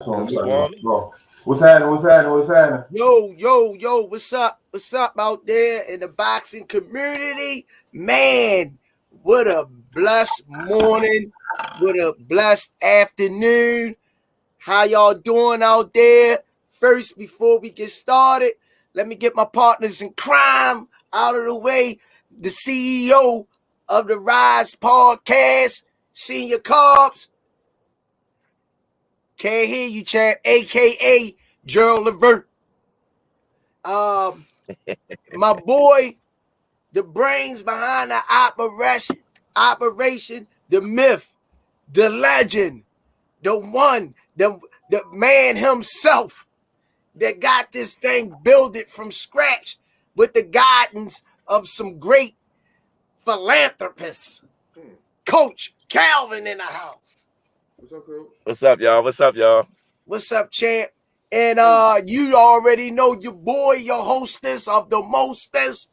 That's What's funny. wrong? What's happening? What's happening? What's happening? Yo, what's up? What's up out there in the boxing community? Man, what a blessed morning. What a blessed afternoon. How y'all doing out there? First, before we get started, let me get my partners in crime out of the way. The CEO of the Rize podcast, Senior Carbs. Can't hear you, champ, aka Gerald Levert. My boy, the brains behind the operation, the myth, the legend, the one, the man himself that got this thing builded from scratch with the guidance of some great philanthropists. Coach Calvin in the house. What's up, Coach? What's up, y'all? What's up, y'all? What's up, champ? And you already know your boy, your hostess of the mostest,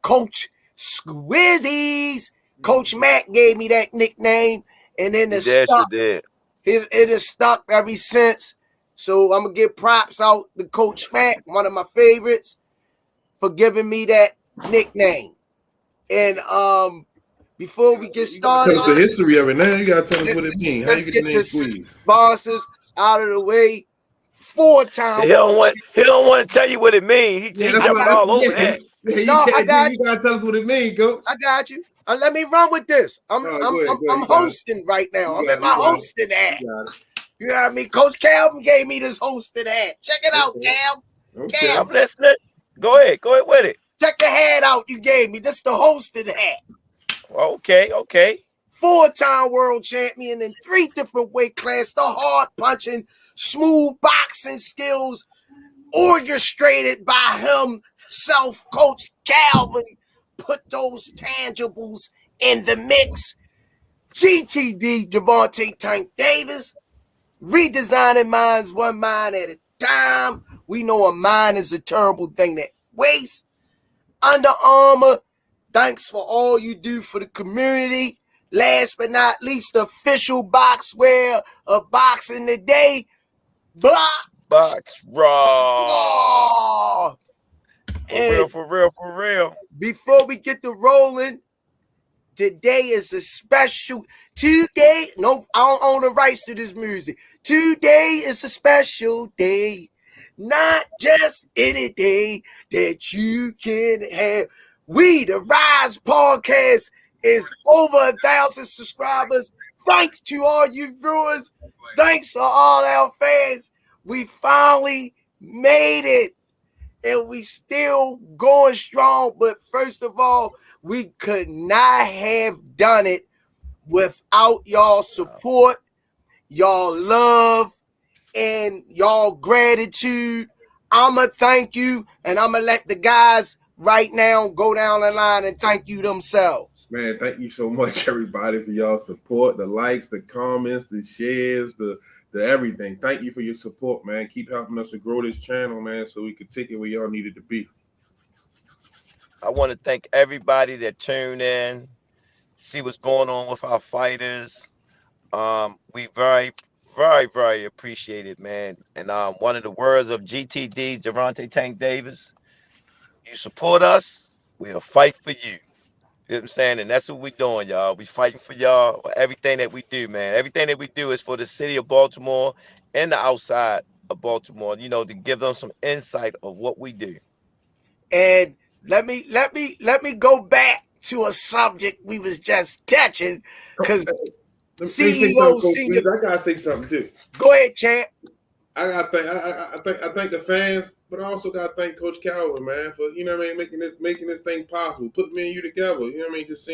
Coach Squizzies. Coach Matt gave me that nickname, and then You stuck. did. It has stuck ever since. So I'm gonna give props out to Coach Matt, one of my favorites, for giving me that nickname. And before we get started, Tell us the history of it now. You gotta tell us what it means. How you let's get get the name the Squeeze? sponsors out of the way. 4-time He don't world want to tell you what it means. He That's jumping why. all over that. You No, I can't. got You gotta tell us what it means, Coach. I got you. Let me run with this. I'm hosting right now. I'm in my hosting hat. You know what I mean? Coach Calvin gave me this hosting hat. Check it out, Cal. Okay. I'm listening. Go ahead with it. Check the hat out you gave me. This is the hosted hat. Okay. 4-time world champion in 3 different weight classes. The hard punching, smooth boxing skills orchestrated by himself, Coach Calvin. Put those tangibles in the mix. GTD, Javante Tank Davis, redesigning minds one mind at a time. We know a mind is a terrible thing that wastes. Under Armour, thanks for all you do for the community. Last but not least, the official boxwear of Boxing Today. Box Raw. For real. Before we get to rolling, today is a special. No, I don't own the rights to this music. Today is a special day. Not just any day that you can have. We, the Rize Podcast, is over 1,000 subscribers. Thanks to all you viewers. Thanks to all our fans. We finally made it. And we still going strong. But first of all, we could not have done it without y'all support, y'all love, and y'all gratitude. I'ma thank you, and I'ma let the guys right now go down the line and thank you themselves. Man, thank you so much, everybody, for y'all support, the likes, the comments, the shares, the everything. Thank you for your support, man. Keep helping us to grow this channel, man, so we can take it where y'all needed to be. I want to thank everybody that tuned in, see what's going on with our fighters. We very appreciate it, man. And one of the words of GTD, Javante Tank Davis, you support us, we'll fight for you. You know what I'm saying? And that's what we're doing, y'all. We fighting for y'all for everything that we do, man. Everything that we do is for the city of Baltimore and the outside of Baltimore, to give them some insight of what we do. And let me go back to a subject we was just touching, because CEO senior. I gotta say something too. Go ahead, champ. I thank the fans, but I also gotta thank Coach Calvin, man, for making this thing possible, putting me and you together. You know what I mean? Just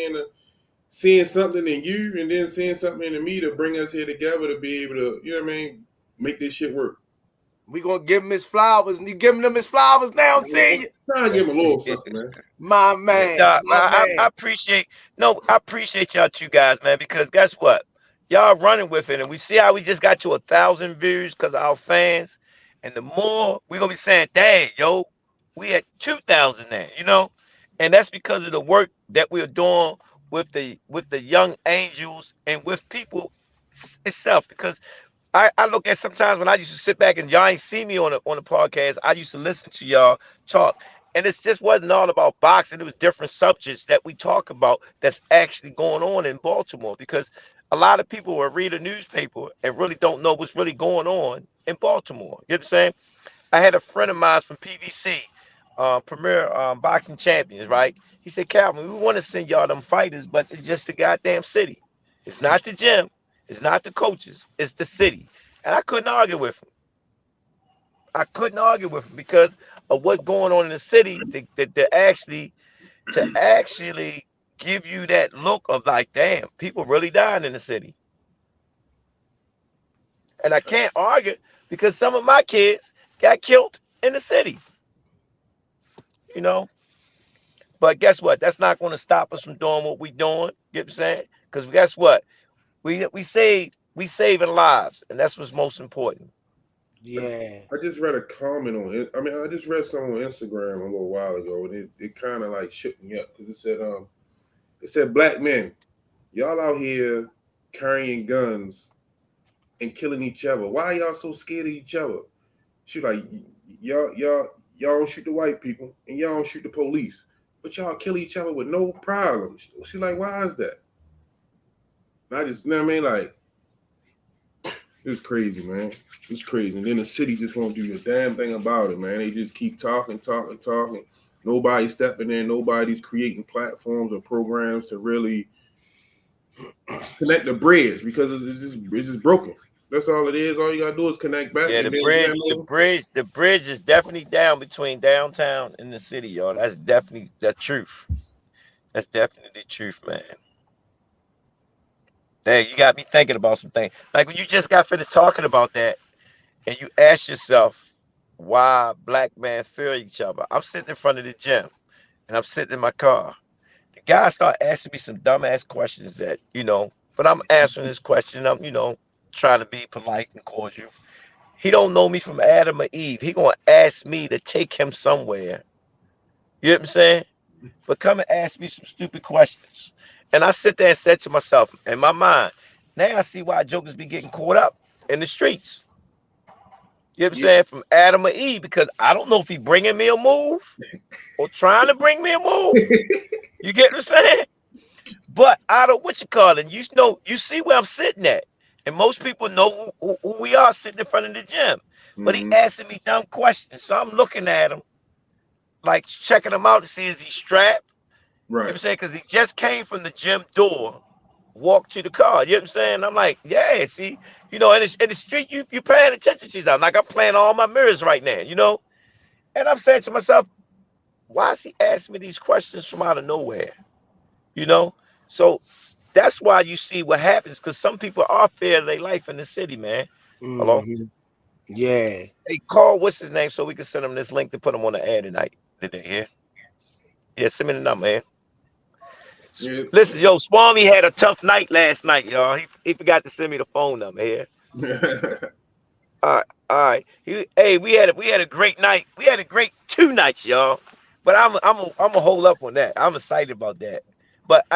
seeing something in you, and then seeing something in me to bring us here together to be able to, make this shit work. We gonna give him his flowers, and you giving him his flowers now, senior. Try to give him a little something, man. My man. I appreciate y'all two guys, man, because guess what? Y'all running with it, and we see how we just got to 1,000 views because of our fans. And the more we're gonna be saying, dang, yo, we at 2,000 now, and that's because of the work that we're doing with the young angels and with people itself. Because I look at sometimes when I used to sit back and y'all ain't see me on the podcast, I used to listen to y'all talk. And it just wasn't all about boxing. It was different subjects that we talk about that's actually going on in Baltimore because a lot of people will read a newspaper and really don't know what's really going on in Baltimore. You know what I'm saying? I had a friend of mine from PVC, Premier Boxing Champions, right? He said, Calvin, we want to send y'all them fighters, but it's just the goddamn city. It's not the gym. It's not the coaches. It's the city. And I couldn't argue with him. I couldn't argue with him because of what's going on in the city to actually give you that look of like, damn, people really dying in the city. And I can't argue because some of my kids got killed in the city, you know. But guess what? That's not going to stop us from doing what we're doing. You know what I'm saying? Because guess what? We saving lives, and that's what's most important. Yeah. I just read a comment on it. I mean, I just read something on Instagram a little while ago, and it kind of like shook me up because it said black men, y'all out here carrying guns and killing each other. Why are y'all so scared of each other? She like, y'all don't shoot the white people and y'all don't shoot the police, but y'all kill each other with no problems. She like, why is that? And I just, you know what I mean? Like, it's crazy, man. It's crazy. And then the city just won't do a damn thing about it, man. They just keep talking. Nobody's stepping in. Nobody's creating platforms or programs to really connect the bridge because it's just broken. That's all it is. All you gotta do is connect back. Yeah, And the then, bridge, you the know, bridge, the bridge is definitely down between downtown and the city, y'all. That's definitely the truth. That's definitely the truth, man. Hey, you got me thinking about some things. Like when you just got finished talking about that, and you ask yourself why black men fear each other. I'm sitting in front of the gym, and I'm sitting in my car. The guy start asking me some dumbass questions but I'm answering his question. I'm, trying to be polite and cordial. He don't know me from Adam or Eve. He gonna ask me to take him somewhere. You know what I'm saying? But come and ask me some stupid questions. And I sit there and said to myself, in my mind, now I see why jokers be getting caught up in the streets. You know what I'm yeah. saying? From Adam or Eve, because I don't know if he bringing me a move or trying to bring me a move. You get what I'm saying? But out of what you call it, you see where I'm sitting at. And most people know who we are sitting in front of the gym. But he Mm-hmm. asking me dumb questions. So I'm looking at him, like checking him out to see is he strapped. You know what Right. I'm saying? Because he just came from the gym door, walked to the car. You know what I'm saying? I'm like, yeah, see, in the street, you paying attention to yourself. Like I'm playing all my mirrors right now. And I'm saying to myself, why is he asking me these questions from out of nowhere? You know? So that's why you see what happens, because some people are fear of their life in the city, man. Hello? Mm-hmm. Yeah. Hey, call what's his name so we can send him this link to put him on the air tonight. Did they hear? Yeah, send me the number, man. Yeah. Listen, yo, Swami had a tough night last night, y'all. He forgot to send me the phone number here. All right, all right. We had a great night. We had a great 2 nights, y'all. But I'm a hold up on that. I'm excited about that. But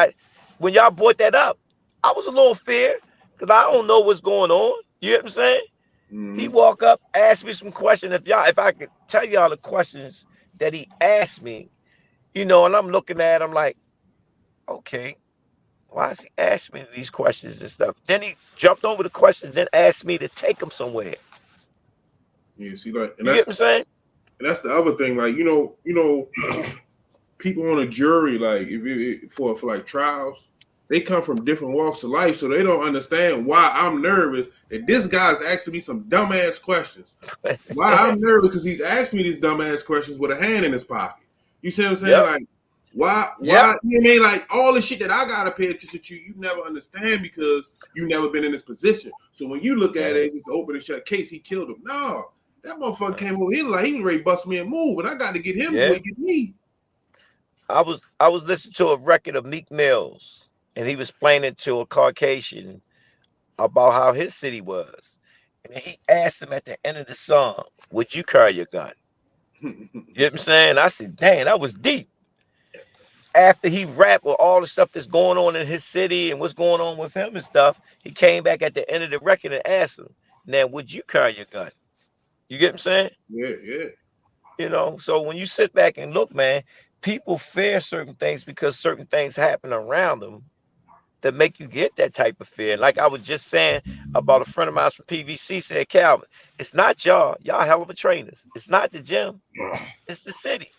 when y'all brought that up, I was a little feared because I don't know what's going on. You know what I'm saying? He Mm-hmm. walk up, asked me some questions. If I could tell y'all the questions that he asked me, and I'm looking at him like, okay, why is he asking me these questions and stuff? Then he jumped over the questions, then asked me to take him somewhere. Yeah. See, like, and You get what I'm saying? that's the other thing. Like, people on a jury, like for like trials, they come from different walks of life, so they don't understand why I'm nervous that this guy's asking me some dumbass questions. Why I'm nervous because he's asking me these dumbass questions with a hand in his pocket. You see what I'm saying? Yep. Like, why? Yep. You know what I mean? Like all the shit that I gotta pay attention to, you never understand because you never been in this position. So when you look at it, it's open and shut case. He killed him. No, that motherfucker came over here like he was ready to bust me and move, and I got to get him before he get me. I was listening to a record of Meek Mill's, and he was explaining to a Caucasian about how his city was. And he asked him at the end of the song, would you carry your gun? You know what I'm saying? I said, dang, that was deep. After he rapped with all the stuff that's going on in his city and what's going on with him and stuff, he came back at the end of the record and asked him, Now, would you carry your gun? You get what I'm saying? Yeah. You know, so when you sit back and look, man, people fear certain things because certain things happen around them that make you get that type of fear. Like I was just saying about a friend of mine from PVC said, Calvin, it's not y'all. Y'all hell of a trainers. It's not the gym. It's the city.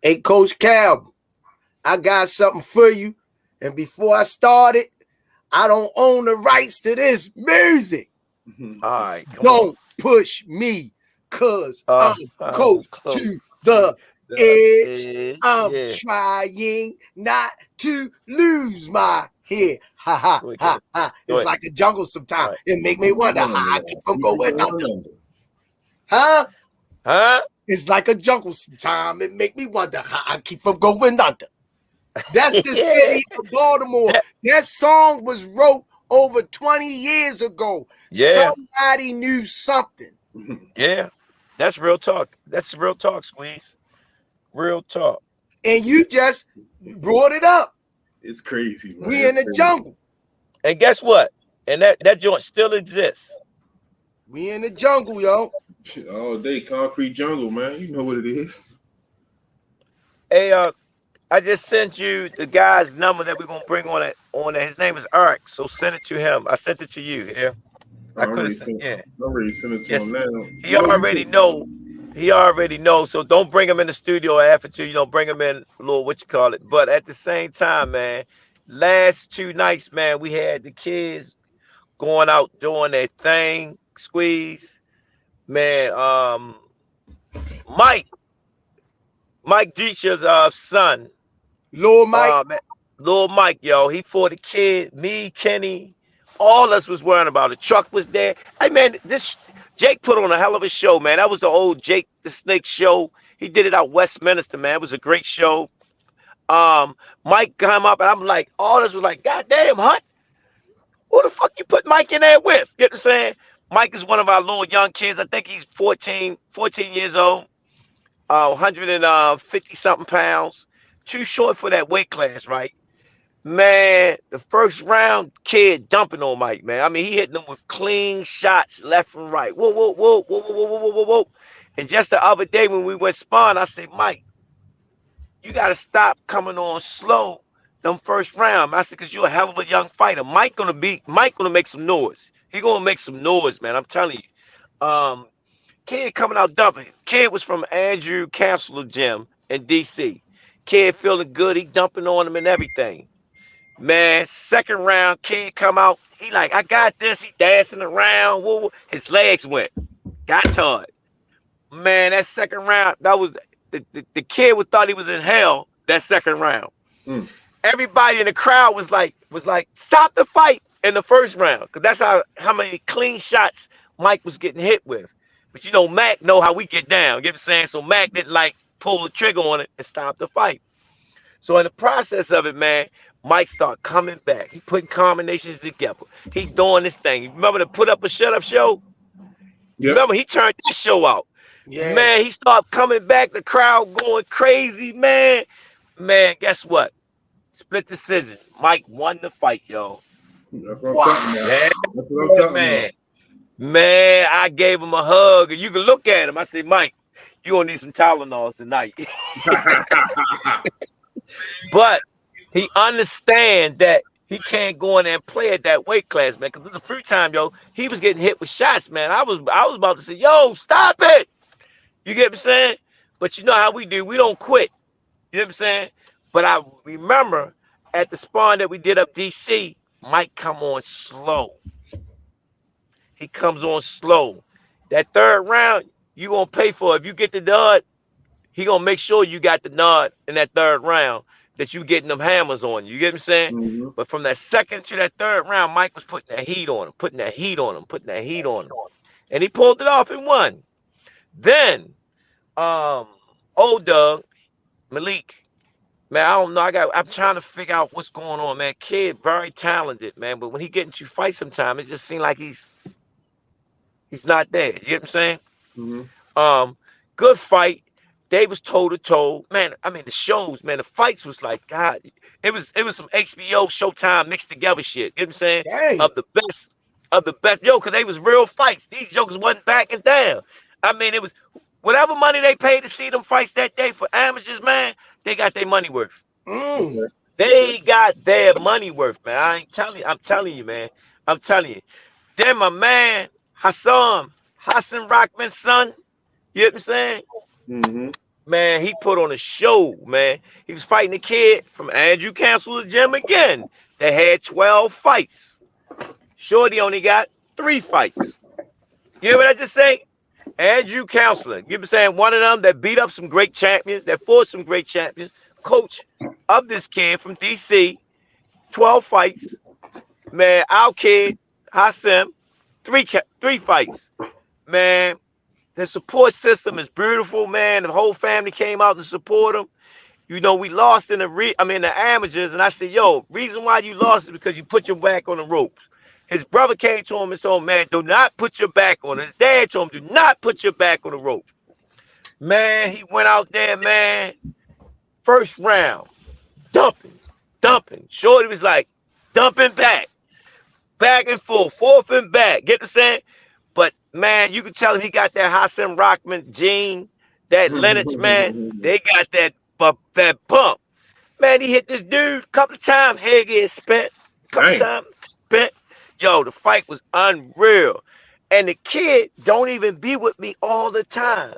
Hey, Coach Cal, I got something for you. And before I start it, I don't own the rights to this music. All right, come Don't push me, cause on. I'm close Close to the edge. I'm yeah. trying not to lose my head. Ha ha Go ahead, ha Cal. ha. Go It's ahead. like a jungle sometimes. Right. It make me wonder how I keep from going under. Huh? Huh? It's like a jungle sometimes. It make me wonder how I keep from going under. That's the city of Baltimore. That song was wrote over 20 years ago. Yeah. Somebody knew something. Yeah. That's real talk. That's real talk, Squeeze. Real talk. And you just brought it up. It's crazy, man. We in the jungle. And guess what? And that joint still exists. We in the jungle, yo. All day, concrete jungle, man. You know what it is. Hey, I just sent you the guy's number that we're gonna bring on it. His name is Eric. So send it to him. I sent it to you. Yeah. I could have sent. Yeah. I already sent it to Yes. him now. He already know. He already knows. So don't bring him in the studio after two. You know, bring him in a little what you call it. But at the same time, man, last 2 nights, man, we had the kids going out doing their thing. Squeeze, man. Mike Dietrich's son. Lil Mike. Lil Mike, yo, he for the kid, me, Kenny, all us was worrying about. The truck was there. Hey, man, this Jake put on a hell of a show, man. That was the old Jake the Snake show. He did it out Westminster, man. It was a great show. Mike come up, and I'm like, all this was like, God damn, Hunt, who the fuck you put Mike in there with? You know what I'm saying? Mike is one of our little young kids. I think he's 14 years old, 150 something pounds. Too short for that weight class, right? Man, the first round kid dumping on Mike, man. I mean, he hitting him with clean shots left and right. Whoa, whoa, whoa, whoa, whoa, whoa, whoa, whoa, whoa. And just the other day when we went spawn, I said, Mike, you got to stop coming on slow them first round. I said, because you're a hell of a young fighter. Mike gonna make some noise. He gonna make some noise, man. I'm telling you. Kid coming out dumping. Kid was from Andrew Counselor Gym in DC. Kid feeling good. He dumping on him and everything. Man, second round, kid come out. He like, I got this. He dancing around. Woo, woo. His legs went. Got tired. Man, that second round, that was the kid thought he was in hell that second round. Everybody in the crowd was like, stop the fight in the first round. Because that's how many clean shots Mike was getting hit with. But you know, Mac know how we get down. You know what I'm saying? So Mac didn't like pull the trigger on it and stop the fight. So in the process of it, man, Mike start coming back. He putting combinations together. He doing this thing. You remember the Put Up a Shut Up show? Yep. Remember, he turned that show out. Yeah. Man, he started coming back. The crowd going crazy, man. Man, guess what? Split decision. Mike won the fight, yo. That's what I'm talking about. Yeah. That's what I'm talking Man. about. Man, I gave him a hug, and you can look at him. I said, Mike, you gonna need some Tylenols tonight. But he understand that he can't go in there and play at that weight class, man. Because there's a few time, yo, he was getting hit with shots, man. I was about to say, yo, stop it. You get what I'm saying? But you know how we do. We don't quit. You know what I'm saying? But I remember at the spawn that we did up DC, Mike come on slow. He comes on slow. That third round, you gonna pay for it. If you get the nod, he gonna make sure you got the nod in that third round that you getting them hammers on you. You get what I'm saying? Mm-hmm. But from that second to that third round, Mike was putting that heat on him, putting that heat on him. And he pulled it off and won. Then old Doug, Malik, man, I don't know. I'm trying to figure out what's going on, man. Kid, very talented, man. But when he get into fight sometime, it just seems like he's not there. You get what I'm saying? Mm-hmm. Good fight. They was toe to toe. Man, I mean the shows, man, the fights was like, God, it was some HBO Showtime mixed together shit. You know what I'm saying? Dang. Of the best of the best. Yo, because they was real fights. These jokers wasn't backing down. I mean, it was whatever money they paid to see them fights that day for amateurs, man, they got their money worth. Mm. They got their money worth, man. I'm telling you, man. I'm telling you. Then my man, Hassan Rockman's son, you know what I'm saying? Mm-hmm. Man, he put on a show, man. He was fighting a kid from Andrew Council Gym again that had 12 fights. Shorty only got 3 fights. You hear what I just say? Andrew Counselor, you know what I'm saying? One of them that beat up some great champions, that fought some great champions, coach of this kid from DC, 12 fights. Man, our kid, Hassan, 3 fights. Man, the support system is beautiful, man. The whole family came out to support him. You know, we lost in the amateurs, and I said, yo, reason why you lost is because you put your back on the ropes. His brother came to him and told him, man, do not put your back on it. His dad told him, do not put your back on the ropes. Man, he went out there, man. First round, dumping. Shorty was like, dumping back and forth, forth and back. Get what I'm saying? But, man, you can tell he got that Hassan Rockman gene, that lineage, man. They got that bump. Man, he hit this dude a couple of times. Head get spent. Times spent. Yo, the fight was unreal. And the kid don't even be with me all the time.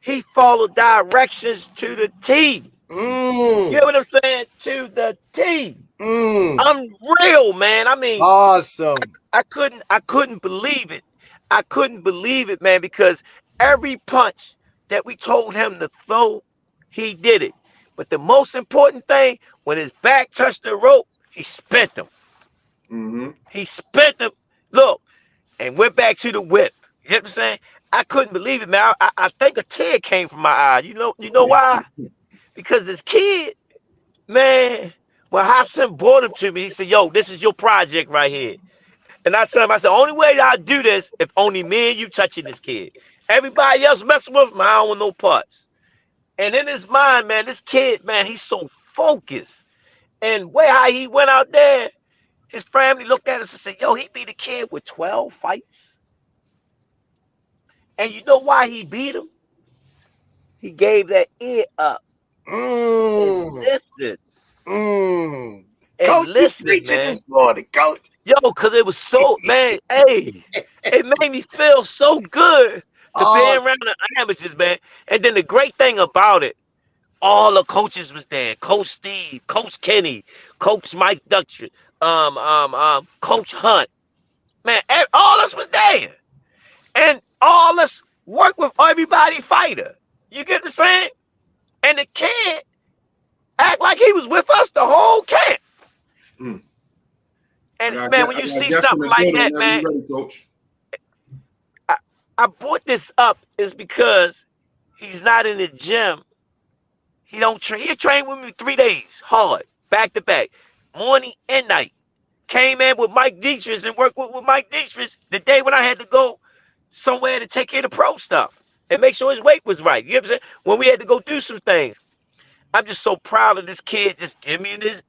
He followed directions to the T. You know what I'm saying? To the T. Unreal, man. I mean, awesome. I couldn't believe it. I couldn't believe it, man, because every punch that we told him to throw, he did it. But the most important thing, when his back touched the rope, he spent them. Mm-hmm. He spent them. Look, and went back to the whip. You know what I'm saying? I couldn't believe it, man. I think a tear came from my eye. You know why? Because this kid, man, when Hassan brought him to me, he said, yo, this is your project right here. And I told him, I said, only way I'll do this if only me and you touching this kid. Everybody else messing with him, I don't want no parts. And in his mind, man, this kid, man, he's so focused. And how he went out there, his family looked at him and said, yo, he beat a kid with 12 fights. And you know why he beat him? He gave that ear up. And listen. And Coach, listen, man. This morning, Coach. Yo, because it was so, man, hey, it made me feel so good to be around the amateurs, man. And then the great thing about it, all the coaches was there. Coach Steve, Coach Kenny, Coach Mike Dutcher, Coach Hunt. Man, all us was there. And all us work with everybody fighter. You get what I'm saying? And the kid act like he was with us the whole camp. And man, when you see something like that, man, I brought this up is because he's not in the gym. He don't train. He trained with me 3 days, hard, back to back, morning and night. Came in with Mike Dietrich and worked with Mike Dietrich the day when I had to go somewhere to take care of the pro stuff and make sure his weight was right. You know what I'm saying? When we had to go do some things. I'm just so proud of this kid. Just give me his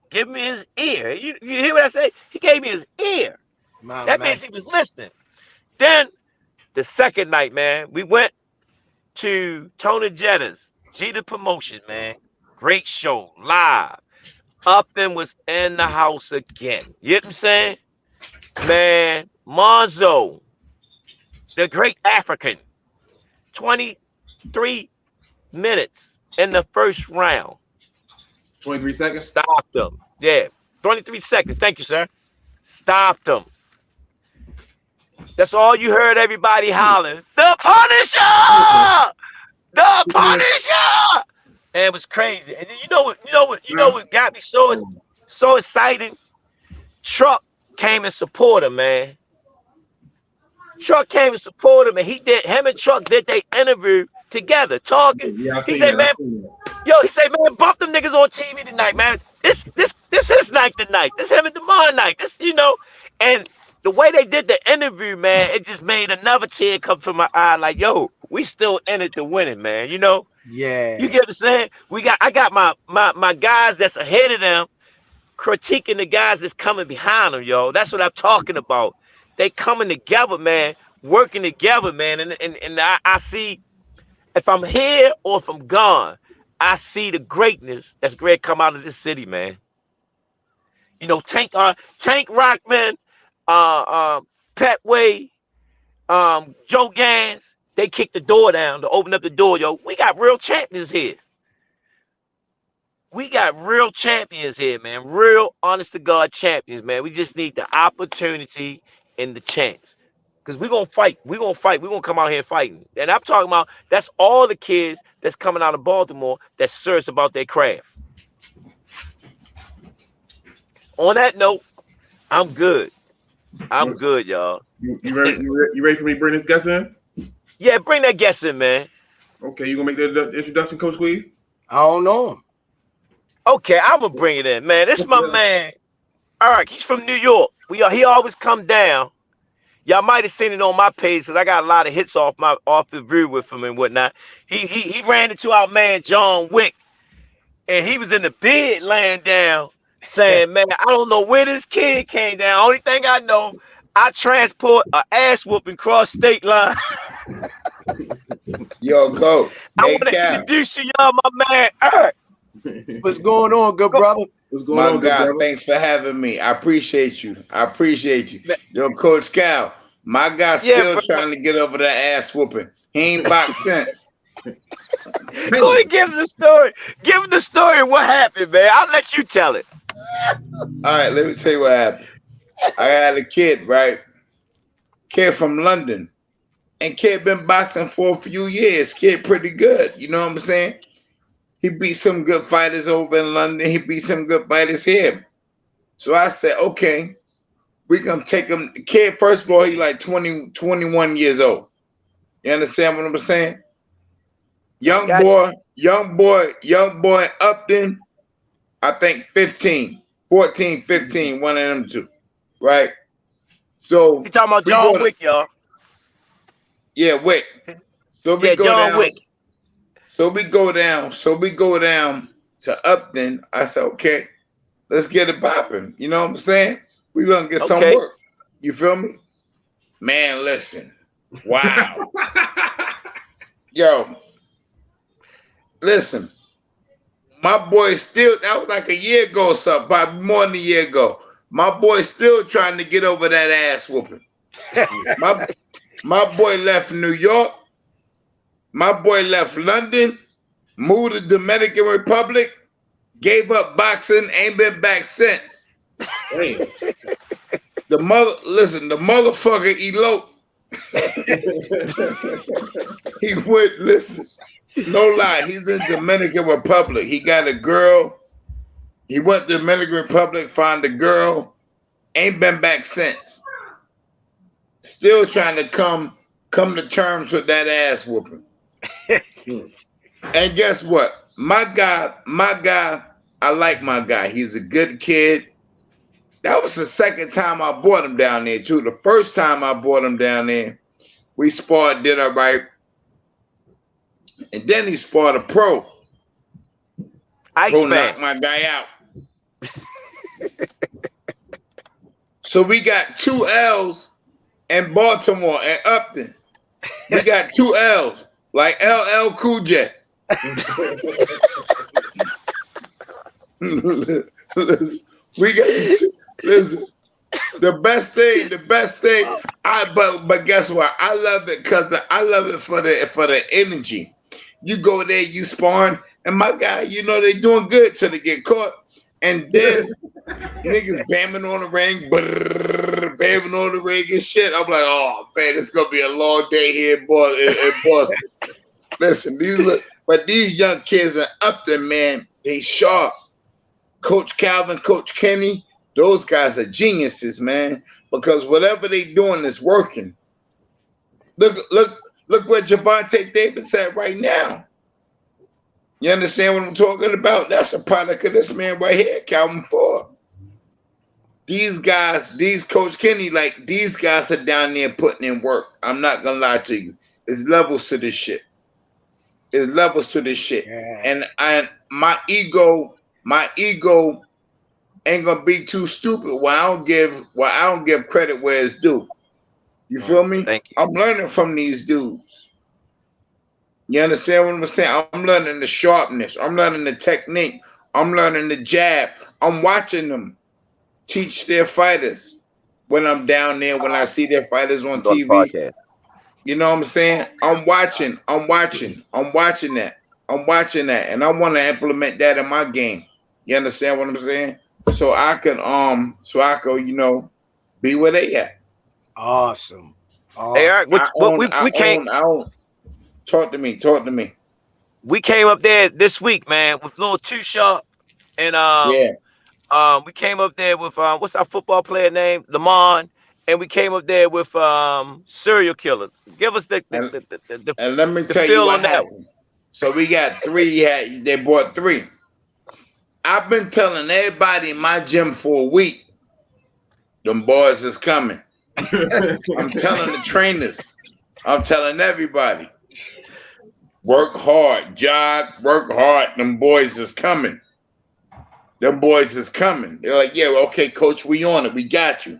ear. You hear what I say? He gave me his ear. That means he was listening. Then the second night, man, we went to Tony Jetta's Jeter Promotion, man. Great show, live. Upton was in the house again. You know what I'm saying? Man, Manzo, the great African, 23 minutes in the first round. 23 seconds? Stopped him. Yeah, 23 seconds. Thank you, sir. Stopped him. That's all you heard everybody hollering. The Punisher! The Punisher! And it was crazy. And then you know what got me so excited? Truck came and supported him, man. Truck came and supported him, and him and Truck did their interview together, talking. Yeah, he said, man, bump them niggas on TV tonight, man. This his night tonight. This him and DeMar night. This, and the way they did the interview, man, it just made another tear come from my eye. Like, yo, we still in it to win it, man. Yeah. You get what I'm saying? I got my guys that's ahead of them critiquing the guys that's coming behind them, yo. That's what I'm talking about. they coming together, man, working together, man. And I see, if I'm here or if I'm gone, I see the greatness that's going to come out of this city, man. You know, Tank Rockman, Petway, Joe Gans, they kicked the door down to open up the door, yo. We got real champions here. We got real champions here, man. Real, honest to God champions, man. We just need the opportunity and the chance. Because we're going to fight. We're going to fight. We're going to come out here fighting. And I'm talking about, that's all the kids that's coming out of Baltimore that's serious about their craft. On that note, I'm good. I'm good, y'all. You ready for me to bring this guest in? Yeah, bring that guest in, man. Okay, you gonna make the introduction, Coach Squeeze? I don't know him. Okay, I'm gonna bring it in, man. This is my man, Eric. He's from New York. He always come down. Y'all might have seen it on my page because I got a lot of hits off the view with him and whatnot. He ran into our man John Wick, and he was in the bed laying down saying, "Man, I don't know where this kid came down. Only thing I know, I transport an ass whooping cross state line." Yo, Coach. I want to introduce you, y'all, my man Eric. What's going on, good brother? What's going My on, good God, brother? thanks for having me. I appreciate you. Yo, Coach Cal, my guy's still trying to get over the ass whooping. He ain't boxed since. Go ahead, give him the story. Give him the story of what happened, man. I'll let you tell it. All right, let me tell you what happened. I had a kid, right? Kid from London. And kid been boxing for a few years. Kid pretty good. You know what I'm saying? He beat some good fighters over in London. He beat some good fighters here. So I said, okay, we gonna take him. Kid, first of all, he like 20, 21 years old. You understand what I'm saying? Young boy Upton, I think 15, 14, 15, one of them two. Right? So you talking about John Wick, y'all. Yeah, Wick. So we go down. Wick. So we go down to Upton. I said, okay, let's get it popping. You know what I'm saying? We're gonna get some work. You feel me? Man, listen. Wow. Yo, listen. My boy still, that was like a year ago or something, probably more than a year ago. My boy still trying to get over that ass whooping. My boy left New York. My boy left London, moved to Dominican Republic, gave up boxing, ain't been back since. Damn. The motherfucker eloped. He went, listen, no lie, he's in Dominican Republic. He got a girl. He went to Dominican Republic, found a girl, ain't been back since. Still trying to come to terms with that ass whooping. And guess what? My guy, I like my guy. He's a good kid. That was the second time I brought him down there, too. The first time I brought him down there, we sparred, did all right. And then he sparred a pro. Pro knocked my guy out. So we got 2 L's in Baltimore and Upton. We got 2 L's, like LL Cool J. We got listen. The best thing. But guess what? I love it because I love it for the energy. You go there, you sparring, and my guy, you know they doing good till they get caught, and then niggas bamming on the ring, bamming on the ring and shit. I'm like, oh man, it's gonna be a long day here in Boston. Listen, these young kids are up there, man. They sharp. Coach Calvin, Coach Kenny, those guys are geniuses, man. Because whatever they doing is working. Look where Javante Davis at right now. You understand what I'm talking about? That's a product of this man right here, Calvin Ford. These guys, Coach Kenny, like these guys are down there putting in work. I'm not gonna lie to you. There's levels to this shit. Yeah. And my ego ain't gonna be too stupid. I don't give credit where it's due. You feel me? Thank you. I'm learning from these dudes. You understand what I'm saying? I'm learning the sharpness. I'm learning the technique. I'm learning the jab. I'm watching them teach their fighters when I'm down there, when I see their fighters on On the TV. podcast. You know what I'm saying? I'm watching that. I'm watching that. And I want to implement that in my game. You understand what I'm saying? So I can, you know, be where they at. Awesome. Hey, Eric, I came. own. Talk to me. We came up there this week, man, with little Too Sharp, and Yeah. we came up there with what's our football player name, Lamont, and we came up there with Serial Killer. Give us the And let me the tell you feel what on that one. happened. So we got 3. They bought 3. I've been telling everybody in my gym for a week, them boys is coming. I'm telling the trainers. I'm telling everybody. Work hard, jog, work hard. Them boys is coming. Them boys is coming. They're like, yeah, okay, coach, we on it. We got you.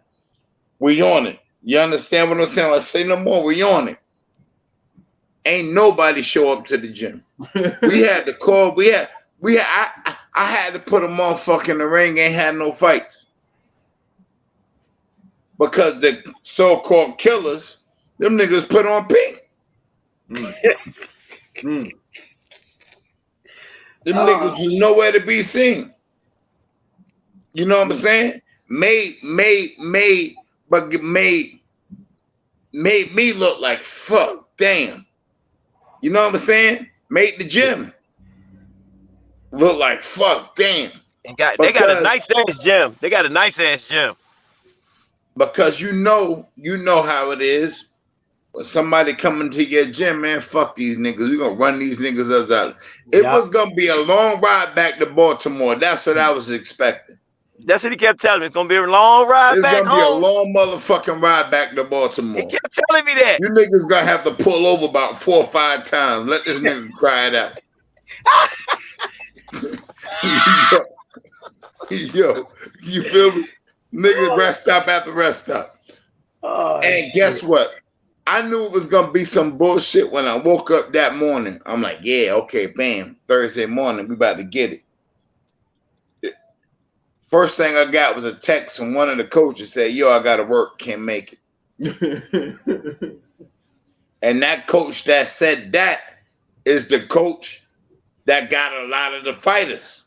We on it. You understand what I'm saying? I say no more. We on it. Ain't nobody show up to the gym. We had to call. I had to put a motherfucker in the ring. Ain't had no fights because the so-called killers, them niggas put on pink. Them niggas was nowhere to be seen. You know what I'm saying? Made me look like fuck. Damn. You know what I'm saying? Made the gym look like fuck. Damn. And they got a nice ass gym. They got a nice ass gym. Because you know how it is. When somebody coming to your gym, man, fuck these niggas. We gonna run these niggas up out. It was gonna be a long ride back to Baltimore. That's what I was expecting. That's what he kept telling me. It's gonna be a long ride back home. It's gonna be a long motherfucking ride back to Baltimore. He kept telling me that. You niggas gonna have to pull over about 4 or 5 times. Let this nigga cry it out. Yo, you feel me? Nigga, rest stop after rest stop. And guess what? I knew it was gonna be some bullshit when I woke up that morning. I'm like, yeah, okay, bam. Thursday morning, we about to get it. First thing I got was a text from one of the coaches said, yo, I gotta work, can't make it. And that coach that said that is the coach that got a lot of the fighters.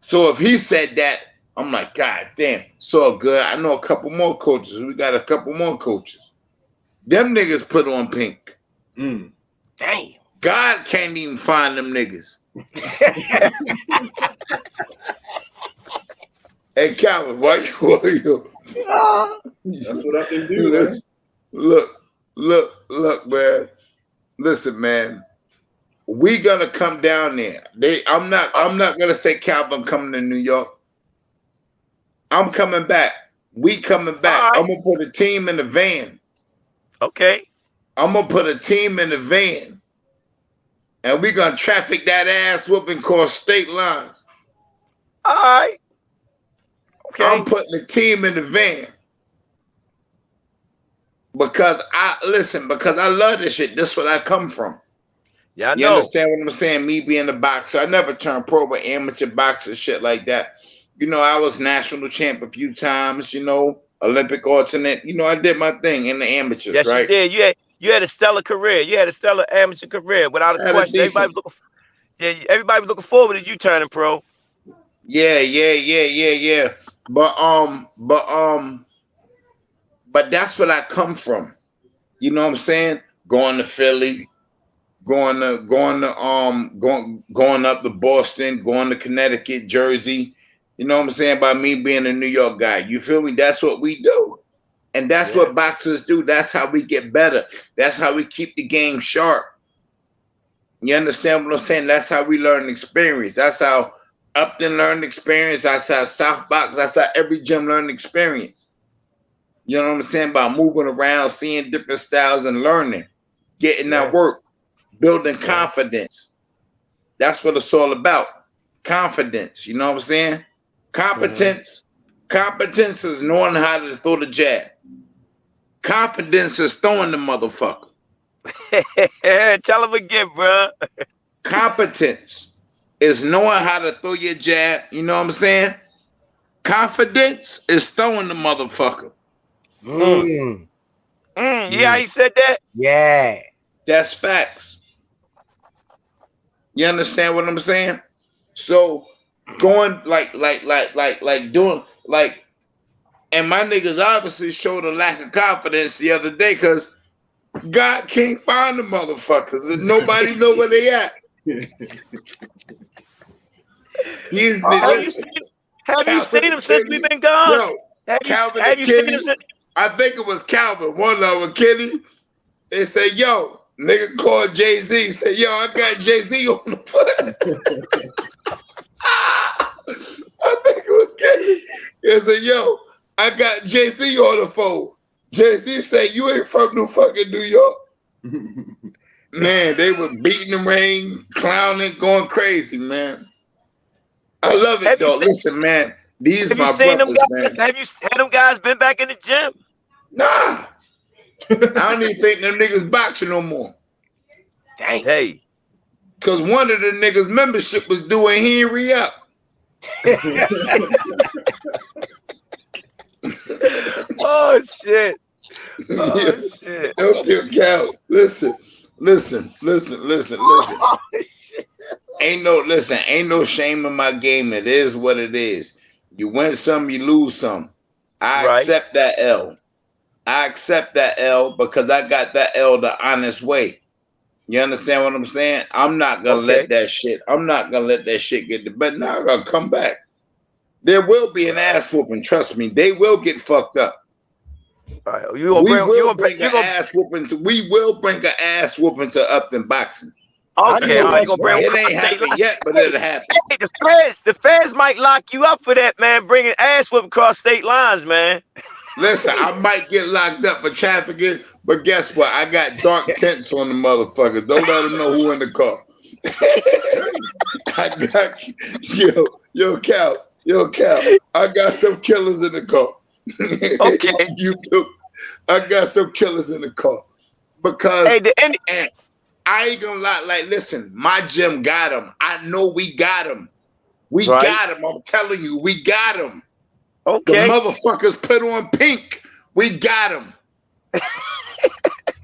So if he said that, I'm like, God damn, so good. I know a couple more coaches. We got a couple more coaches. Them niggas put on pink. Damn. God can't even find them niggas. Hey, Calvin, why you? That's what I can do, man. Look, man. Listen, man. We gonna come down there. I'm not gonna say Calvin coming to New York. I'm coming back. We coming back. Right. I'm gonna put a team in the van. Okay. I'm gonna put a team in the van. And we gonna traffic that ass whooping called state lines. All right. Okay. I'm putting the team in the van. Because I love this shit. This is what I come from. Yeah, I You know. understand what I'm saying? Me being a boxer. I never turned pro but amateur boxer, shit like that. You know, I was national champ a few times, you know, Olympic alternate. You know, I did my thing in the amateurs, Yes, right? you did. You had a stellar career. You had a stellar amateur career, without a question. Everybody was looking forward to you turning pro. Yeah. But that's what I come from. You know what I'm saying? Going to Philly, going up to Boston, going to Connecticut, Jersey. You know what I'm saying? By me being a New York guy. You feel me? That's what we do. And that's what boxers do. That's how we get better. That's how we keep the game sharp. You understand what I'm saying? That's how we learn experience. That's how Upton learned experience. That's how South Box. That's how every gym learned experience. You know what I'm saying? By moving around, seeing different styles and learning, getting that work, building confidence. That's what it's all about. Confidence. You know what I'm saying? Competence. Competence is knowing how to throw the jab. Confidence is throwing the motherfucker. Tell him again, bro. Competence is knowing how to throw your jab. You know what I'm saying? Confidence is throwing the motherfucker. Yeah, he said that. Yeah. That's facts. You understand what I'm saying? So going like doing like, and my niggas obviously showed a lack of confidence the other day because God can't find the motherfuckers and nobody know where they at. Have you seen him since we've been gone? Yo, have you seen him since? I think it was Calvin, one of them, Kenny. They said, yo, nigga called Jay-Z, said, yo, I got Jay-Z on the phone. I think it was Kenny. He said, yo, I got Jay-Z on the phone. Jay-Z said, you ain't from no fucking New York. Man, they were beating the rain, clowning, going crazy, man. I love it, though. Listen, man, these my brothers, man. Have you had them guys been back in the gym? Nah. I don't even think them niggas boxing no more. Dang. Hey. Because one of the niggas' membership was due and he ain't re-up. Oh, shit. Oh, shit. Don't count. Listen. Ain't no shame in my game. It is what it is. You win some, you lose some. I accept that L. I accept that L because I got that L the honest way. You understand what I'm saying? I'm not gonna let that shit. I'm not gonna let that shit get the better. Now I'm gonna come back. There will be an ass whooping. Trust me, they will get fucked up. We will bring an ass whooping to Upton boxing. Okay, it ain't happened yet, but it'll happen. Hey, the feds might lock you up for that, man. Bringing ass whooping across state lines, man. Listen, I might get locked up for trafficking, but guess what? I got dark tents on the motherfuckers. Don't let them know who in the car. I got yo, Cal. I got some killers in the car. Okay, you do. I got some killers in the car because. And I ain't gonna lie. Like, listen, my gym got him. I know we got him. We got him. I'm telling you, we got him. Okay. The motherfuckers put on pink. We got him.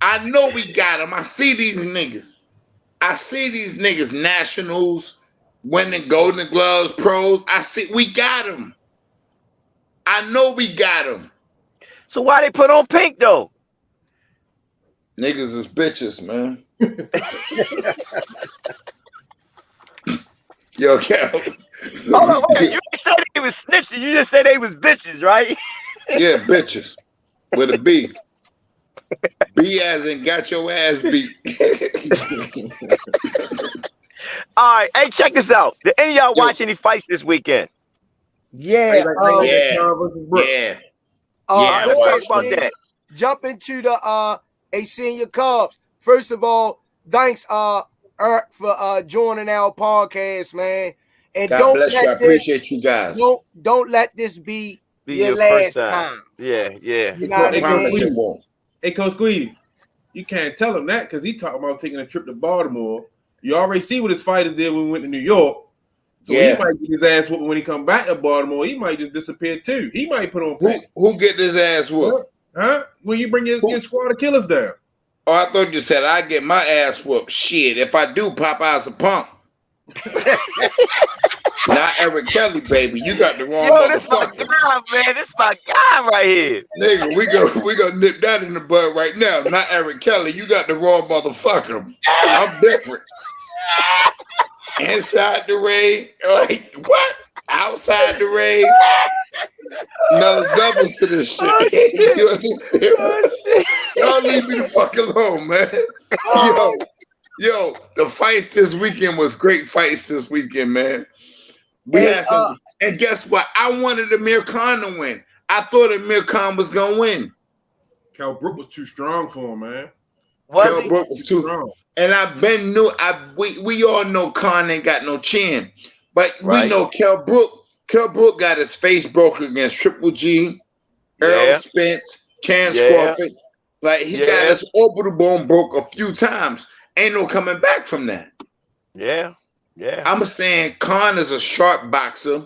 I know we got him. I see these niggas. Nationals, winning Golden Gloves, pros. We got him. I know we got him. So why they put on pink though? Niggas is bitches, man. Yo, Cal. Hold on, wait. You didn't say they was snitching. You just said they was bitches, right? Yeah, bitches. With a B. B as in got your ass beat. All right. Hey, check this out. Did any of y'all watch any fights this weekend? Yeah. Let's talk about that. Jump into the senior Cubs. First of all, thanks Eric for joining our podcast, man. And God bless you. I appreciate you guys. Don't let this be your last time. Yeah. You know what I mean? Hey, Coach Squeeze, you can't tell him that because he talking about taking a trip to Baltimore. You already see what his fighters did when we went to New York. So he might get his ass whooped when he come back to Baltimore. He might just disappear too. He might put on pink. Who get his ass whooped? Huh? When you bring your squad of killers down. Oh, I thought you said I get my ass whooped. Shit, if I do, Popeye's a punk. Not Eric Kelly, baby. You got the wrong motherfucker. This my guy, man. This my guy right here. Nigga, we gonna nip that in the bud right now. Not Eric Kelly. You got the wrong motherfucker. I'm different. Inside the ring, like what? Outside the ring. No doubles to this shit. You understand? Y'all leave me the fuck alone, man. Yo, the fights this weekend was great fights this weekend, man. We had some, and guess what? I wanted Amir Khan to win. I thought Amir Khan was gonna win. Cal Brook was too strong for him, man. Cal Brook was too strong. And we all know Khan ain't got no chin. But we know Cal Brook got his face broken against Triple G, Earl Spence, Chance Crawford. Like he got his orbital bone broke a few times. Ain't no coming back from that. Yeah. I'm saying Khan is a sharp boxer.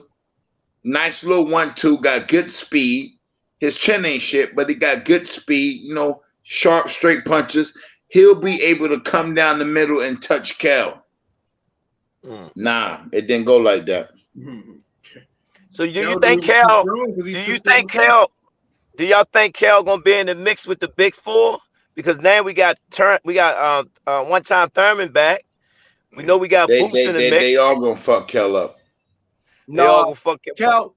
Nice little 1-2, got good speed. His chin ain't shit, but he got good speed, sharp, straight punches. He'll be able to come down the middle and touch Cal. Nah, it didn't go like that. So do you think Cal? Do y'all think Cal gonna be in the mix with the big four? Because now we got one-time Thurman back. We know we got Boots in the mix. They all gonna fuck Kel up. They all gonna fuck him up. Kel,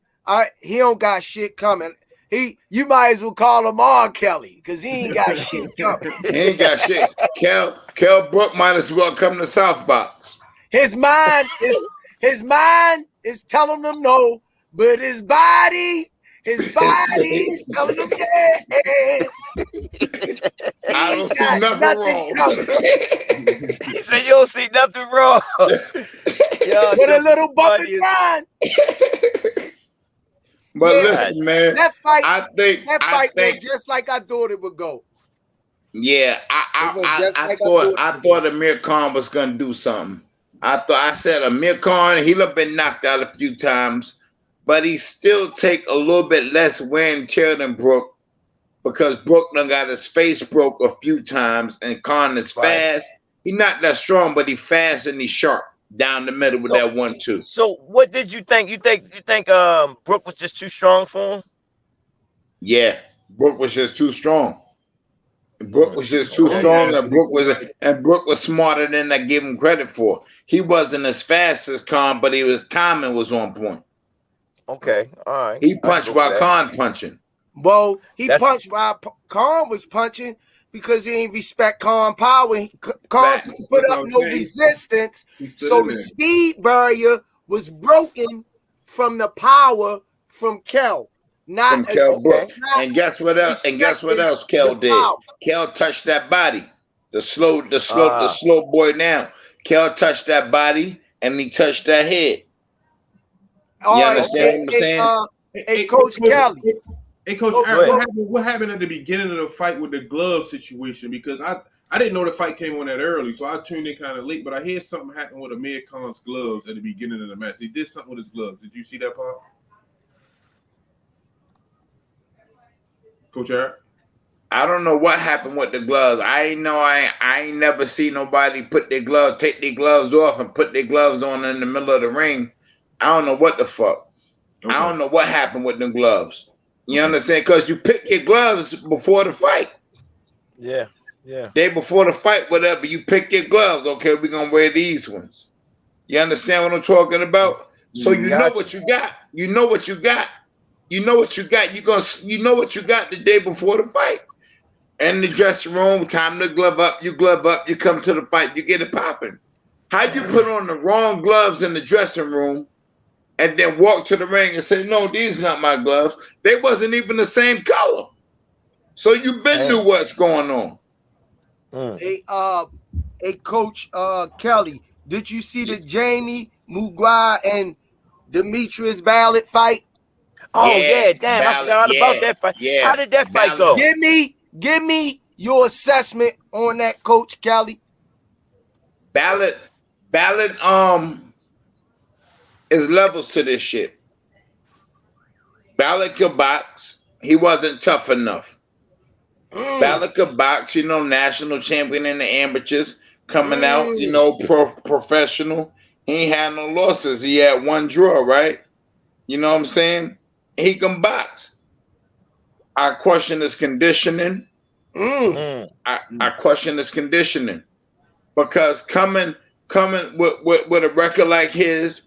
he don't got shit coming. You might as well call him R. Kelly because he ain't got shit coming. He ain't got shit. Kel Brook might as well come to South Box. His mind is telling him no, but his body is telling him yeah. I don't see nothing wrong. He said you don't see nothing wrong. With a little bump and grind. But listen, man, that fight went just like I thought it would go. Yeah, I thought Amir Khan was gonna do something. I said Amir Khan, he'll have been knocked out a few times, but he still take a little bit less wear and tear than Brook, because Brook done got his face broke a few times, and Khan is fast. He's not that strong, but he's fast and he's sharp down the middle with that 1-2. So what did you think? You think Brook was just too strong for him? Yeah, Brook was just too strong. Brook was just too strong, and Brook was smarter than I give him credit for. He wasn't as fast as Khan, but his timing was on point. Okay, all right. He punched while Khan punching. Well, punched while Khan was punching because he didn't respect Khan power. Khan put up no resistance, so the speed barrier was broken from the power from Kel. From Kel Brook. And guess what else? Kel did? Kel touched that body. The slow boy now. Kel touched that body and he touched that head. You understand what I'm saying? Hey, Coach Kelly. Hey, Coach, Aaron, what happened at the beginning of the fight with the glove situation? Because I didn't know the fight came on that early, so I tuned in kind of late. But I heard something happened with Amir Khan's gloves at the beginning of the match. He did something with his gloves. Did you see that part? Coach Aaron? I don't know what happened with the gloves. I ain't never seen nobody take their gloves off and put their gloves on in the middle of the ring. I don't know what the fuck. Okay. I don't know what happened with them gloves. You understand? Because you pick your gloves before the fight. Yeah. Day before the fight, whatever, you pick your gloves. Okay, we're going to wear these ones. You understand what I'm talking about? So you know what you got. You know what you got. You know what you got. You know what you got the day before the fight. In the dressing room, time to glove up, you come to the fight, you get it popping. How you put on the wrong gloves in the dressing room and then walk to the ring and say, no, these are not my gloves. They wasn't even the same color. So you been knew what's going on. Hey, Coach Kelly, did you see the Jamie Muguay and Demetrius Ballard fight? Oh yeah, damn, I forgot about that fight. Yeah. How did that fight go? Give me your assessment on that, Coach Kelly. Ballard is levels to this shit. Ballard could box. He wasn't tough enough. Ballard could box, national champion in the amateurs, coming out, professional. He ain't had no losses. He had one draw, right? You know what I'm saying? He can box. I question his conditioning. I question his conditioning because coming with a record like his,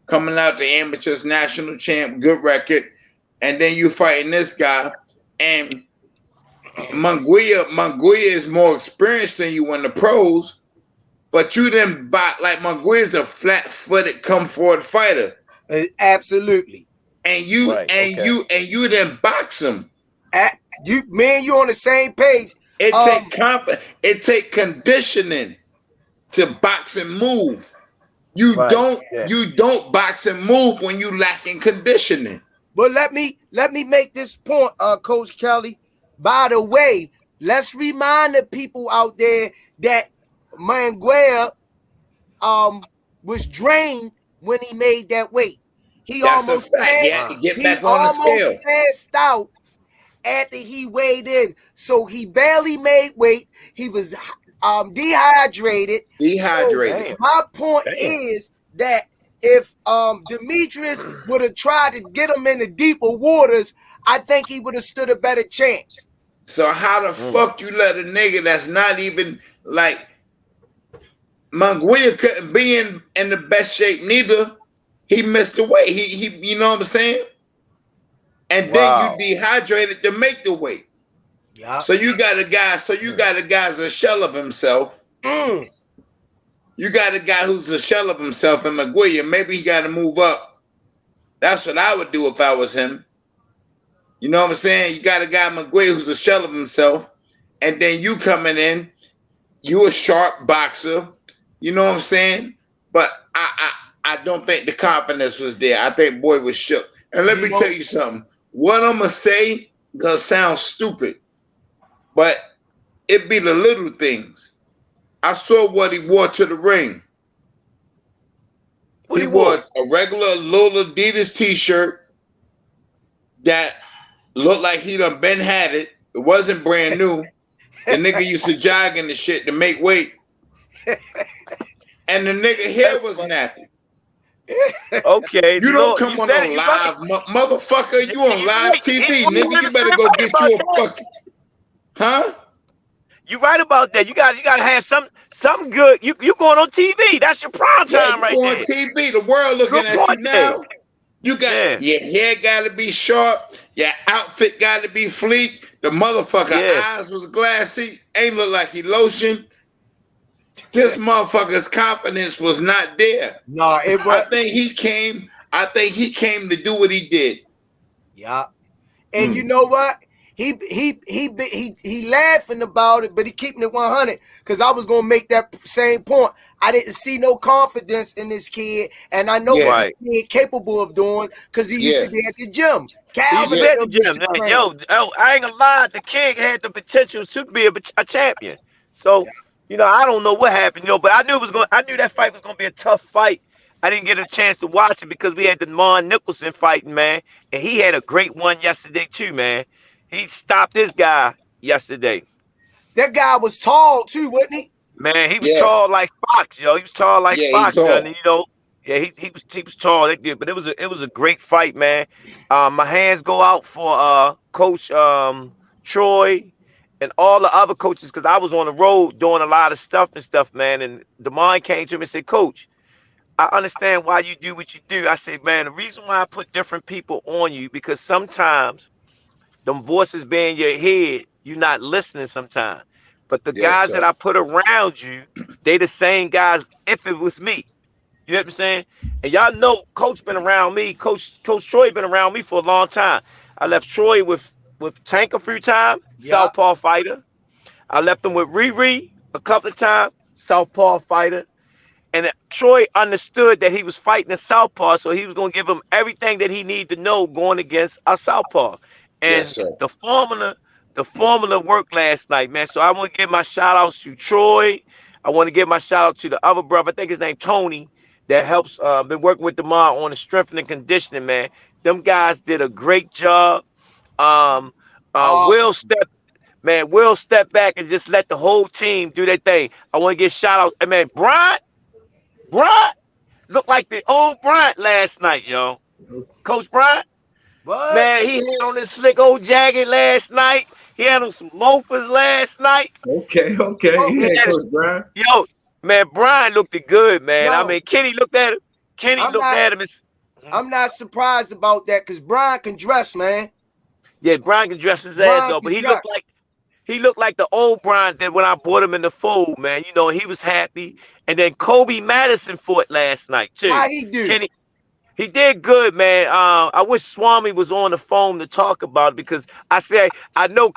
coming out the amateurs, national champ, good record, and then you fighting this guy, and Munguia is more experienced than you in the pros, but you didn't box like Munguia's a flat-footed, come-forward fighter. Absolutely. And you didn't box him. You on the same page. It take conditioning to box and move. You don't box and move when you lacking conditioning. But let me make this point, Coach Kelly. By the way, let's remind the people out there that Manguera was drained when he made that weight. He That's a almost fact. He passed, had to get he back on the almost scale. passed out after he weighed in. So he barely made weight. He was dehydrated. Dehydrated. So my point Damn. is that if Demetrius would have tried to get him in the deeper waters, I think he would have stood a better chance. So how the fuck you let a nigga that's not even like Manguia couldn't be in the best shape neither. He missed the weight. He you know what I'm saying? And Wow. then you dehydrated to make the weight. Yeah. So you got a guy, guy's a shell of himself. You got a guy who's a shell of himself in Manguia. Maybe he gotta move up. That's what I would do if I was him. You know what I'm saying? You got a guy Manguia who's a shell of himself, and then you coming in, you a sharp boxer. You know what I'm saying? But I don't think the confidence was there. I think boy was shook. And let me tell you something. What I'm gonna say gonna sound stupid, but it be the little things. I saw what he wore to the ring. He wore a regular little Adidas t-shirt that looked like he done been had it. It wasn't brand new. The nigga used to jog in the shit to make weight. And the nigga hair was nappy. Okay. You don't come on live, motherfucker. You on live TV, nigga. You better go get you a fucking. Huh? You right about that. You got to have something good. You going on TV. That's your prime time right there. On TV. The world looking at you now. You got your hair got to be sharp. Your outfit got to be fleek. The motherfucker eyes was glassy. Ain't look like he lotion. This motherfucker's confidence was not there. No, it was. I think he came to do what he did. Yeah. And you know what? He laughing about it, but he keeping it 100. Because I was gonna make that same point. I didn't see no confidence in this kid, and I know what this kid capable of doing because he used to be at the gym. Calvin at the gym. Yo, I ain't gonna lie. The kid had the potential to be a champion. So, you know, I don't know what happened, but I knew that fight was gonna be a tough fight. I didn't get a chance to watch it because we had the Nicholson fighting, man, and he had a great one yesterday too, man. He stopped this guy yesterday. That guy was tall too, wasn't he? Man, he was tall like Fox, yo. He was tall like Fox, and he was tall. But it was a great fight, man. My hands go out for Coach Troy and all the other coaches because I was on the road doing a lot of stuff, man. And DeMond came to me and said, Coach, I understand why you do what you do. I said, man, the reason why I put different people on you because sometimes them voices be in your head, you're not listening sometimes. But the guys that I put around you, they the same guys if it was me. You know what I'm saying? And y'all know Coach been around me. Coach Troy been around me for a long time. I left Troy with Tank a few times, southpaw fighter. I left him with Rize a couple of times, southpaw fighter. And Troy understood that he was fighting a southpaw, so he was going to give him everything that he needed to know going against a southpaw. And the formula worked last night, man. So I want to give my shout outs to Troy. I want to give my shout out to the other brother. I think his name Tony, that helps. Been working with Demar on the strength and conditioning, man. Them guys did a great job. Awesome. Will step back and just let the whole team do their thing. I want to give shout out. And man, Bryant looked like the old Bryant last night, yo. Coach Bryant. What? Man, he had on this slick old jacket last night. He had on some loafers last night. Okay. Coach Brian. Yo, man, Brian looked good, man. I mean, Kenny looked at him. I'm not surprised about that because Brian can dress, man. Yeah, Brian can dress his ass off, but he looked like the old Brian that when I brought him in the fold, man. You know, he was happy. And then Kobe Madison fought last night too. How he do? He did good, man. I wish Swami was on the phone to talk about it because I said I know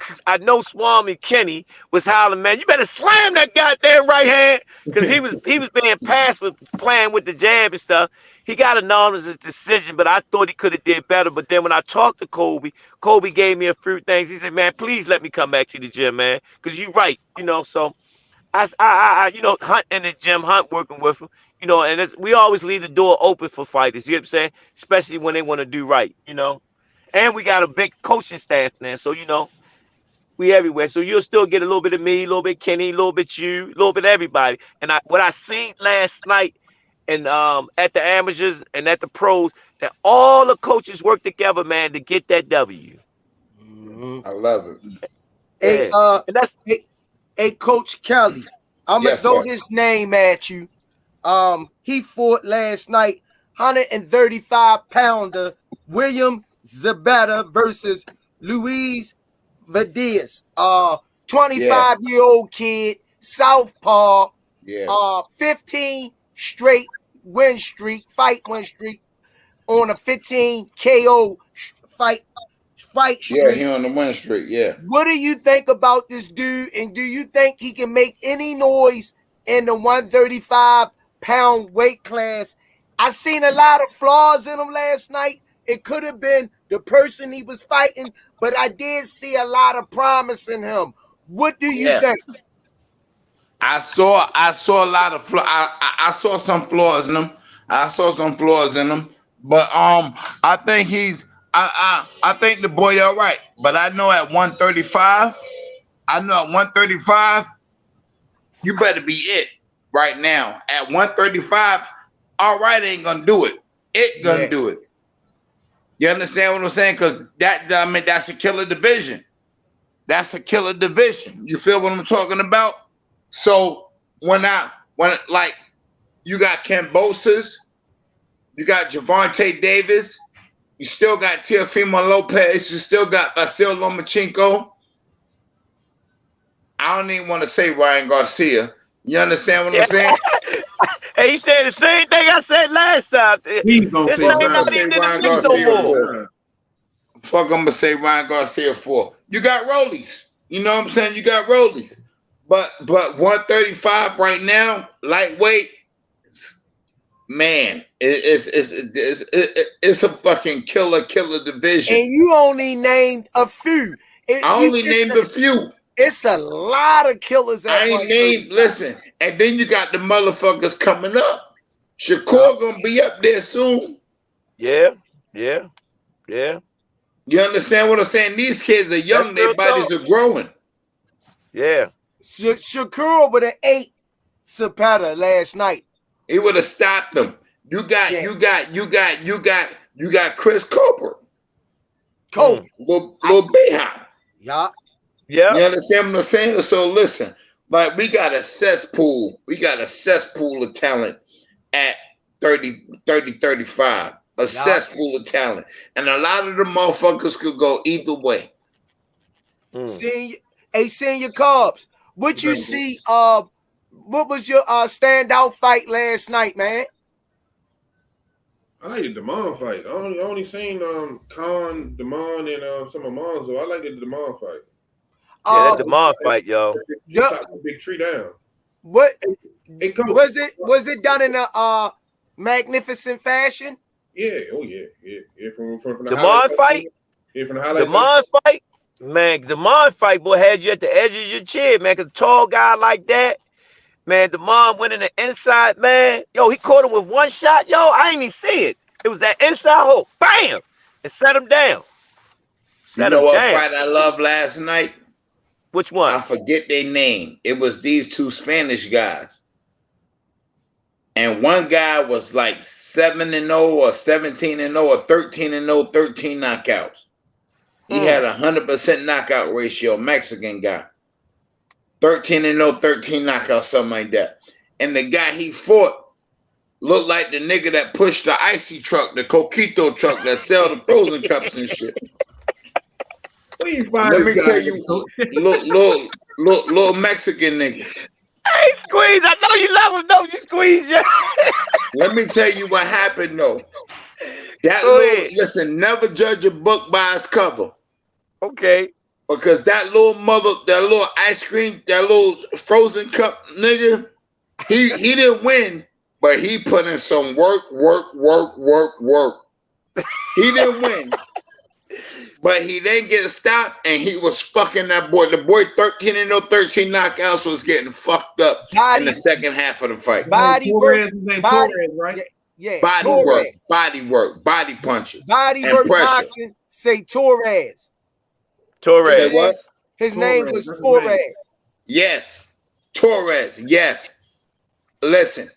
Swami Kenny was hollering, man, you better slam that goddamn right hand because he was being passed with playing with the jab and stuff. He got anonymous decision, but I thought he could have did better. But then when I talked to Kobe gave me a few things. He said, man, please let me come back to the gym, man, because you're right, So Hunt in the gym, Hunt working with him, and we always leave the door open for fighters. You know what I'm saying? Especially when they want to do right. And we got a big coaching staff now, so we everywhere. So you'll still get a little bit of me, a little bit Kenny, a little bit you, a little bit of everybody. And what I seen last night, and at the amateurs and at the pros, that all the coaches work together, man, to get that W. I love it. Hey, Yeah. And that's hey, Coach Kelly, I'm gonna throw this name at you. He fought last night, 135-pounder William Zabetta versus Luis Vadias. 25-year-old kid, southpaw. Yeah. 15 straight fight win streak on a 15 KO fight streak. Yeah, he on the win streak. Yeah. What do you think about this dude? And do you think he can make any noise in the 135-pound weight class? I seen a lot of flaws in him last night. It could have been the person he was fighting, but I did see a lot of promise in him. What do you think? I saw a lot of I saw some flaws in him. But I think I think the boy all right. But I know at 135, you better be it right now. At 135, all right ain't gonna do it. It gonna do it. You understand what I'm saying? Because that's a killer division. That's a killer division. You feel what I'm talking about? So when like you got Ken Bosa's, you got Javante Davis, you still got Teofimo Lopez, you still got Vasil Lomachenko. I don't even want to say Ryan Garcia. You understand what I'm saying? Hey, he said the same thing I said last time. He's gonna say Ryan Garcia. Fuck, I'm gonna say Ryan Garcia for. You got Rollies. You know what I'm saying? You got Rollies. But 135 right now, lightweight, man, it's a fucking killer division. And you only named a few. I only named a few. It's a lot of killers. I ain't named. Listen, and then you got the motherfuckers coming up. Shakur gonna be up there soon. Yeah. You understand what I'm saying? These kids are young. Their bodies are growing. Yeah. Shakur with an 8 Zapata last night. He would have stopped them. You got Chris Kobe. Little Beehive. Yeah. You understand what I'm saying? So listen, like we got a cesspool of talent at 30, 35. A cesspool of talent. And a lot of the motherfuckers could go either way. Senior Cubs. What you see? What was your standout fight last night, man? I like the Demond fight. I only seen Khan, Demond, and some of Manzo. I like the Demond fight. Yeah, that Demond fight, yo. Big tree down. What was it? Was it done in a magnificent fashion? Yeah. Oh yeah. From the Demond fight. Yeah, from the highlights. Demond fight. Man, Demond fight, boy, had you at the edge of your chair, man. Cause a tall guy like that, man, Demond went in the inside, man. Yo, he caught him with one shot, yo. I ain't even see it. It was that inside hole, bam, and set him down. You know what fight I loved last night? Which one? I forget their name. It was these two Spanish guys. And one guy was like 7-0 or 17-0 or 13-0, 13 knockouts. He had 100% knockout ratio, Mexican guy. 13-0, 13 knockouts, something like that. And the guy he fought looked like the nigga that pushed the icy truck, the Coquito truck that sell the frozen cups and shit. Let me tell you, little Mexican nigga. Hey, Squeeze, I know you love him, don't you, Squeeze? Yeah. Let me tell you what happened, though. Go ahead. Listen, never judge a book by its cover. Okay. Because that little ice cream, that little frozen cup nigga, he didn't win, but he put in some work. He didn't win, but he didn't get stopped, and he was fucking that boy. The boy 13-0, 13 knockouts was getting fucked up in the second half of the fight. Body work. Torres, right? Yeah. Body work, body punches. Body and work pressure. boxing. Say Torres. Say what? His name was that's his Torres. name. Yes. Torres. Yes. Listen,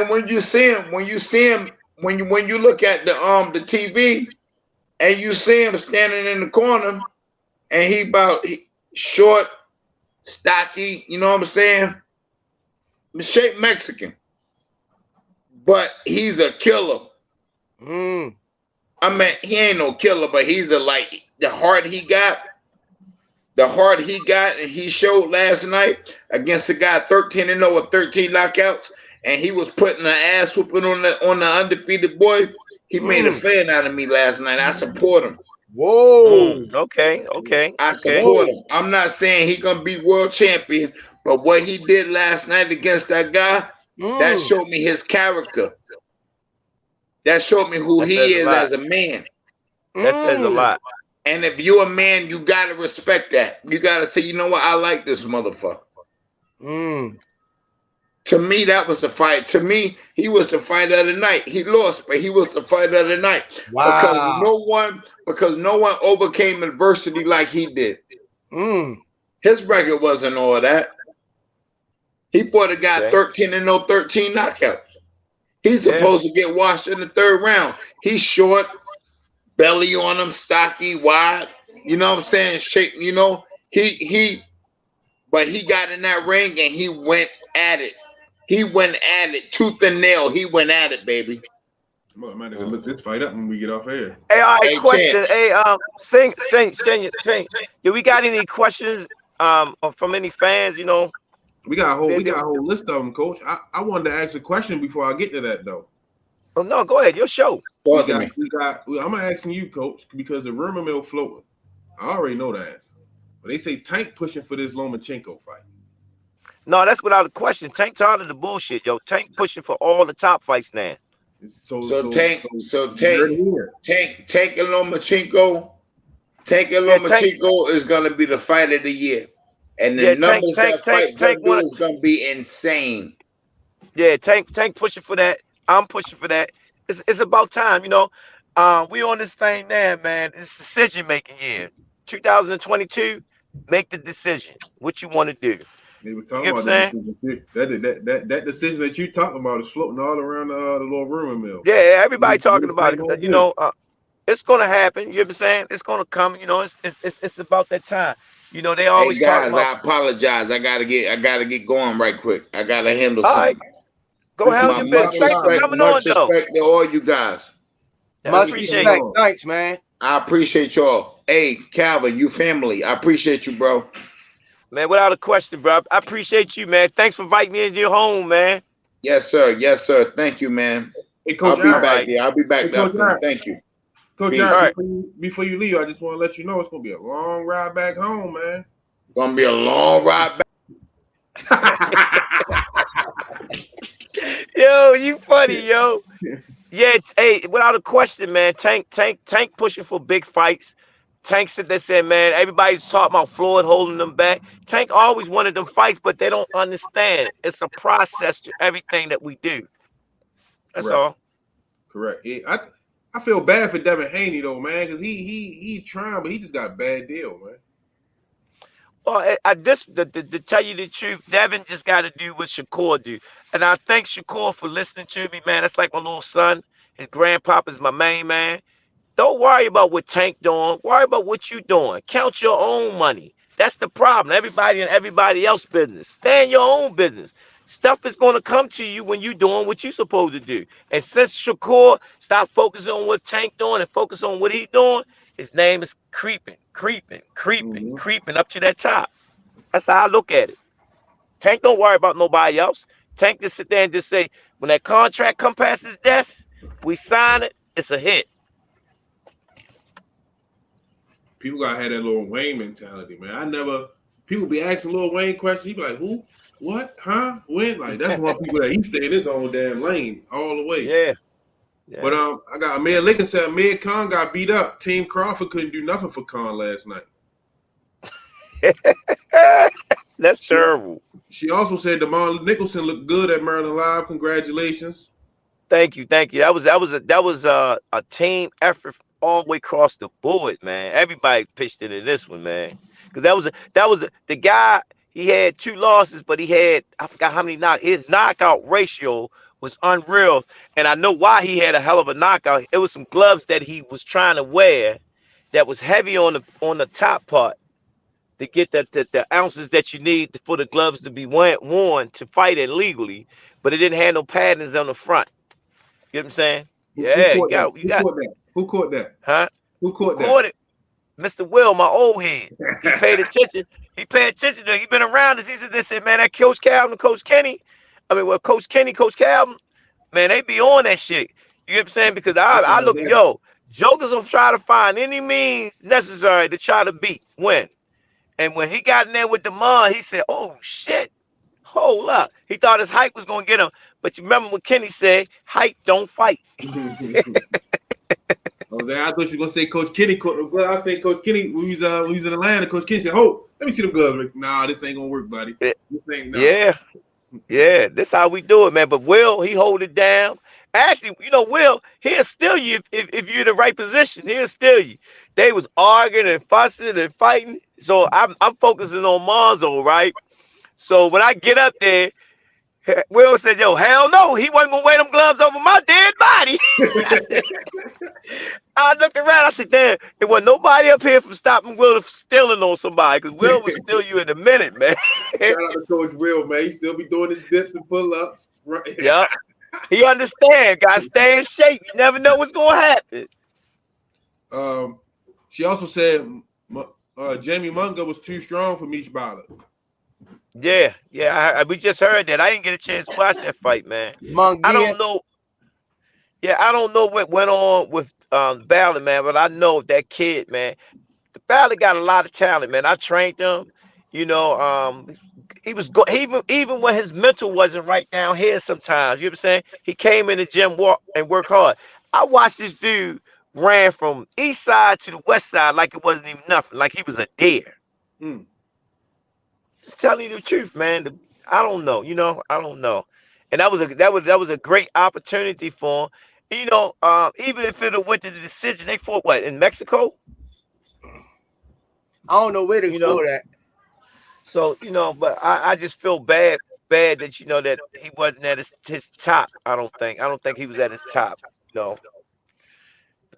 when you see him, when you look at the TV and you see him standing in the corner and he short, stocky, you know what I'm saying? Shape Mexican. But he's a killer. I mean, he ain't no killer, but he's the heart he got, and he showed last night against a guy 13-0 with 13 knockouts, and he was putting the ass whooping on the undefeated boy. He made a fan out of me last night. I support him. Whoa. Okay. I support him. I'm not saying he gonna be world champion, but what he did last night against that guy, that showed me his character. That showed me who he is as a man. That says a lot. And if you're a man, you gotta respect that. You gotta say, you know what, I like this motherfucker. To me, that was the fight. To me, he was the fight of the night. He lost, but he was the fight of the night. Wow. Because no one overcame adversity like he did. His record wasn't all that. He fought a guy 13-0, 13 knockouts. He's supposed to get washed in the third round. He's short, belly on him, stocky, wide. You know what I'm saying? Shape, you know. But he got in that ring and he went at it. He went at it, tooth and nail. He went at it, baby. Well, I might have to look this fight up when we get off air. Hey, all right, Hey, question. Chance. Hey, Sing. Do we got any questions from any fans? You know, We got a whole list of them, Coach. I wanted to ask a question before I get to that though. Oh no, go ahead. Your show. Talk to me. I'm gonna ask you, Coach, because the rumor mill floating. I already know the answer, but they say Tank pushing for this Lomachenko fight. No, that's without a question. Tank tired of the bullshit, yo. Tank pushing for all the top fights now. So Tank and Lomachenko. Tank and Lomachenko is gonna be the fight of the year. And the numbers that fight is gonna be insane. Yeah, Tank pushing for that. I'm pushing for that. It's about time, you know. We on this thing now, man. It's decision making year. 2022, make the decision. What you want to do. They was talking about that decision that you talking about is floating all around the little rumor mill. Yeah, everybody talking about it. You know, it's gonna happen. You know what I'm saying? It's gonna come. You know, it's about that time. You know, they always guys, talk about. I apologize. I gotta get going right quick. I gotta handle something. Right. Go handle your business. Thanks for coming on, though. Much respect to all you guys. Much respect. Thanks, man. I appreciate y'all. Hey, Calvin, you family. I appreciate you, bro. Man, without a question, bro. I appreciate you, man. Thanks for inviting me into your home, man. Yes, sir. Yes, sir. Thank you, man. Hey, Coach, I'll be back there. I'll be back there. Thank you. Coach, before you leave, I just want to let you know it's gonna be a long ride back home, man. Gonna be a long ride back. Yo, you funny, yo. Yeah, hey, without a question, man. Tank pushing for big fights. Tank said they said, man, everybody's talking about Floyd holding them back. Tank always wanted them fights, but they don't understand. It's a process to everything that we do. That's all. Correct. I feel bad for Devin Haney though, man, because he trying, but he just got a bad deal, man. Well, to tell you the truth, Devin just got to do what Shakur do. And I thank Shakur for listening to me, man. That's like my little son. His grandpapa's my main man. Don't worry about what Tank doing. Worry about what you doing. Count your own money. That's the problem. Everybody in everybody else's business. Stay in your own business. Stuff is going to come to you when you're doing what you're supposed to do. And since Shakur stopped focusing on what Tank doing and focus on what he's doing, his name is creeping up to that top. That's how I look at it. Tank don't worry about nobody else. Tank just sit there and just say, when that contract come past his desk, we sign it, it's a hit. People gotta have that Lil Wayne mentality, man. People be asking Lil Wayne questions. He be like, who? What? Huh? When? Like, that's one people that he stay in his own damn lane all the way. Yeah. But I got Amir Lincoln said Amir Khan got beat up. Team Crawford couldn't do nothing for Khan last night. That's terrible. She also said DeMar Nicholson looked good at Maryland Live. Congratulations. Thank you. That was a team effort all the way across the board, man. Everybody pitched into this one, man. Because that was the guy. He had 2 losses, but he had, I forgot how many knockouts. His knockout ratio was unreal, and I know why he had a hell of a knockout. It was some gloves that he was trying to wear that was heavy on the top part to get the ounces that you need for the gloves to be worn to fight it legally, but it didn't have no patterns on the front. You know what I'm saying? Who caught that? Huh? Who caught it? Mr. Will, my old head. He paid attention. He been around us. He said, man, that Coach Calvin, Coach Kenny. Coach Kenny, Coach Calvin, man, they be on that shit. You know what I'm saying? Because I look, Jokers will try to find any means necessary to try to win. And when he got in there with DeMar, he said, oh, shit, hold up. He thought his hype was going to get him. But you remember what Kenny said, hype don't fight. I thought you were going to say Coach Kenny caught the glove. I said Coach Kenny, when he was in Atlanta, Coach Kenny said, oh, let me see them gloves. Nah, this ain't going to work, buddy. Yeah, this how we do it, man. But Will, he hold it down. Actually, Will, he'll steal you if you're in the right position. He'll steal you. They was arguing and fussing and fighting. So I'm focusing on Manzo, right? So when I get up there, Will said, yo, hell no, he wasn't gonna wear them gloves over my dead body. I looked around, I said, damn, there wasn't nobody up here from stopping Will from stealing on somebody, because Will would steal you in a minute, man. Shout out to Coach Will, man. He still be doing his dips and pull-ups. Right. Yeah. He understand. Gotta stay in shape. You never know what's gonna happen. She also said Jamie Munger was too strong for Mish Bala. Yeah. We just heard that. I didn't get a chance to watch that fight, man. I don't know. Yeah, I don't know what went on with Ballard, man, but I know that kid, man. The Ballard got a lot of talent, man. I trained him. He was even when his mental wasn't right down here sometimes. You know what I'm saying? He came in the gym, work hard. I watched this dude ran from east side to the west side like it wasn't even nothing, like he was a deer. Just telling you the truth, man. I don't know, I don't know. And that was a great opportunity for him. Even if it went to the decision, they fought what, in Mexico? I don't know where to go that. So, but I just feel bad that, that he wasn't at his top. I don't think he was at his top, But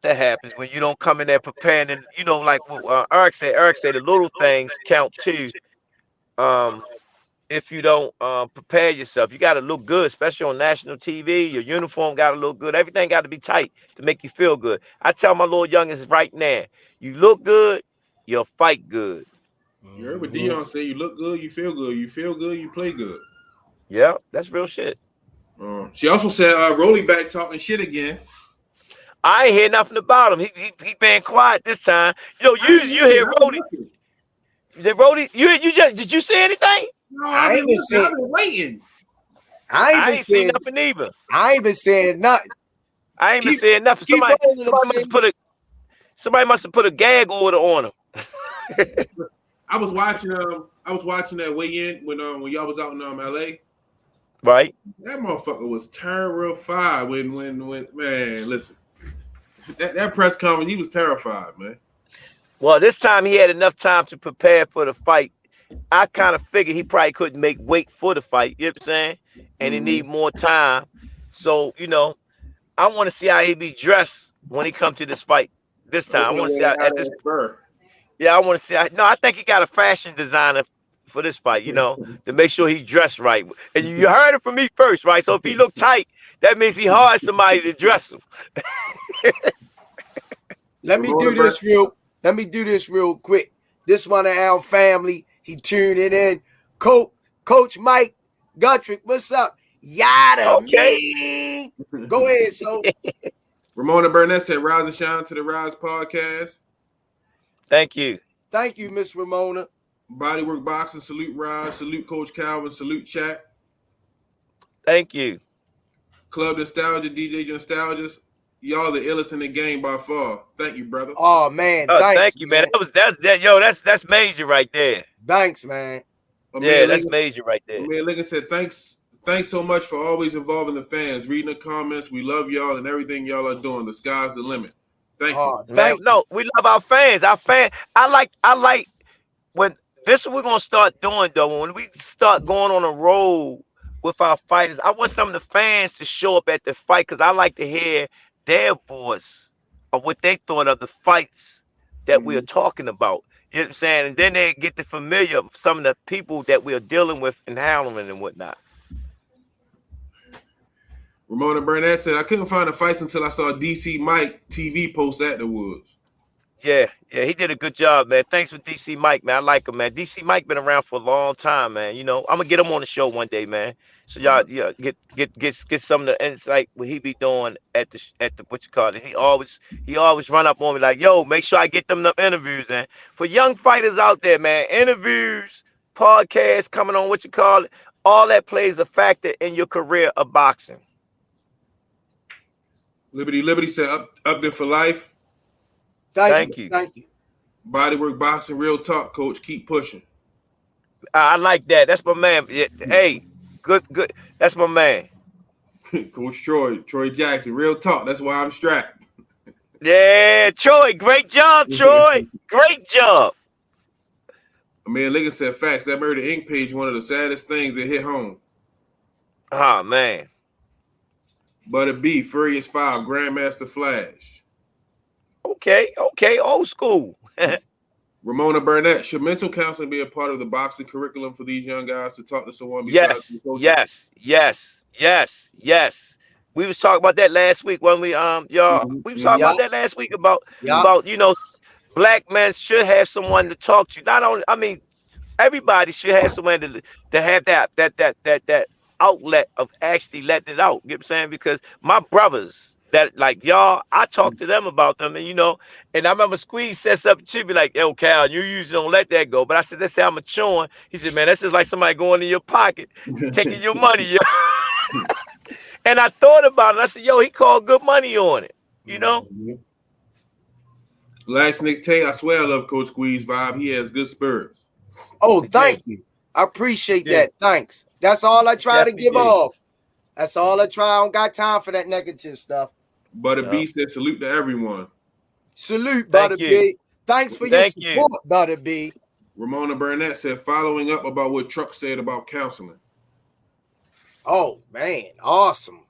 that happens when you don't come in there preparing. And, like Eric said, the little things count too. If you don't prepare yourself, you got to look good, especially on national TV. Your uniform got to look good. Everything got to be tight to make you feel good. I tell my little youngins right now, you look good, you'll fight good. You heard what Dion say, you look good, you feel good. You feel good, you play good. Yeah, that's real shit. She also said Rolly back talking shit again. I ain't hear nothing about him. He been quiet this time. You hear Rolly. Did you say anything? No, I've been waiting. I ain't seen nothing either. I ain't been saying nothing. I ain't been saying nothing. Somebody must have put a gag order on him. I was watching that weigh-in when y'all was out in LA. Right. That motherfucker was terrified when man, listen. That press conference, he was terrified, man. Well, this time he had enough time to prepare for the fight. I kind of figured he probably couldn't make weight for the fight, you know what I'm saying? And he need more time. So, I want to see how he be dressed when he come to this fight this time. I want to see how I want to see. I think he got a fashion designer for this fight, to make sure he's dressed right. And you heard it from me first, right? So if he look tight, that means he hired somebody to dress him. Let me do this real quick. This one of our family, he tuned it in. Coach Mike Guthrie, what's up? Yada me. Go ahead, so. Ramona Burnett said, "Rise and shine to the Rise podcast." Thank you. Thank you, Miss Ramona. Bodywork Boxing, salute Rise, salute Coach Calvin, salute chat. Thank you. Club Nostalgia, DJ Nostalgias, y'all the illest in the game by far. Thank you, brother. Oh man, Thank you, man. That's major right there. Thanks, man. That's major right there. Man, Lincoln said, thanks so much for always involving the fans, reading the comments. We love y'all and everything y'all are doing. The sky's the limit. Thank you. Man, no, we love our fans. I like when this is what we're gonna start doing though. When we start going on a road with our fighters, I want some of the fans to show up at the fight because I like to hear their voice of what they thought of the fights that we are talking about. You know what I'm saying? And then they get the familiar of some of the people that we are dealing with and handling and whatnot. Ramona Burnett said, I couldn't find the fights until I saw DC Mike TV post at the Woods. Yeah, he did a good job, man. Thanks for DC Mike, man. I like him, man. DC Mike been around for a long time, man. You know, I'm gonna get him on the show one day, man. So y'all, get some of the insight what he be doing at the what you call it. He always run up on me like, yo, make sure I get them interviews. And for young fighters out there, man, interviews, podcasts, coming on what you call it, all that plays a factor in your career of boxing. Liberty said, up there for life. Thank you. Bodywork Boxing, real talk, coach. Keep pushing. I like that. That's my man. Hey, good. That's my man. Coach Troy Jackson, real talk. That's why I'm strapped. Yeah, Troy. Great job, Troy. Great job. Man, Lincoln said, facts. That Murder Inc. page, one of the saddest things that hit home. Oh, man. Butter B, Furious 5, Grandmaster Flash. Okay, old school. Ramona Burnett, should mental counseling be a part of the boxing curriculum for these young guys to talk to someone besides the coaches? Yes. We was talking about that last week when we y'all. We was talking about that last week about black men should have someone to talk to. Not only, I mean, everybody should have someone to have that outlet of actually letting it out. You know what I'm saying? Because my brothers that like y'all, I talk to them about them, and and I remember Squeeze said something to me like, "Yo, Cal, you usually don't let that go," but I said, "That's how I'm maturing." He said, "Man, that's just like somebody going in your pocket, taking your money, yo." And I thought about it. I said, "Yo, he called good money on it, you know." Black Nick Tay, I swear I love Coach Squeeze vibe. He has good spirits. Oh, thank you. I appreciate that. Thanks. That's all I try to give off. That's all I try. I don't got time for that negative stuff. Butter B said, salute to everyone. Salute, Butter B. Thanks for your support, Butter B. Ramona Burnett said, following up about what Truck said about counseling. Oh, man. Awesome.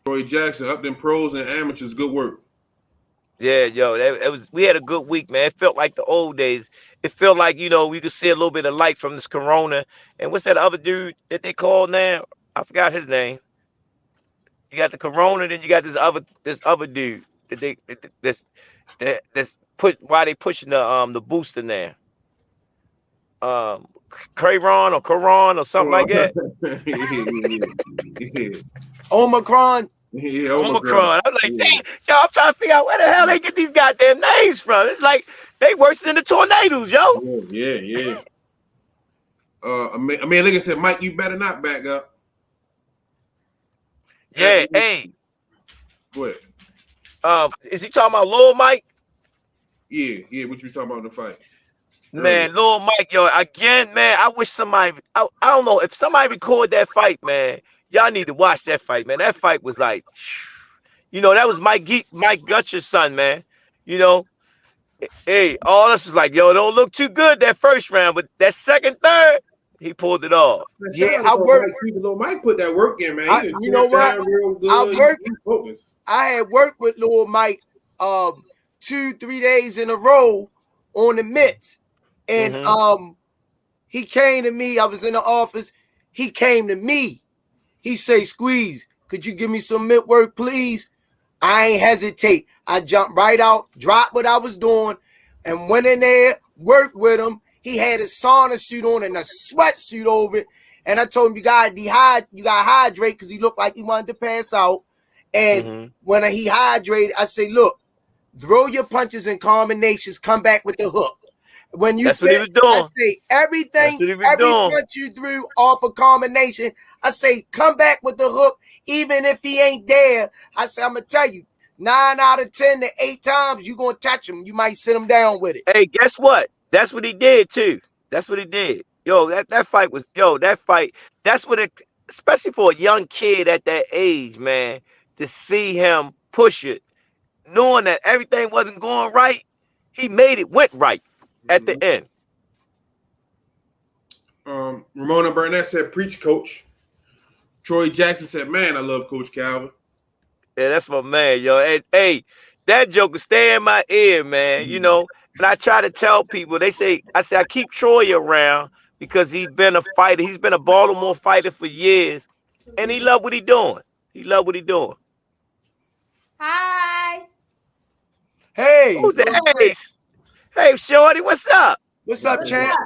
Troy Jackson, up them pros and amateurs. Good work. Yeah, yo, we had a good week, man. It felt like the old days. It felt like, we could see a little bit of light from this corona. And what's that other dude that they call now? I forgot his name. You got the corona, then you got this other dude that's why they pushing the booster now. Crayon or something like that. Omicron. Yeah, Omicron. I was like, damn, yo, I'm trying to figure out where the hell they get these goddamn names from. It's like they worse than the tornadoes, yo. Yeah. I mean, like I said, Mike, you better not back up. Yeah, hey. What? Is he talking about Lil Mike? Yeah. What you talking about in the fight? Man, Lil Mike, yo, again, man. I wish somebody. I don't know if somebody record that fight, man. Y'all need to watch that fight, man. That fight was like, that was Mike Gutcher's son, man. Hey, all us was like, yo, don't look too good that first round, but that second, third, he pulled it off. Yeah, I worked. Lil Mike put that work in, man. You know what? I had worked with Lil Mike 2-3 days in a row on the mitts, and he came to me. I was in the office. He came to me. He say, Squeeze, could you give me some mitt work, please? I ain't hesitate. I jumped right out, dropped what I was doing, and went in there, worked with him. He had a sauna suit on and a sweatsuit over it. And I told him, you got to hydrate because he looked like he wanted to pass out. And when he hydrated, I say, look, throw your punches in combinations, come back with the hook. When you That's what he was doing. I say everything, every punch you threw off a combination, I say come back with the hook, even if he ain't there. I say, I'm gonna tell you, 9 out of 10 to 8 times you gonna touch him. You might sit him down with it. Hey, guess what? That's what he did too. That's what he did. Yo, that fight was that's what it, especially for a young kid at that age, man, to see him push it, knowing that everything wasn't going right, he went right at the end. Ramona Burnett said, preach, coach. Troy Jackson said, man, I love Coach Calvin. Yeah, that's my man, yo. Hey, that joke will stay in my ear, man. You know, and I try to tell people, I say I keep Troy around because he's been a fighter. He's been a Baltimore fighter for years, and he love what he doing. Hi. Hey. Who's that? Hey, Shorty, what's up? What's up, champ?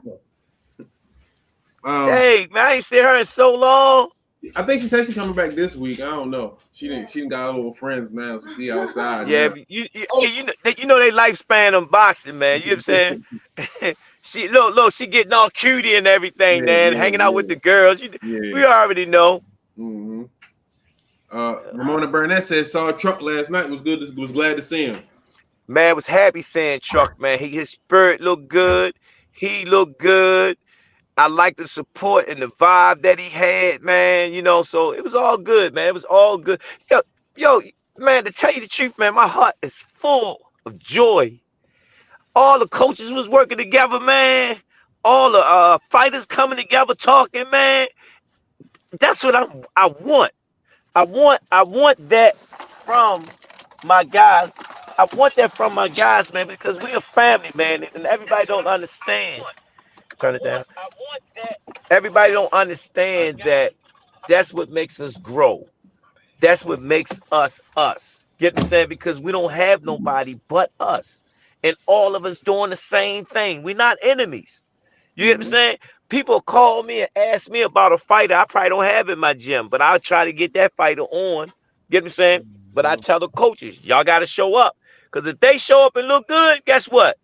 Hey, man, I ain't seen her in so long. I think she said she's coming back this week. I don't know. She didn't got little friends now, so she outside. Yeah, you know they lifespan on boxing, man. You know what I'm saying? She look, she getting all cutie and everything, man, hanging out with the girls. We already know. Mm-hmm. Ramona Burnett said saw Truck last night. Was glad to see him. Man, was happy seeing Truck, man. His spirit looked good. He looked good. I like the support and the vibe that he had, man. You know, so it was all good, man. It was all good. Yo, man, to tell you the truth, man, my heart is full of joy. All the coaches was working together, man. All the fighters coming together, talking, man. That's what I want. I want that from my guys. I want that from my guys, man, because we a family, man, and everybody don't understand. Turn it down. Everybody don't understand that that's what makes us grow. That's what makes us us. Get what I'm saying? Because we don't have nobody but us. And all of us doing the same thing. We're not enemies. You get what I'm saying? People call me and ask me about a fighter I probably don't have in my gym, but I'll try to get that fighter on. Get what I'm saying? But I tell the coaches, y'all got to show up. Because if they show up and look good, guess what?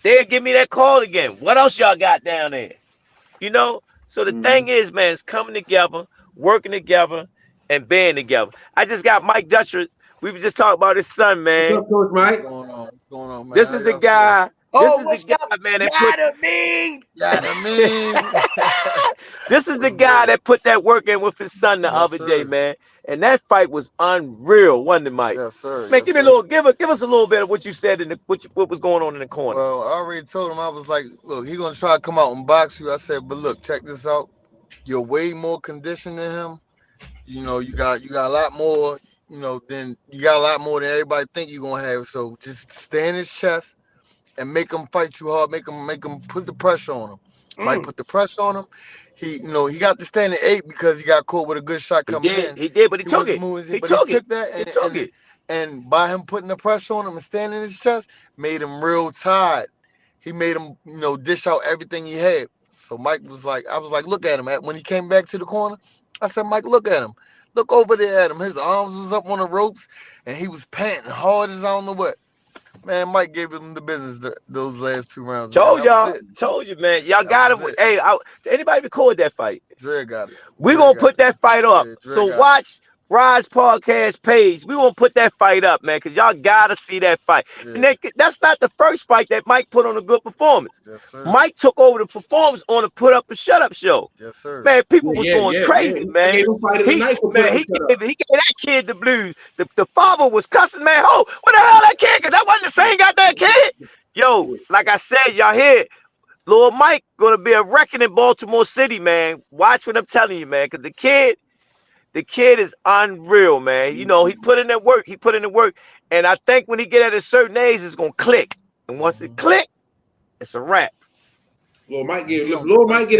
They'll give me that call again. What else y'all got down there? You know? So the thing is, man, it's coming together, working together, and being together. I just got Mike Dutcher. We were just talking about his son, man. What's up, Coach Mike? What's going on, man? This is the guy. This is the guy, man. This is the guy that put that work in with his son the other day, man. And that fight was unreal, wasn't it, Mike? Yes, sir. Man, give us a little bit of what you said in what was going on in the corner. Well, I already told him, I was like, look, he's gonna try to come out and box you. I said, but look, check this out. You're way more conditioned than him. You know, you got a lot more, than everybody think you're gonna have. So just stay in his chest and make him fight you hard, make him put the pressure on him. Mike put the pressure on him. He got to stand at 8 because he got caught with a good shot coming in. He did, but he took it. He took it. And by him putting the pressure on him and standing in his chest, made him real tired. He made him, dish out everything he had. So Mike was like, I was like, look at him. When he came back to the corner, I said, Mike, look at him. Look over there at him. His arms was up on the ropes, and he was panting hard as I don't know what. Man, Mike gave him the business those last 2 rounds. Told you, man. Y'all got it. Hey, anybody record that fight? Dre got it. We're going to put that fight up. So watch Rize podcast page. We're going to put that fight up, man, because y'all got to see that fight. Yeah. And that's not the first fight that Mike put on a good performance. Yes, sir. Mike took over the performance on the Put Up and Shut Up show. Yes, sir. Man, people was going crazy, man. He gave that kid the blues. The father was cussing, man. Oh, what the hell that kid? Because that wasn't the same goddamn kid. Yo, like I said, y'all hear Lord Mike going to be a wrecking in Baltimore City, man. Watch what I'm telling you, man, because the kid is unreal, man. You know, he put in that work. And I think when he get at a certain age, it's going to click. And once it click, it's a wrap. Lord might get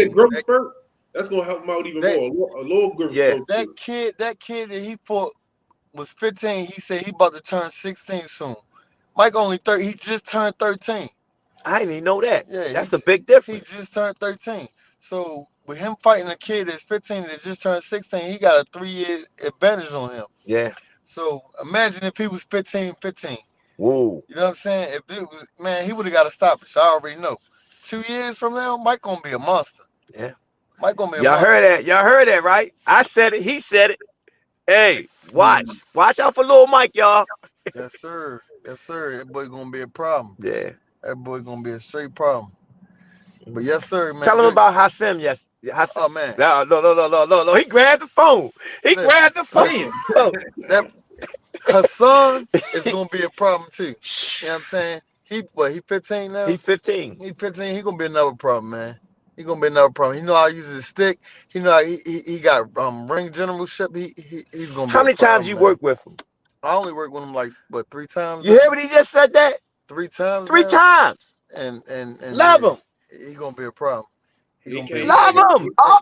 a growth spurt. That's going to help him out even more. A little growth spurt. That kid that he fought was 15. He said he about to turn 16 soon. Mike he just turned 13. I didn't even know that. Yeah, that's the big difference. He just turned 13. So with him fighting a kid that's 15 that just turned 16, he got a 3-year advantage on him. Yeah. So imagine if he was 15. Whoa. You know what I'm saying? If it was, man, he would have got to stop it. So I already know. 2 years from now, Mike gonna be a monster. Yeah. Mike gonna be a Y'all monster. heard that? Y'all heard that, right? I said it. He said it. Hey, watch. Mhm. Watch out for little Mike, y'all. Yes, sir. Yes, sir. That boy gonna be a problem. Yeah. That boy gonna be a straight problem. But yes, sir, man. Tell him Good. about Hassim. Yes. Hassim. Oh man, No. He grabbed the phone. He listen, grabbed the phone. Damn. that Hassan is gonna be a problem too. You know what I'm saying? He 15 now? He's 15. He 15. He gonna be another problem, man. He gonna be another problem. He know how to use his stick. He know how he got ring generalship. He's gonna be How a many problem, times you man. work with him? I only work with him like 3 times. You hear what he just said? That 3 times. 3 now. times. And Love yeah, him. he gonna be a problem. He He gonna be came. a problem. Love him. Oh,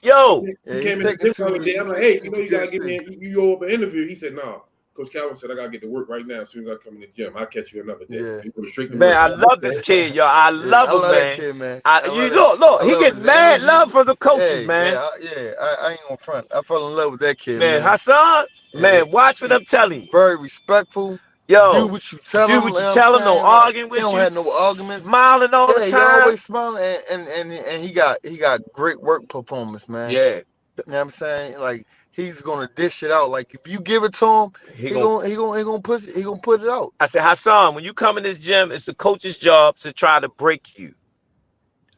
yo. Yeah, He he came in the taking gym the other day. I'm like, he hey, you know, you gotta give me. You owe up an interview. He said, no. Coach Calvin said, I gotta get to work right now. As soon as I come in the gym, I'll catch you another day. Yeah. He goes straight to Man, I work. love this kid, yo. I Yeah, love I him, love man. that kid, man. You look. I He love getting his mad energy. love from the coaches, Hey, man. I ain't gonna front. I fell in love with that kid, Man, man. Hassan, Yeah, man, watch what I'm telling you. very respectful. Do Yo, what you tell do him. what You you know what tell I'm him. No saying? Like, arguing he with don't you. have no arguments. Smiling all Yeah, the he time. always smiling, and he got great work performance, man. Yeah, You know what I'm saying? Like he's gonna dish it out. Like if you give it to him, he he gonna. gonna put it out. I said, Hassan, when you come in this gym, it's the coach's job to try to break you.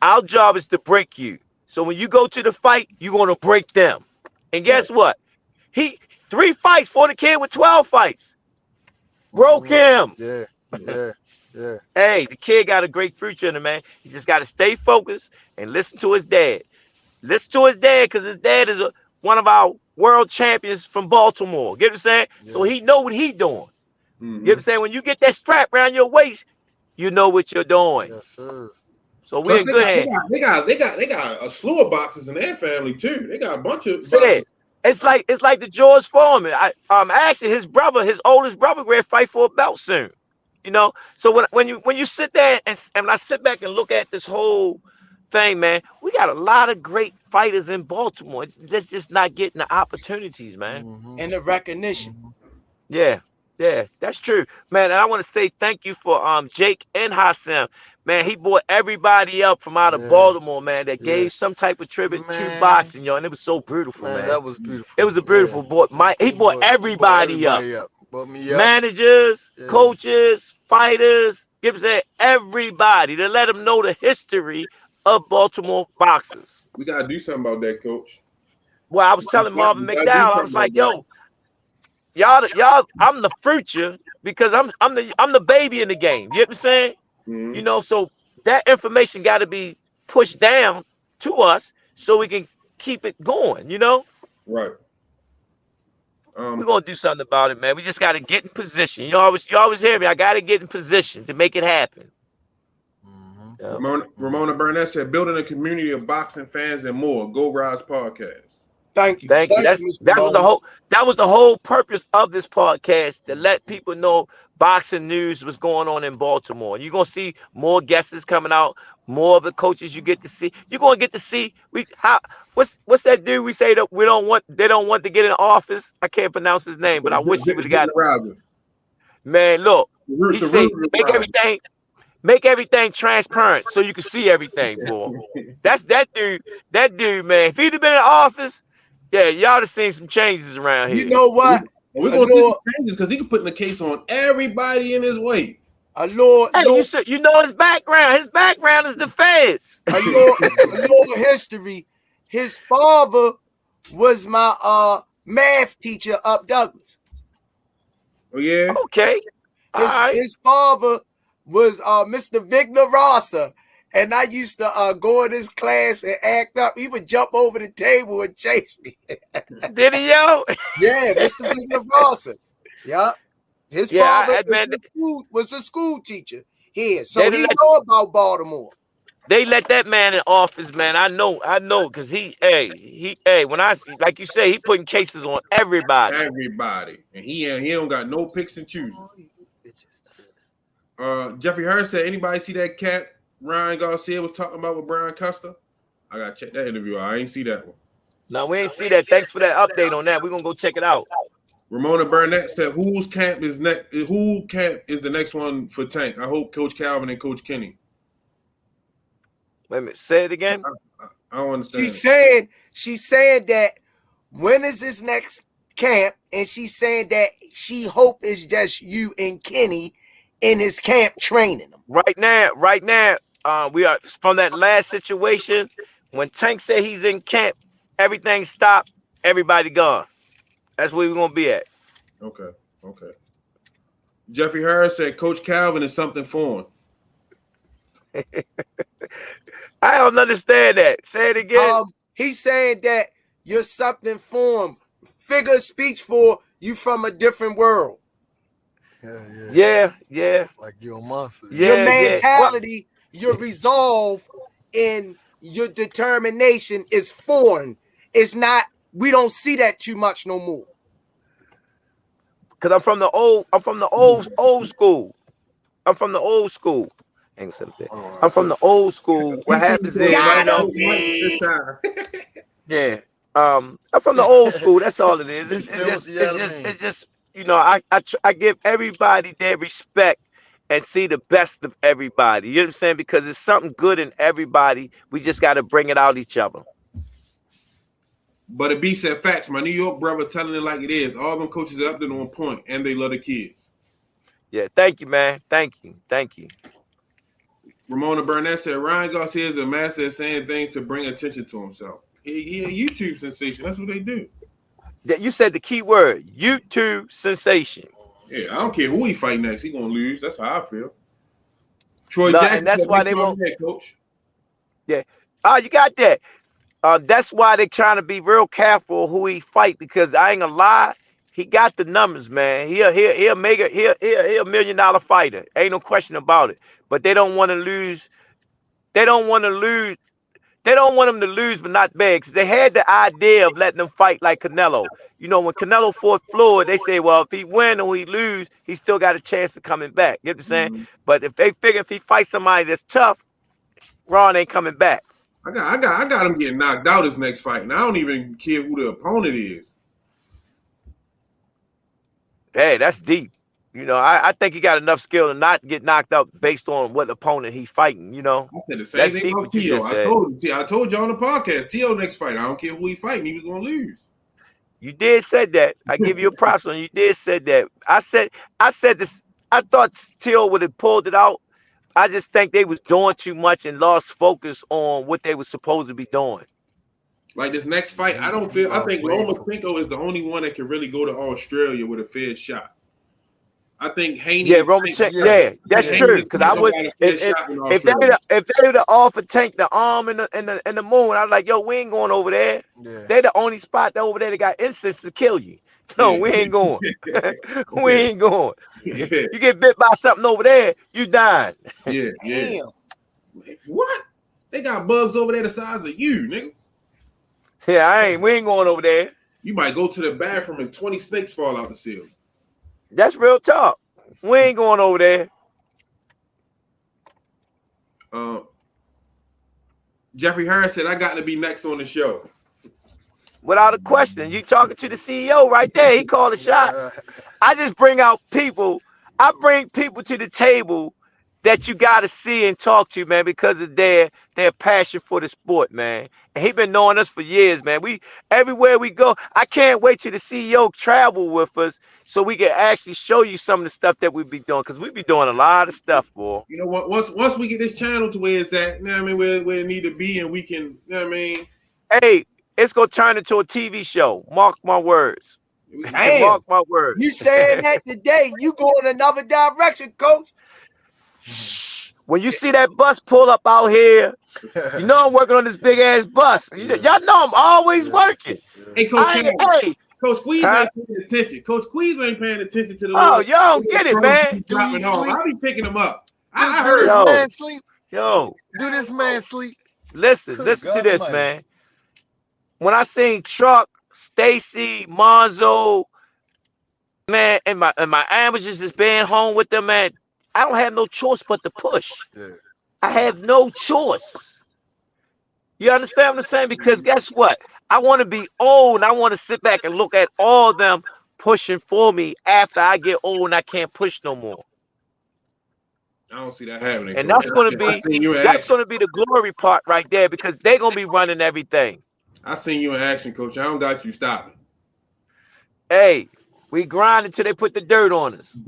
Our job is to break you. So when you go to the fight, you're gonna break them. And guess what? He 3 fights for the kid with 12 fights. Broke him. Yeah, yeah. Hey, the kid got a great future in him, man. He just got to stay focused and listen to his dad. Listen to his dad because his dad is one of our world champions from Baltimore. Get what I'm saying? Yeah. So he know what he doing. Mm-hmm. Get what I'm saying? When you get that strap around your waist, you know what you're doing. Yes, sir. So we're in good hands. They got a slew of boxers in their family too. They got a bunch of Said it's like the George Foreman. Actually his oldest brother, will fight for a belt soon. You know, so when you sit there and when I sit back and look at this whole thing, man, we got a lot of great fighters in Baltimore. It's just not getting the opportunities, man. Mm-hmm. And the recognition. Yeah, that's true, man. And I want to say thank you for Jake and Hassan. Man, he brought everybody up from out of Baltimore, man, that gave some type of tribute to boxing, yo, and it was so beautiful, man. That was beautiful. It was a beautiful boy. He brought everybody up. Brought me up. Managers, coaches, fighters, you know what I'm saying? Everybody to let them know the history of Baltimore boxers. We gotta do something about that, Coach. Well, I was telling Marvin McDowell, I was like, yo, y'all, I'm the future because I'm the baby in the game. You know what I'm saying? Mm-hmm. You know, so that information got to be pushed down to us so we can keep it going. You know, Right. We're gonna do something about it, man. We just got to get in position. You always hear me. I got to get in position to make it happen. Ramona Burnett said, "Building a community of boxing fans and more." Go Rise podcast. Thank you. Thank you. That was the whole purpose of this podcast, to let people know boxing news was going on in Baltimore. You're gonna see more guests coming out, more of the coaches you get to see. You're gonna get to see what's that dude we say that they don't want to get in office. I can't pronounce his name, but I wish he would have got it. Man, look, he said make everything transparent so you can see everything, boy. That's that dude, man. If he'd have been in office, yeah, y'all have seen some changes around here. You know what? We're gonna see some changes because he can put the case on everybody in his way. You know his background. His background is the feds. A little history. His father was my math teacher up Douglas. Oh yeah. Okay. His father was Mr. Vigna Rasa. And I used to go in his class and act up. He would jump over the table and chase me. Did he, yo? Yeah, Mr. Vigna Rasa. Yeah. His father was a school teacher here. So he know about Baltimore. They let that man in office, man. I know, because when I, like you say, he putting cases on everybody. Everybody. And he don't got no picks and chooses. Jeffrey Hurst said, anybody see that cat Ryan Garcia was talking about with Brian Custer? I gotta check that interview out. I ain't see that one. No, we ain't see that. Thanks for that update on that. We're gonna go check it out. Ramona Burnett said, "Whose camp is next? Who camp is the next one for Tank? I hope Coach Calvin and Coach Kenny." Wait a minute, say it again. I don't understand. She's saying that when is his next camp, and she's saying that she hope it's just you and Kenny in his camp training him. Right now, we are from that last situation when Tank said he's in camp, everything stopped, everybody gone. That's where we're gonna be at. Okay. Jeffrey Harris said Coach Calvin is something foreign. I don't understand that. Say it again. He's saying that you're something foreign, figure of speech for you from a different world. Yeah. Like you're a monster. Your mentality, your resolve, and your determination is foreign. It's not. We don't see that too much no more. Cause I'm from the old school. I'm from the old school. I'm from the old school. What happens is, yeah. I'm from the old school. That's all it is. It's just I give everybody their respect and see the best of everybody. You know what I'm saying? Because there's something good in everybody. We just got to bring it out each other. But it be said facts. My New York brother telling it like it is. All them coaches are up there on point, and they love the kids. Yeah, thank you, man. Thank you. Ramona Burnett said Ryan Garcia is a master at saying things to bring attention to himself. He a YouTube sensation. That's what they do. You said the key word, YouTube sensation. Yeah, I don't care who he fight next. He gonna lose. That's how I feel. Troy Jackson. And that's why they won't. Head coach. Yeah. Oh, you got that. That's why they're trying to be real careful who he fight, because I ain't gonna lie, he got the numbers, man. He'll make it. He'll $1 million fighter. Ain't no question about it. But they don't want to lose. They don't want him to lose, but not beg. Cause they had the idea of letting them fight like Canelo. You know, when Canelo fought Floyd, they say, well, if he win or he lose, he still got a chance of coming back. You know what I'm saying? Mm-hmm. But if they figure if he fights somebody that's tough, Ron ain't coming back. I got him getting knocked out his next fight, and I don't even care who the opponent is. Hey, that's deep. You know, I think he got enough skill to not get knocked out based on what opponent he's fighting. You know, I said the same thing about Tio. I told you on the podcast, Tio next fight, I don't care who he fighting, he was gonna lose. You did said that. I give you a props on. You did said that. I said this. I thought Tio would have pulled it out. I just think they was doing too much and lost focus on what they were supposed to be doing. Like this next fight, I think Lomachenko is the only one that can really go to Australia with a fair shot. I think Haney. Yeah, Lomachenko. That's true. Because I would, if they would have offered Tank the arm and the moon, I was like, yo, we ain't going over there. Yeah. They the only spot over there that got instance to kill you. No, we ain't going. We ain't going. Yeah. You get bit by something over there, you dying. Yeah. Damn. What? They got bugs over there the size of you, nigga. Yeah, we ain't going over there. You might go to the bathroom and 20 snakes fall out the ceiling. That's real talk. We ain't going over there. Jeffrey Harris said, I got to be next on the show. Without a question. You talking to the CEO right there. He called the shots. I just bring out people. I bring people to the table that you got to see and talk to, man, because of their passion for the sport, man. And he been knowing us for years, man. Everywhere we go, I can't wait till the CEO travel with us so we can actually show you some of the stuff that we be doing, because we be doing a lot of stuff, boy. You know what? Once we get this channel to where it's at, you know what I mean, where it need to be, and we can, you know what I mean? Hey, it's going to turn into a TV show. Mark my words. Damn. Mark my words. You saying that today, you go in another direction, coach. When you see that bus pull up out here, you know I'm working on this big ass bus. Y'all know I'm always working. Hey, Coach Squeeze ain't paying attention. Coach Squeeze ain't paying attention to the. Oh, y'all don't get it, man. I'll be picking him up. I heard this man sleep. Yo, do this man sleep. Listen to this, man. When I seen Truck, Stacy, Manzo, man, and my amateurs is being home with them, man, I don't have no choice but to push. Yeah. I have no choice. You understand what I'm saying? Because guess what? I want to be old and I want to sit back and look at all of them pushing for me after I get old and I can't push no more. I don't see that happening. And Coach. that's gonna I be seen you in that's action. gonna be the glory part right there, because they're gonna be running everything. I seen you in action, Coach. I don't got you stopping. Hey, we grind until they put the dirt on us.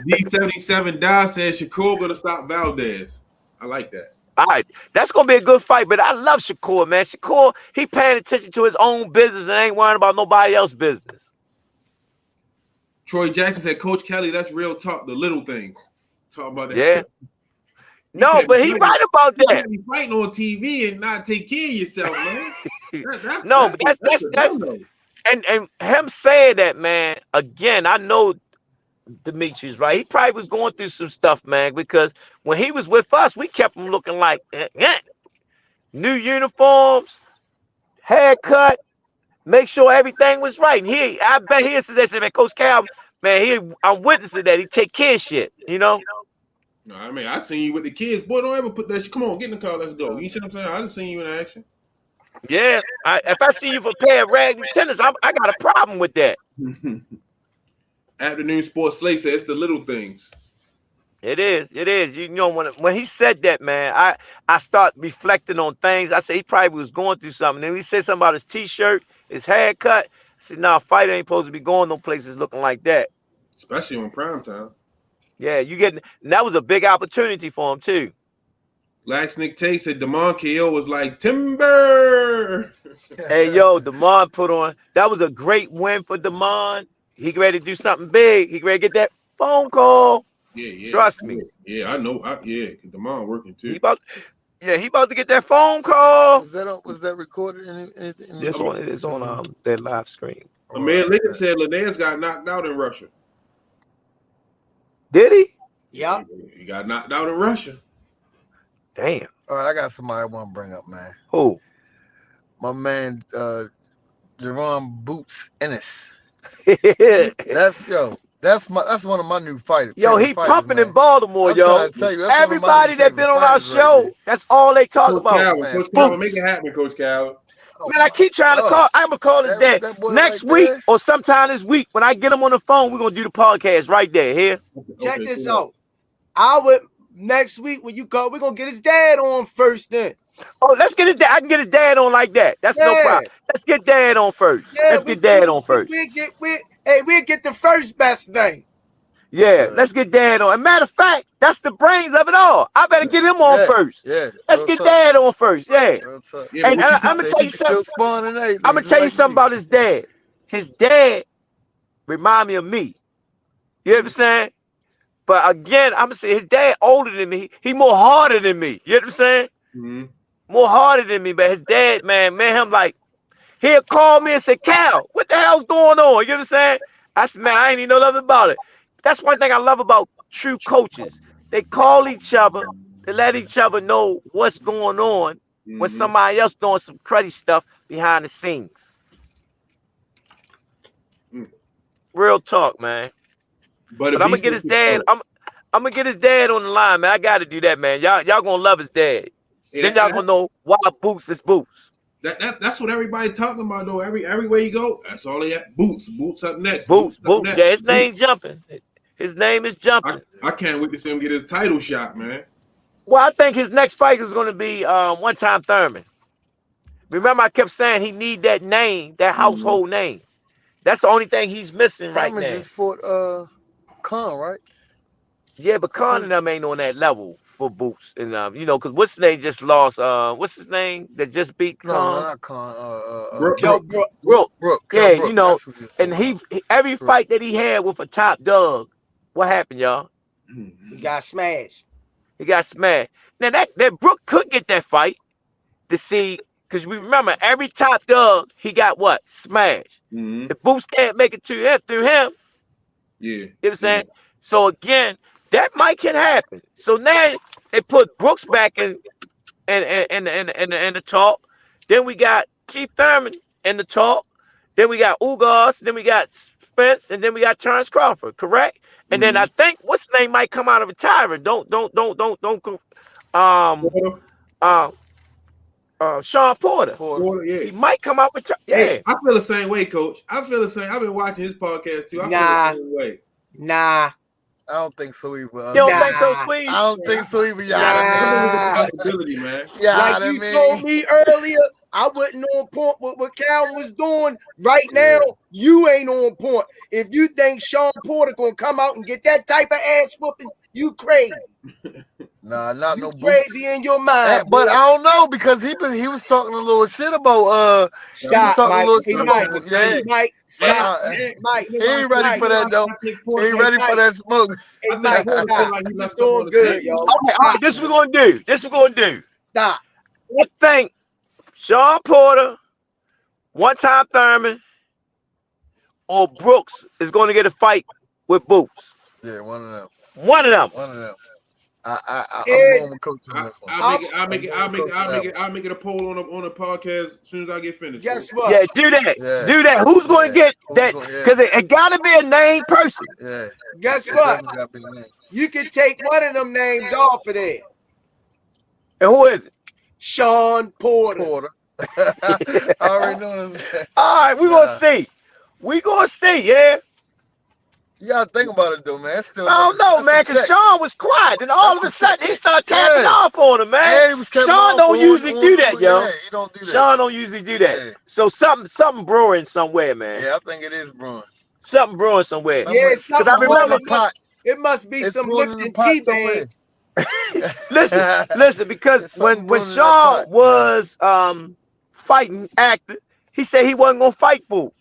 D77 Don says Shakur gonna stop Valdez. I like that. All right, that's gonna be a good fight. But I love Shakur, man. Shakur, he paying attention to his own business and ain't worrying about nobody else's business. Troy Jackson said, Coach Kelly, that's real talk. The little things. Talk about that. Yeah. No, but he right about You that. can't be fighting on TV and not take care of yourself, man. No, that's and him saying that, man. Again, I know Demetrius, right? He probably was going through some stuff, man, because when he was with us, we kept him looking like new uniforms, haircut, make sure everything was right. And I bet he said that, man, Coach Cal, man, I'm witnessing that. He take care of shit, you know? No, I mean, I seen you with the kids. Boy, don't ever put that shit. Come on, get in the car, let's go. You see what I'm saying? I just seen you in action. Yeah. If I see you for a pair of raggedy tennis, I got a problem with that. Afternoon Sports Slate said it's the little things. It is. You know, when he said that, man, I start reflecting on things. I said he probably was going through something. Then he said something about his T-shirt, his haircut. I said, nah, fighter ain't supposed to be going no places looking like that. Especially on prime time. Yeah, and that was a big opportunity for him too. Lax Nick Tate said Damon KO was like timber. Hey, yo, Damon that was a great win for Damon. He ready to do something big. He ready to get that phone call. Yeah. Trust me. Yeah, I know. Damon working too. He about to get that phone call. Was that recorded? In This one is on that live screen. Amir Lincoln said Linnaeus got knocked out in Russia. Did he? Yeah. He got knocked out in Russia. Damn. All right, I got somebody I want to bring up, man. Who? My man, Jerome Boots Ennis. That's That's one of my new fighters. Yo, he pumping in Baltimore, yo. You, everybody that been on our show, right, that's all they talk about. Coach Calvin, make it happen, Coach Calvin. Man, I keep trying to call. I'm gonna call his dad next week or sometime this week. When I get him on the phone, we're gonna do the podcast right there. Here. Check this out. Next week when you call, we're gonna get his dad on first then. Oh, let's get his dad. I can get his dad on like that. That's no problem. Let's get dad on first. Let's get dad on first. We'll get the first best thing. Yeah, let's get dad on. And matter of fact, that's the brains of it all. I better get him on first. Yeah. Let's get dad on first. Yeah. And I'm gonna tell you something. I'm gonna tell you something about his dad. His dad remind me of me. You know what I'm saying? But again, I'm gonna say his dad older than me. He more harder than me. You know what I'm saying? Mm-hmm. More harder than me, but his dad, man, him like, he'll call me and say, Cal, what the hell's going on? You know what I'm saying? I said, man, I ain't even know nothing about it. That's one thing I love about true coaches. They call each other to let each other know what's going on when somebody else doing some cruddy stuff behind the scenes. Real talk, man. But I'm gonna get his dad. I'm gonna get his dad on the line, man. I gotta do that, man. Y'all gonna love his dad. Then y'all gonna know why Boots is Boots. That's what everybody talking about though. Everywhere you go, that's all they have. Boots up next. Boots. Yeah, his name jumping. His name is jumping. I can't wait to see him get his title shot, man. Well, I think his next fight is gonna be One Time Thurman. Remember, I kept saying he need that name, that household name. That's the only thing he's missing right now. Thurman just fought Khan, right? Yeah, but Khan and them ain't on that level for Boots, and you know, because what's his name just lost? What's his name that just beat Khan? No, not Khan. Brooke. Yeah, you know, and he every fight that he had with a top dog, what happened, y'all? He got smashed. Now that Brooke could get that fight to see, because we remember every top dog he got what? Smashed. If Boots can't make it through him, yeah, you know what I'm saying? So again, that might can happen. So now they put Brooks back in the talk. Then we got Keith Thurman in the talk. Then we got Ugas. Then we got Spence, and then we got Terrence Crawford. Correct? And then I think what's his name might come out of retirement. Sean Porter. Porter, He yeah. might come out with Hey, I feel the same way, Coach. I feel the same. I've been watching his podcast too. I feel the same way. Nah. I don't think so either. You don't think so, Squeeze? I don't think so either. I think it's accountability, man. Like you told me earlier, I wasn't on point with what Calvin was doing. Right now, you ain't on point. If you think Sean Porter gonna come out and get that type of ass whooping, you crazy. Nah, not you no crazy in your mind. But I don't know because he was talking a little shit about Stop, Mike. Mike, stop. Mike, he ain't ready for that though. He ain't ready for that smoke. Hey, Mike, stop. He's doing good, yo. All right, this is what we're gonna do. Stop. I think Sean Porter, one-time Thurman, or Brooks is going to get a fight with Boots. Yeah, one of them. One of them. I'm going with Coach on this one. I'll make it a poll on the podcast as soon as I get finished. Guess what? Yeah, do that. Yeah. Do that. Who's going to get that? Because it got to be a named person. Yeah. Guess what? You can take one of them names off of there. And who is it? Sean Porter. I already know this. All right, we're going to see. We're going to see, yeah. You gotta think about it though, man. I don't know, man, because Sean was quiet, and all of a sudden he started tapping off on him, man. Sean don't usually do that, yo. He don't do that. Sean don't usually do that. Yeah. So something brewing somewhere, man. Yeah, I think it is brewing. Something brewing somewhere. Yeah, something I remember it must be some Lipton tea bags. listen, because when Sean was fighting active, he said he wasn't gonna fight fools.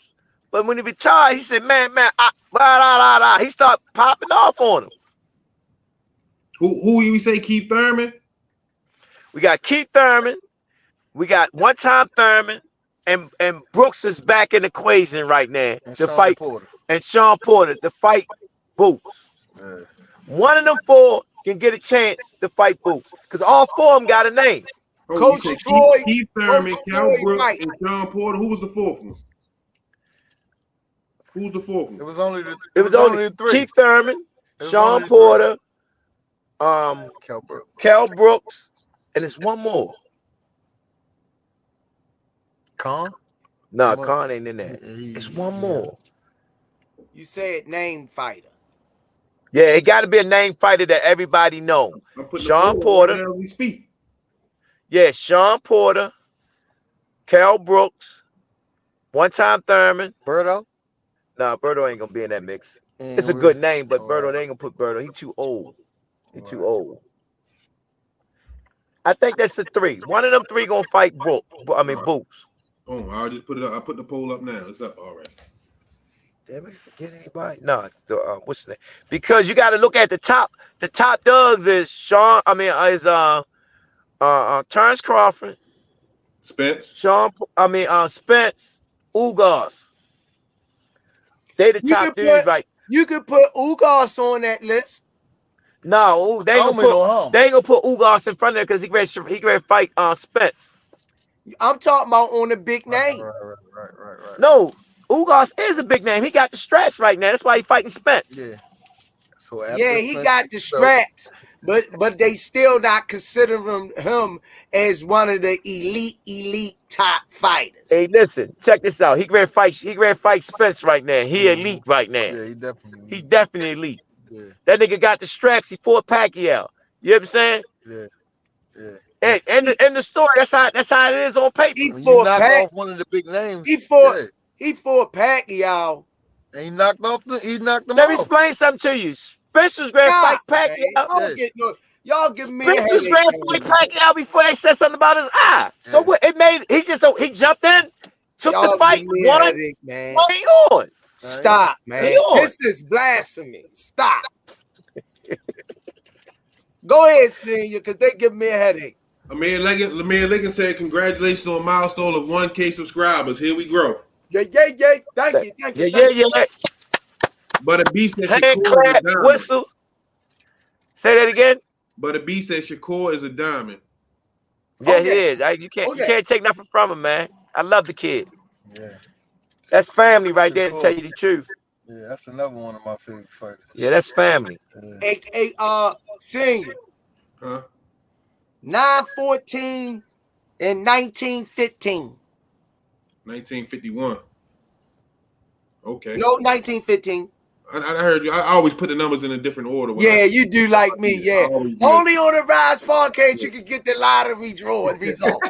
But when he retired, he said, man, he started popping off on him. Who you say, Keith Thurman? We got Keith Thurman. We got one-time Thurman. And Brooks is back in the equation right now to fight. And Sean Porter to fight Boots. Yeah. One of them four can get a chance to fight Boots. Because all four of them got a name. Coach Troy. Keith Thurman, Cal Brooks, and Sean Porter. Who was the fourth one? Who's the fourth one? It was only the three. Keith Thurman, Sean Porter, Cal Brooks, and it's one more. Khan? No, Khan ain't in there. It's one more. You said name fighter. Yeah, it got to be a name fighter that everybody know. Sean Porter. We speak. Yeah, Sean Porter, Cal Brooks, one-time Thurman. Berto? Nah, Berto ain't gonna be in that mix. It's a good name, but Berto, they ain't gonna put Berto. He too old. Too old. I think that's the three. One of them three gonna fight Boots. Oh, I'll just put it up. I put the poll up now. It's up. All right. Did we forget anybody? No. What's the name? Because you got to look at the top. The top dogs is Terrence Crawford, Spence, Spence, Ugas. They the top dudes, right? You could put Ugas on that list. No, they ain't gonna put Ugas in front of there because he ready to fight Spence. I'm talking about on a big name. Right. No, Ugas is a big name. He got the straps right now. That's why he's fighting Spence. Yeah. So he got the straps, but they still not considering him as one of the elite top fighters. Hey, listen, check this out. He ready to fight Spence right now. He elite right now. Yeah, he definitely elite. Yeah. That nigga got the straps. He fought Pacquiao. You know what I'm saying? Yeah. And the story, that's how it is on paper. He when fought you knock off one of the big names. He fought Pacquiao. And he knocked him off. Let me explain something to you. Spencer's ready to fight Pacquiao. Y'all give me Spencer's ready to fight Pacquiao before they said something about his eye. Yeah. So what? He jumped in, took the fight, won. Headache, man. What are you on? Stop, man. This is blasphemy. Stop. Go ahead, Senior, because they give me a headache. Amir Liggins said, congratulations on a milestone of 1K subscribers. Here we grow. Yeah. Thank you. Yeah. But a beast said hand clap, whistle. Say that again. But a beast said Shakur is a diamond. Yeah, he is. You can't take nothing from him, man. I love the kid. Yeah. That's family right there, to tell you the truth. Yeah, that's another one of my favorite fighters. Yeah, that's family. Hey, Senior. Huh? 9/14 In 1915. 1951. Okay. No, 1915. I heard you. I always put the numbers in a different order. Yeah, you do like me. Yeah. Only on the Rize podcast you can get the lottery draw result.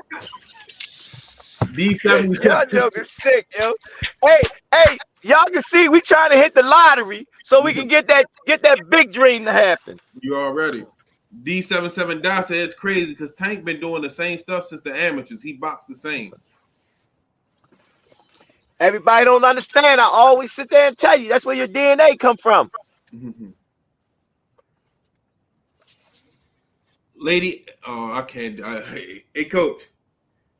D7. Y'all joking sick, yo. Hey, y'all can see we trying to hit the lottery so we can get that big dream to happen. You already. D77 Dot said it's crazy because Tank been doing the same stuff since the amateurs. He boxed the same. Everybody don't understand. I always sit there and tell you that's where your DNA come from. Lady, I can't. Hey, coach.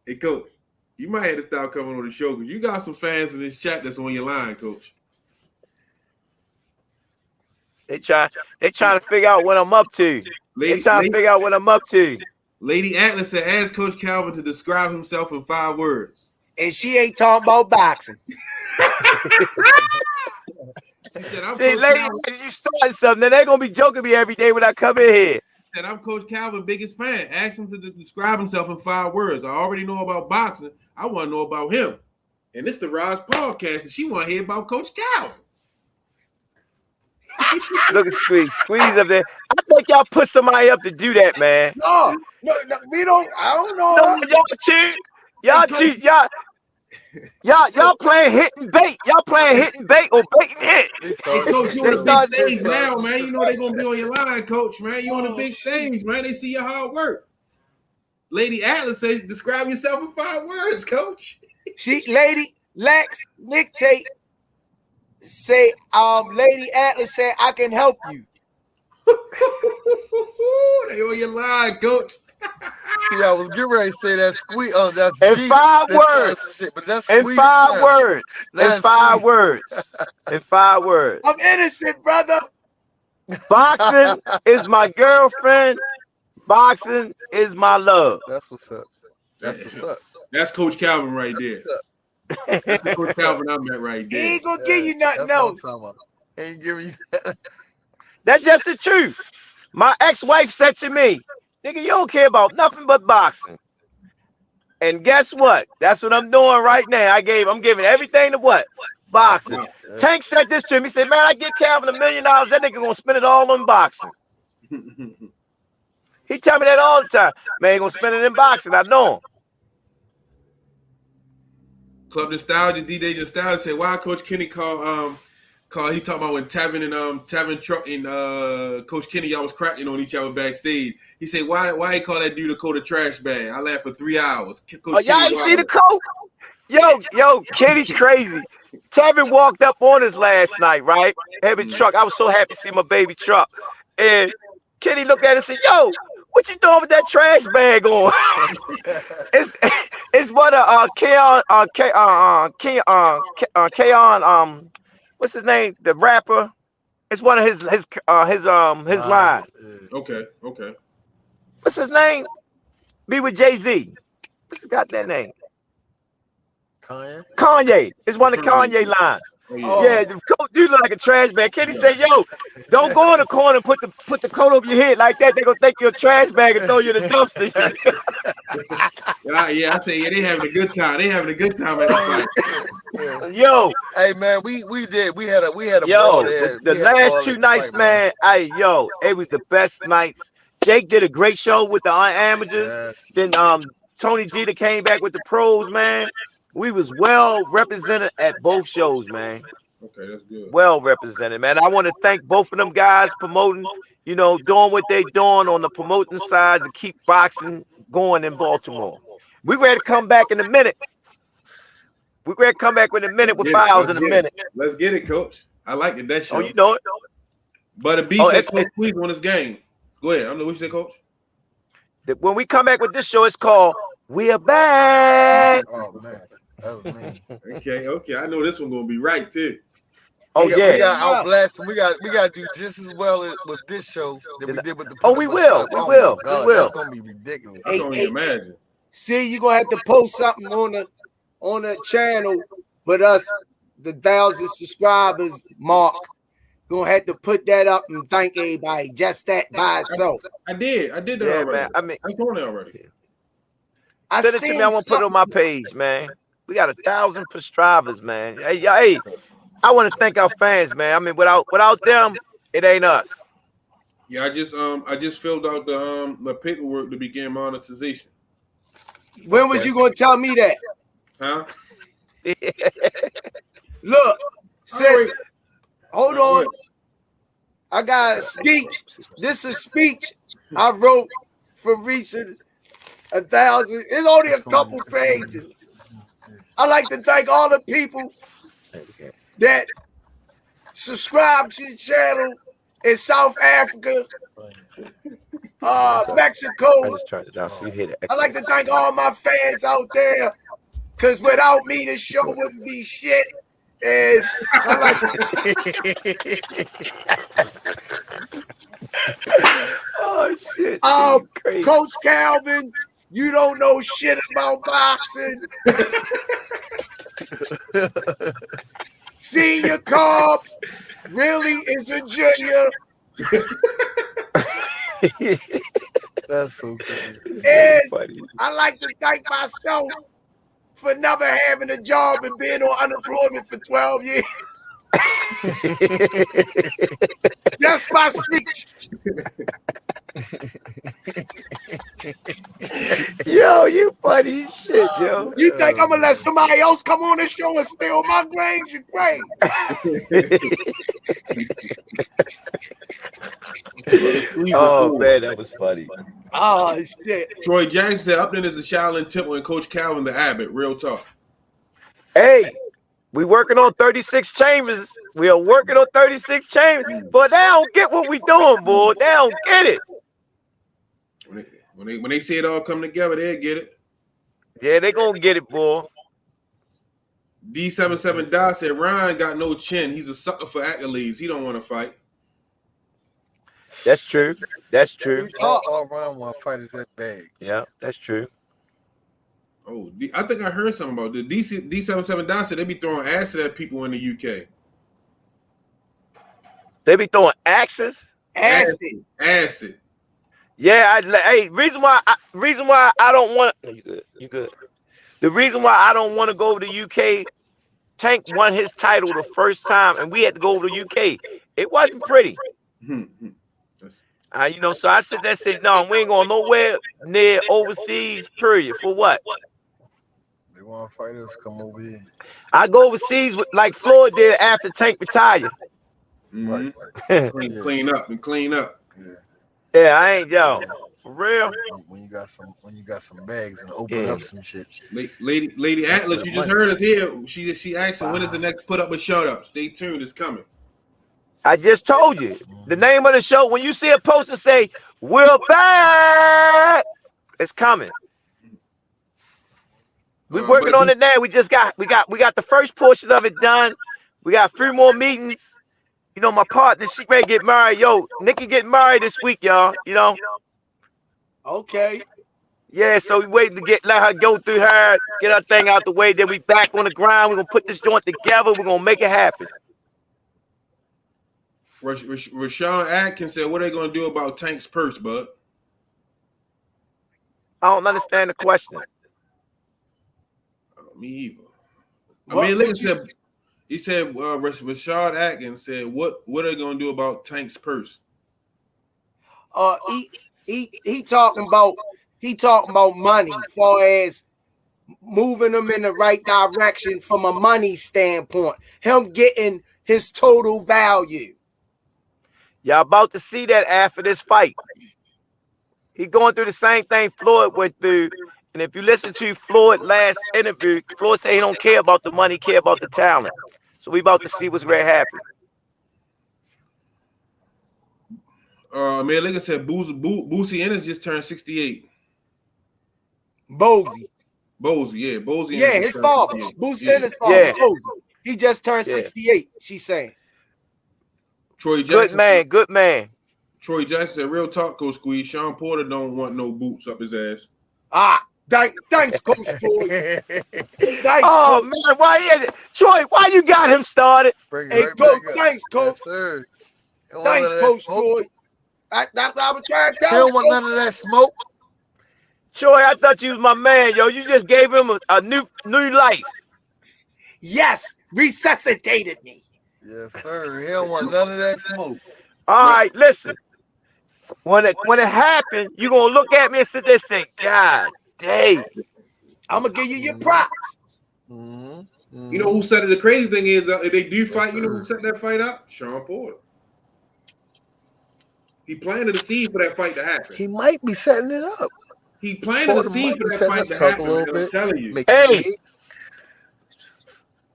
You might have to stop coming on the show because you got some fans in this chat that's on your line, coach. They trying to figure out what I'm up to. Lady Atlas said, ask Coach Calvin to describe himself in 5 words. And she ain't talking about boxing. She said, see, lady, you starting something. Then they're going to be joking me every day when I come in here. Said, I'm Coach Calvin's biggest fan. Ask him to describe himself in 5 words. I already know about boxing. I want to know about him. And this is the Rize podcast, and she want to hear about Coach Calvin. Look at Squeeze up there. I think y'all put somebody up to do that, man. No, we don't. I don't know. No, y'all cheat. Y'all playing hit and bait. Y'all playing hit and bait or bait and hit. Hey, coach, you on the big stage now, man. You know they're gonna be on your line, coach, man. You on the big stage, man. They see your hard work. Lady Atlas says, describe yourself in 5 words, coach. Lady Lex Dictate say, Lady Atlas said, I can help you. They on your line, coach. See, I was getting ready to say that squeeze. Oh, that's in 5 words. Shit, but that's in 5 words. In 5 words. In 5 words. I'm innocent, brother. Boxing is my girlfriend. Boxing is my love. That's what's up. That's Coach Calvin right there. That's the Coach Calvin I met right there. He ain't gonna give you nothing else. He ain't giving you that. That's just the truth. My ex-wife said to me, nigga, you don't care about nothing but boxing. And guess what? That's what I'm doing right now. I'm giving everything to what? Boxing. Tank said this to me. He said, man, I give Calvin $1 million. That nigga gonna spend it all on boxing. He tell me that all the time. Man, he gonna spend it in boxing. I know him. Club Nostalgia, DJ Nostalgia said, why Coach Kenny call he talking about when Tavin and Truck and Coach Kenny, y'all was cracking on each other backstage. He said, why he call that dude a coat trash bag? I laughed for 3 hours. Coach y'all ain't see the coat? Yo, Kenny's crazy. Tavin walked up on us last night, right? Heavy Truck. I was so happy to see my baby Truck. And Kenny looked at it and said, yo, what you doing with that trash bag on? it's what Keon, what's his name? The rapper. It's one of his lines. Okay. What's his name? Be with Jay-Z. What's his goddamn name? Kanye. It's one of Kanye lines. Oh, yeah, the coat do look like a trash bag. Kenny said, yo, don't go in the corner and put the coat over your head like that. They're gonna think you're a trash bag and throw you in the dumpster. Yeah, I tell you, they having a good time. They having a good time at the fight. Yo, hey man, we had a yo, the last 2 nights, man. It was the best nights. Jake did a great show with the amateurs. Yes. Then Tony Jeter came back with the pros, man. We was well represented at both shows, man. Okay, that's good. Well represented, man. I want to thank both of them guys promoting, doing what they doing on the promoting side to keep boxing going in Baltimore. We ready to come back in a minute. We ready to come back with files in a minute. Let's get it, coach. I like it, that show. Oh, you know it. But a B said Coach Squeeze on this game. Go ahead. I don't know what you say, coach. When we come back with this show, it's called We Are Back. Oh, man. That was me. Okay. I know this one's gonna be right too. Oh yeah. We got outblast. We got to do just as well with this show that we did with the. Oh, we will. That's gonna be ridiculous. I can't imagine. See, you're gonna have to post something on the channel with us, the 1,000 subscribers mark. Gonna have to put that up and thank everybody. Just that by itself. I did that already. Man, I told it already. Send it to me. I want to put it on my page, man. We got 1,000 subscribers, man. Hey, I want to thank our fans, man. I mean, without them, it ain't us. Yeah, I just filled out the paperwork to begin monetization. When was you gonna tell me that? Huh? Look, sis, hold on. Yeah. I got a speech. This is a speech I wrote for reaching 1,000. It's only a couple pages. I like to thank all the people that subscribe to the channel in South Africa, Mexico. I just turned it down so you hear it. I like to thank all my fans out there, because without me, this show wouldn't be shit. And I like oh shit! Crazy. Coach Calvin, you don't know shit about boxing. Senior Cobbs really is a junior. That's so good. And I like to thank myself for never having a job and being on unemployment for 12 years. That's my speech. Yo, you funny as shit, yo. You think I'm gonna let somebody else come on this show and steal my brains? You're crazy. Oh man, that was funny. Oh shit. Troy Jackson said Upton is the Shaolin Temple and Coach Calvin the Abbott. Real talk. Hey, we working on 36 chambers. We are working on 36 chambers, but they don't get what we doing, boy. They don't get it. When they see it all come together, they'll get it. Yeah, they gonna get it, boy. D77 Dot said Ryan got no chin. He's a sucker for accolades. He don't want to fight. That's true. That's true. All Ryan want to fight is that bag. Yeah, that's true. Oh, I think I heard something about this. D77 Dot said they be throwing acid at people in the UK. They be throwing axes. Acid. Yeah, reason why I don't want. No, you good. You good. The reason why I don't want to go to the UK. Tank won his title the first time, and we had to go to the UK. It wasn't pretty. So I said, no, we ain't going nowhere near overseas. Period. For what? They want fighters come over here. I go overseas like Floyd did after Tank retired. Clean up. Yeah, I ain't for real. When you got some bags and open up some shit. Lady Atlas, you just heard us here. She asked when is the next put up or shut up? Stay tuned, it's coming. I just told you the name of the show. When you see a poster say "We're back," it's coming. We're working on it now. We got the first portion of it done. We got 3 more meetings. You know, my partner, she ready to get married. Yo, Nikki getting married this week, y'all. You know. Okay. Yeah, so we waiting to let her go through her, get her thing out the way. Then we back on the ground. We're gonna put this joint together. We're gonna make it happen. Rashawn Atkins said, "What are they gonna do about Tank's purse, bud?" I don't understand the question. Me either. He said, Rashad Atkins said, what are they gonna do about Tank's purse? He talking about money, far as moving them in the right direction from a money standpoint. Him getting his total value. Y'all about to see that after this fight. He going through the same thing Floyd went through. And if you listen to Floyd's last interview, Floyd said he don't care about the money, care about the talent. So we about to see what's going to happen. Man, like I said, Boosie Ennis just turned 68. Bosey, yeah, Bosey. Yeah, his father. Boosie Ennis' father, Yeah. Bosey. He just turned 68, she's saying. Troy Jackson. Good man. Troy Jackson said, real talk, Coach Squeeze. Sean Porter don't want no boots up his ass. Thanks, Coach Troy. Oh, man, why is it? Troy, why you got him started? Hey, Coach, thanks, Coach. Yes, sir. Thanks, Coach Troy. I was trying to He tell don't want none of that smoke. Troy, I thought you was my man, yo. You just gave him a new life. Yes, resuscitated me. Yes, sir. He don't want none of that smoke. All right, listen. When it happened, you gonna look at me and sit there and say, God dang. I'm gonna give you your props. You know who said it? The crazy thing is, if they do fight, you know who sir. set that fight up? Sean Porter. He planted the seed for that fight to happen. He might be setting it up. He planted the seed for that fight to happen, man. I'm telling you. Hey,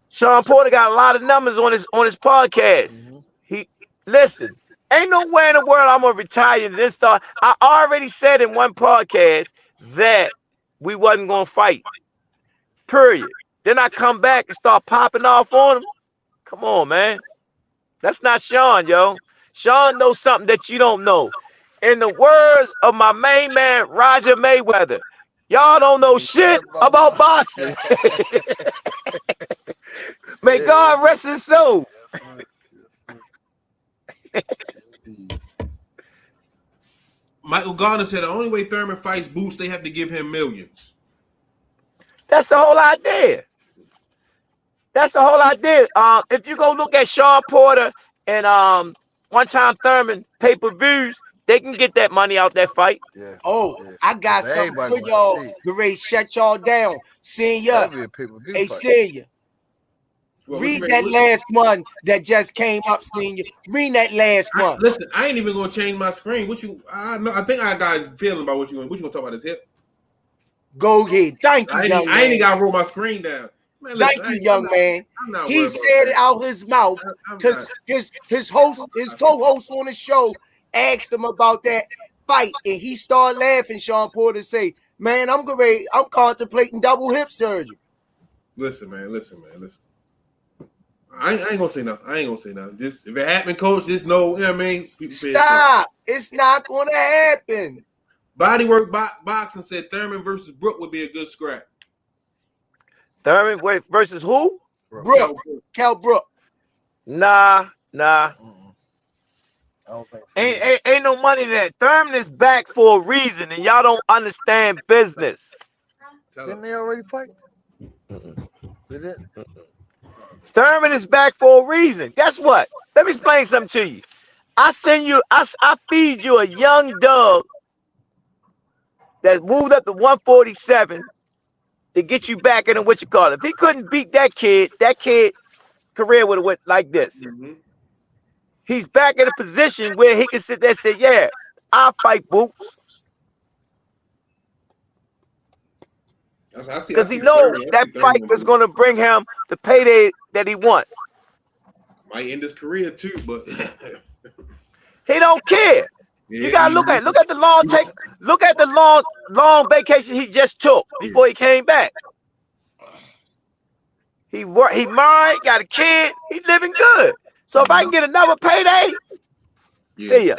Sean Porter got a lot of numbers on his podcast. He listen. Ain't nowhere in the world I'm gonna retire and then start. I already said in one podcast that we wasn't gonna fight. Period. Then I come back and start popping off on him. Come on, man. That's not Sean, yo. Sean knows something that you don't know. In the words of my main man, Roger Mayweather, y'all don't know shit about boxing. May God rest his soul. Michael Gardner said the only way Thurman fights Boots, they have to give him millions. That's the whole idea. That's the whole idea. If you go look at Sean Porter and One Time Thurman pay-per-views, they can get that money out that fight. Yeah. Oh, I got something for y'all. Get ready to shut y'all down. Senior. Hey, Senior. Read that last one that just came up, Senior. Read that last one. Listen, I ain't even gonna change my screen. I think I got a feeling about what you gonna talk about. His hip. Go ahead. Thank you, young man. I ain't gotta roll my screen down. Man, listen, thank you, young man. He said it out his mouth because his co-host on the show asked him about that fight, and he started laughing. Sean Porter say, "Man, I'm contemplating double hip surgery." Listen, man. I ain't gonna say nothing. Just if it happened, coach, just know, you know what I mean? Stop. It's not gonna happen. Bodywork Boxing said Thurman versus Brook would be a good scrap. Thurman versus who? Brook. Cal Brook. Nah. I don't think so. Ain't no money in that. Thurman is back for a reason, and y'all don't understand business. Didn't they already fight? They didn't. Thurman is back for a reason. Guess what? Let me explain something to you. I feed you a young dog that moved up to 147 to get you back in what you call it. If he couldn't beat that kid career would have went like this. Mm-hmm. He's back in a position where he can sit there and say, yeah, I'll fight Boots. Because he knows that fight was going to bring him the payday that he wants. Might end his career too, but he don't care. You gotta look at the long vacation he just took before he came back. He married, got a kid, he's living good. So if I can get another payday, see ya.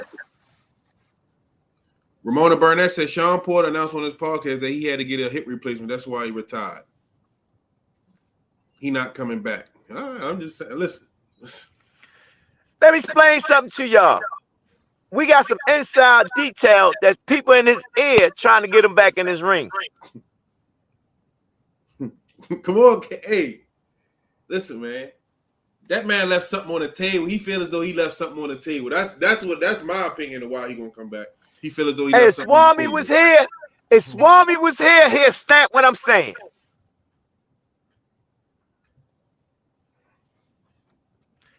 Ramona Burnett said Sean Porter announced on his podcast that he had to get a hip replacement. That's why he retired. He not coming back. All right, I'm just saying, listen. Let me explain something to y'all. We got some inside detail that people in his ear trying to get him back in his ring. Come on, hey. Listen, man. That man left something on the table. He feels as though he left something on the table. That's my opinion of why he gonna come back. He feels as though he left something on the table. If Swami was here, he'll stamp what I'm saying.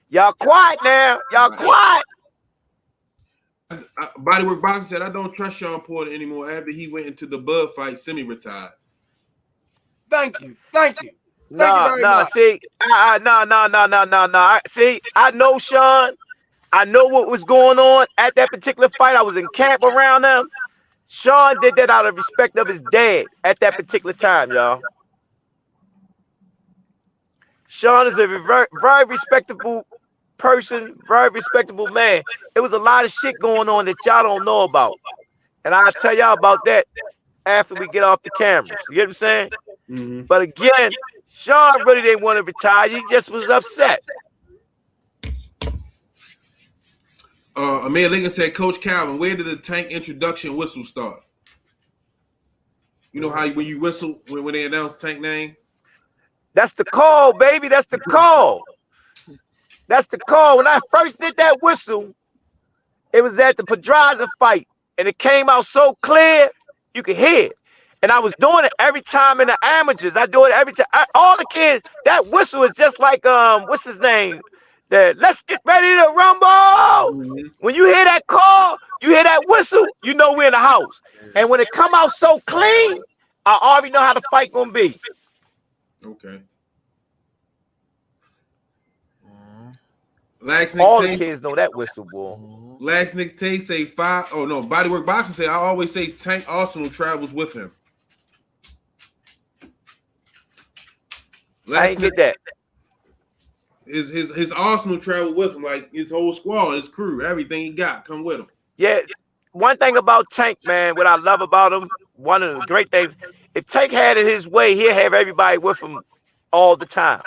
Y'all quiet now. Y'all quiet. Bodywork Boxing said, I don't trust Sean Porter anymore after he went into the Bud fight, semi-retired. Thank you. Thank you. No. See, no. See, I know Sean. I know what was going on at that particular fight. I was in camp around him. Sean did that out of respect of his dad at that particular time, y'all. Sean is a very, very respectable person, very respectable man. It was a lot of shit going on that y'all don't know about. And I'll tell y'all about that after we get off the cameras. You get what I'm saying? Mm-hmm. But again, Sean really didn't want to retire. He just was upset. Amir Lincoln said, Coach Calvin, where did the tank introduction whistle start? You know how when you whistle when they announce Tank name? That's the call, baby. That's the call. That's the call. When I first did that whistle, it was at the Pedraza fight, and it came out so clear you could hear it. And I was doing it every time in the amateurs. I do it every time. All the kids, that whistle is just like what's his name? That let's get ready to rumble. Mm-hmm. When you hear that call, you hear that whistle, you know we're in the house. And when it come out so clean, I already know how the fight gonna be. Okay. All the kids know that whistle, boy. Lax Nick Tay say 5. Oh no, Bodywork Boxing say I always say Tank Arsenal travels with him. I ain't get that. His Arsenal travel with him, like his whole squad, his crew, everything he got come with him. Yeah. One thing about Tank, man, what I love about him, one of the great things, if Tank had it his way, he'd have everybody with him all the time.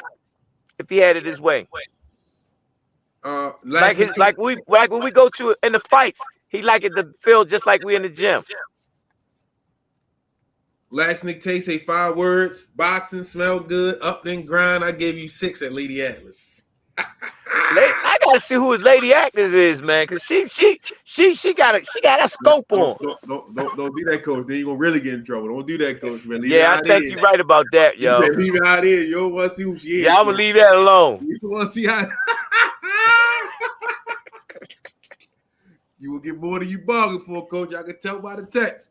If he had it his way. Like when we go to in the fights, he like it to feel just like we in the gym. Lax Nick Tay say 5 words: boxing, smell good, up then grind. I gave you 6 at Lady Atlas. I gotta see who his Lady Atlas is, man, because she got a scope on. Don't do that, coach. Then you gonna really get in trouble. Don't do that, coach. Man. I think you're right about that, yo. Leave it how it is. You don't want to see who she is. Yeah, I'm gonna leave that alone. You want to see how. You will get more than you bargained for, coach. I can tell by the text.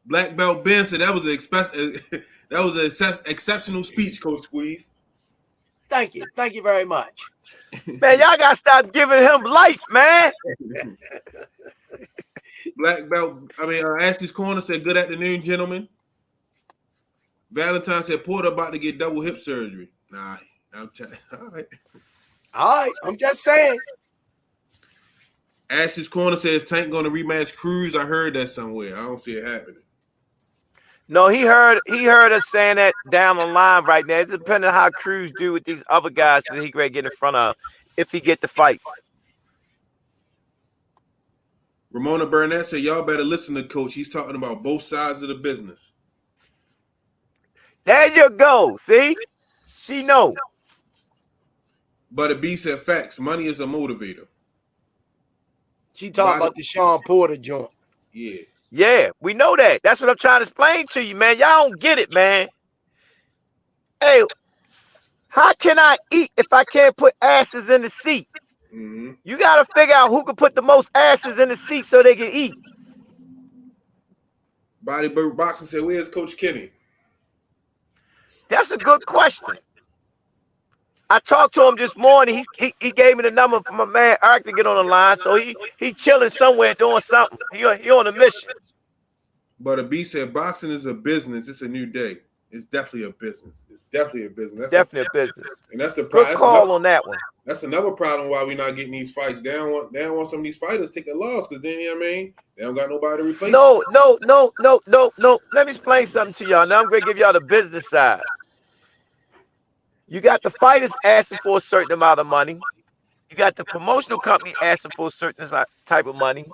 Black Belt Ben said that was an exceptional speech, Coach Squeeze. Thank you very much. Man, y'all gotta stop giving him life, man. Black Belt, Ashley's Corner said good afternoon, gentlemen. Valentine said Porter about to get double hip surgery. Nah, all right, I'm just saying. Ashley's Corner says Tank gonna rematch Cruz. I heard that somewhere. I don't see it happening. No, he heard us saying that down the line right now. It depends on how Cruz do with these other guys that he could get in front of if he get the fights. Ramona Burnett said, y'all better listen to Coach. He's talking about both sides of the business. There you go. See? She know. But a B said facts. Money is a motivator. She talking about the Sean Porter joint. Yeah. Yeah, we know that. That's what I'm trying to explain to you, man. Y'all don't get it, man. Hey, how can I eat if I can't put asses in the seat? Mm-hmm. You got to figure out who can put the most asses in the seat so they can eat. Bodybird Boxing said, where's Coach Kenny? That's a good question. I talked to him this morning. He gave me the number for my man Eric to get on the line. So he chilling somewhere doing something. He on a mission. But a B said boxing is a business. It's a new day. It's definitely a business. It's definitely a business. Definitely a business. And that's the good call on that one. That's another problem why we're not getting these fights. They don't want some of these fighters to take a loss because then, you know what I mean? They don't got nobody to replace No. Let me explain something to y'all. Now I'm going to give y'all the business side. You got the fighters asking for a certain amount of money. You got the promotional company asking for a certain type of money.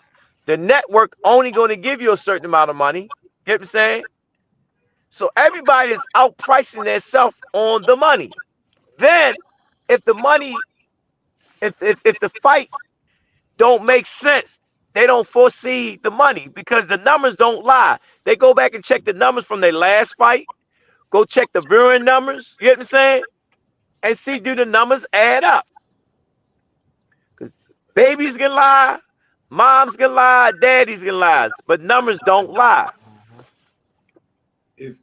The network only going to give you a certain amount of money. Get what I'm saying? So everybody is outpricing themselves on the money. Then, if the money, if the fight don't make sense, they don't foresee the money because the numbers don't lie. They go back and check the numbers from their last fight. Go check the viewing numbers. You get what I'm saying? And see, do the numbers add up? Because babies can lie, moms can lie, daddies can lie, but numbers don't lie. Is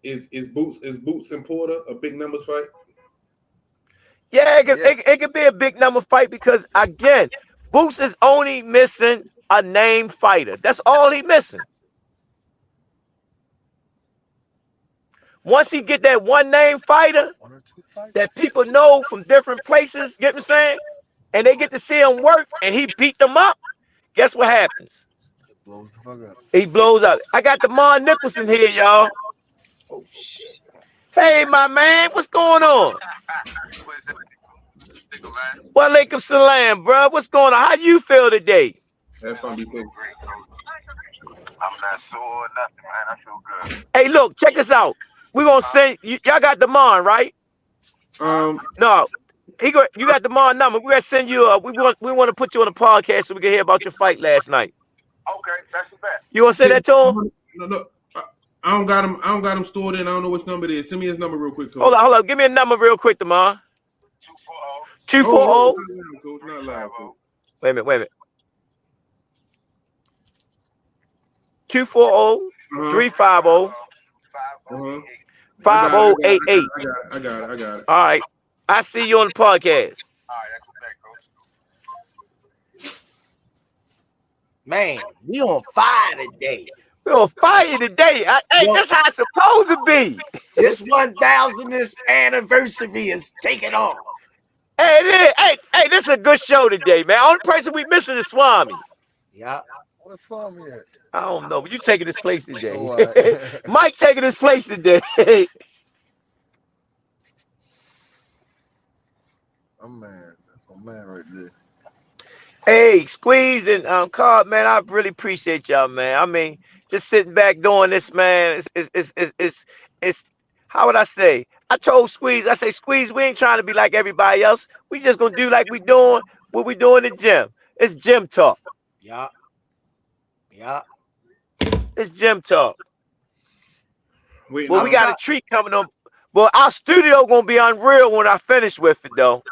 Boots and Porter a big numbers fight? Yeah, it could be a big number fight because again, Boots is only missing a named fighter. That's all he missing. Once he get that one name fighter that people know from different places, get what I'm saying? And they get to see him work and he beat them up, guess what happens? He blows up. I got the Mon Nicholson here, y'all. Oh, shit. Hey, my man, what's going on? Well, Alaikum Salam, bro. What's going on? How you feel today? That's gonna be cool. I'm not sore or nothing, man. I feel good. Hey, look, check this out. We gonna send y'all got Demond, right? No. You got Demond number. We gotta send you we want to put you on a podcast so we can hear about your fight last night. Okay, that's the best. You wanna send that to him? No. I don't got him. I don't got him stored in. I don't know which number it is. Send me his number real quick, Coach. Hold on. Give me a number real quick, Demond. 240. Coach, not loud, Coach. Wait a minute. 240 350 5088. I got it. All right. I see you on the podcast. All right, that's what that, Coach. Man, we on fire today. We're on fire today. Hey, that's how it's supposed to be. This 1000th anniversary is taking off. Hey, this is a good show today, man. Only person we missing is Swami. Yeah. What's Swami at? I don't know, but you taking his place today. Oh, right. Mike taking his place today. Oh man, that's my man right there. Hey, Squeeze and Carl, man, I really appreciate y'all, man. I mean, just sitting back doing this, man. It's how would I say? I told Squeeze, Squeeze, we ain't trying to be like everybody else. We just gonna do like we doing what we do in the gym. It's gym talk. Yeah. It's gym talk. Wait, Well, we got a treat coming up. Well, our studio gonna be unreal when I finish with it, though.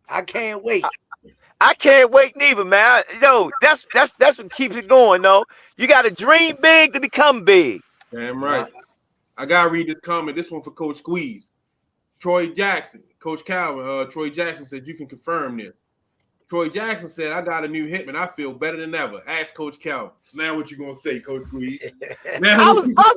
I can't wait. I can't wait neither, man. Yo, that's what keeps it going, though. You got to dream big to become big. Damn right. I gotta read this comment. This one for Coach Squeeze. Troy Jackson, Coach Calvin. Troy Jackson said you can confirm this. Troy Jackson said, I got a new hitman. I feel better than ever. Ask Coach Calvin. So now what you gonna say, Coach Squeeze? I was about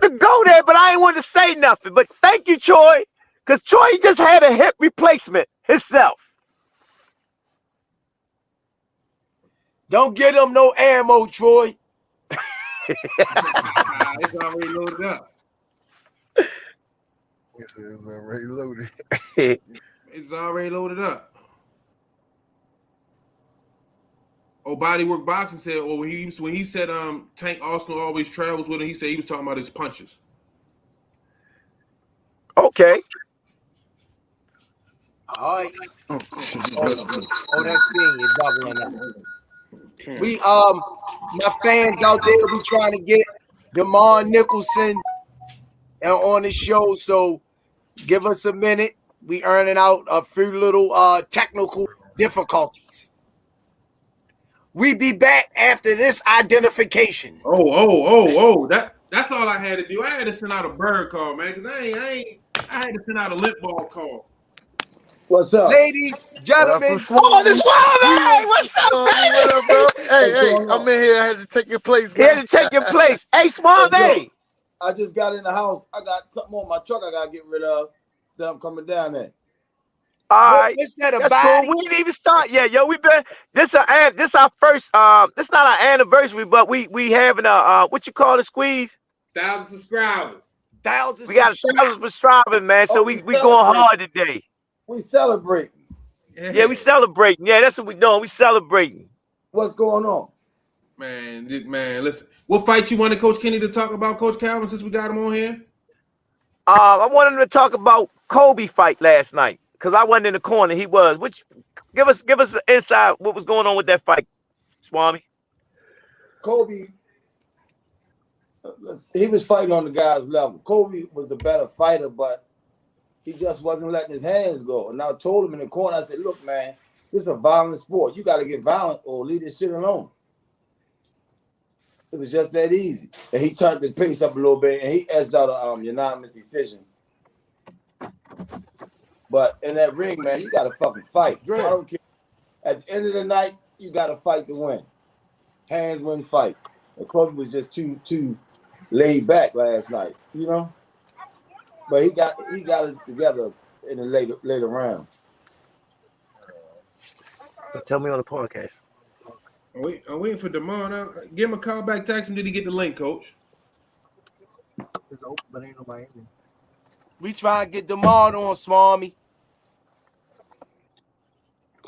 to go there, but I ain't want to say nothing. But thank you, Troy, because Troy just had a hip replacement himself. Don't get him no ammo, Troy. It's already loaded up. It's already loaded. It's already loaded up. Oh, Bodywork Boxing said, when he said Tank Arsenal always travels with him, he said he was talking about his punches. Okay. All right. Oh, that's thing. You're doubling up. We my fans out there, we trying to get Nicholson on the show, so give us a minute. We earning out a few little technical difficulties. We be back after this identification. Oh, that's all I had to do. I had to send out a bird call, man, because I had to send out a lip ball call. What's up, ladies, gentlemen? This one, what's up, baby? What up, bro? Hey, I'm in here. I had to take your place, man. He had to take your place. Hey, Swami. I just got in the house. I got something on my truck I gotta get rid of. Then I'm coming down there. All right. Is that a That's body? cool. We didn't even start yet, yo. This our first this not our anniversary, but we having a what you call it, Squeeze? 1,000 subscribers. We got 1,000 subscribers, man. So we going hard today. We celebrating. Yeah, we celebrating. Yeah, that's what we doing. We celebrating. What's going on? Man, listen. What fight you wanted Coach Kenny to talk about, Coach Calvin, since we got him on here? I wanted him to talk about Kobe fight last night because I wasn't in the corner. He was. Which give us an insight what was going on with that fight, Swami. Kobe, he was fighting on the guy's level. Kobe was a better fighter, but he just wasn't letting his hands go. And I told him in the corner, I said, look, man, this is a violent sport. You got to get violent or leave this shit alone. It was just that easy. And he turned the pace up a little bit, and he edged out a unanimous decision. But in that ring, man, you got to fucking fight. I don't care. At the end of the night, you got to fight to win. Hands win fights. And Kobe was just too laid back last night, you know? But he got it together in the later round. Tell me on the podcast. I'm waiting for Damon. Give him a call back. Text him. Did he get the link, Coach? It's open, but ain't nobody in. We try to get Damon on, Swami.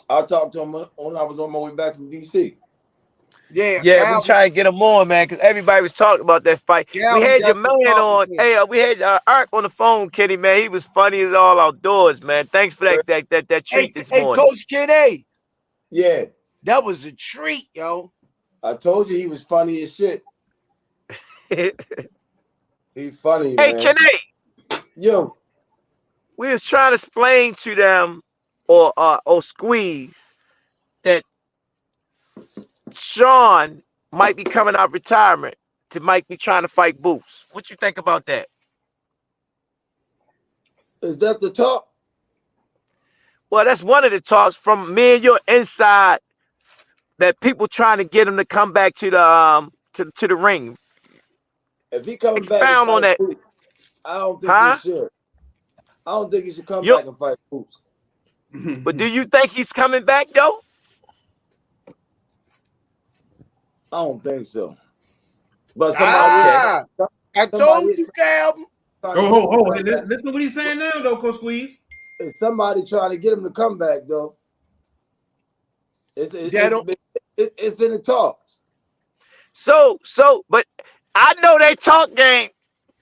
I talked to him when I was on my way back from D.C. Yeah, Yeah, we Calvin, try to get him on, man, because everybody was talking about that fight. We Calvin had your just was man talking on. to him. Hey, we had Ark on the phone, Kenny, man. He was funny as all outdoors, man. Thanks for that treat this Hey, morning. Coach Kenny, Yeah, that was a treat, yo. I told you he was funny as shit. Hey, He funny, man. Kenny, Yo, we was trying to explain to them or Squeeze that Sean might be coming out of retirement might be trying to fight Boots. What you think about that? is that the talk? Well, that's one of the talks from me and your inside that people trying to get him to come back to the ring. If he coming back and Expound on fight that, Boots, I don't think huh? he should. I don't think he should come You, back and fight Boots. but do you think he's coming back though? I don't think so. But somebody, I told somebody, you, Calvin. Listen to what he's saying now, though, Coach Squeeze. Is somebody trying to get him to come back though? It's in the talks. So, but I know they talk game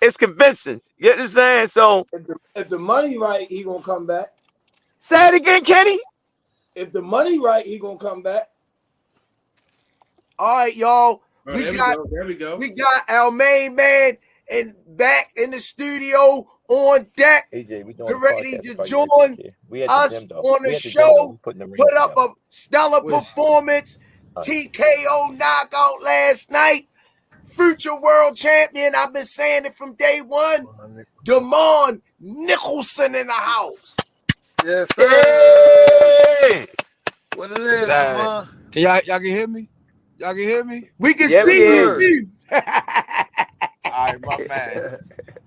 is convincing. You know what I'm saying? So, If the money right, he gonna come back. say it again, Kenny. If the money right, he gonna come back. All right, y'all. Oh, there we go. We got our main man and back in the studio on deck. AJ, we Get ready to join us on the show. Put up a stellar performance. TKO knockout last night. Future world champion. I've been saying it from day one. Damon Nicholson in the house. Yes, sir. Hey! What it is, man? Can y'all can hear me? Y'all can hear me? We can Yeah, see you. All right, my man.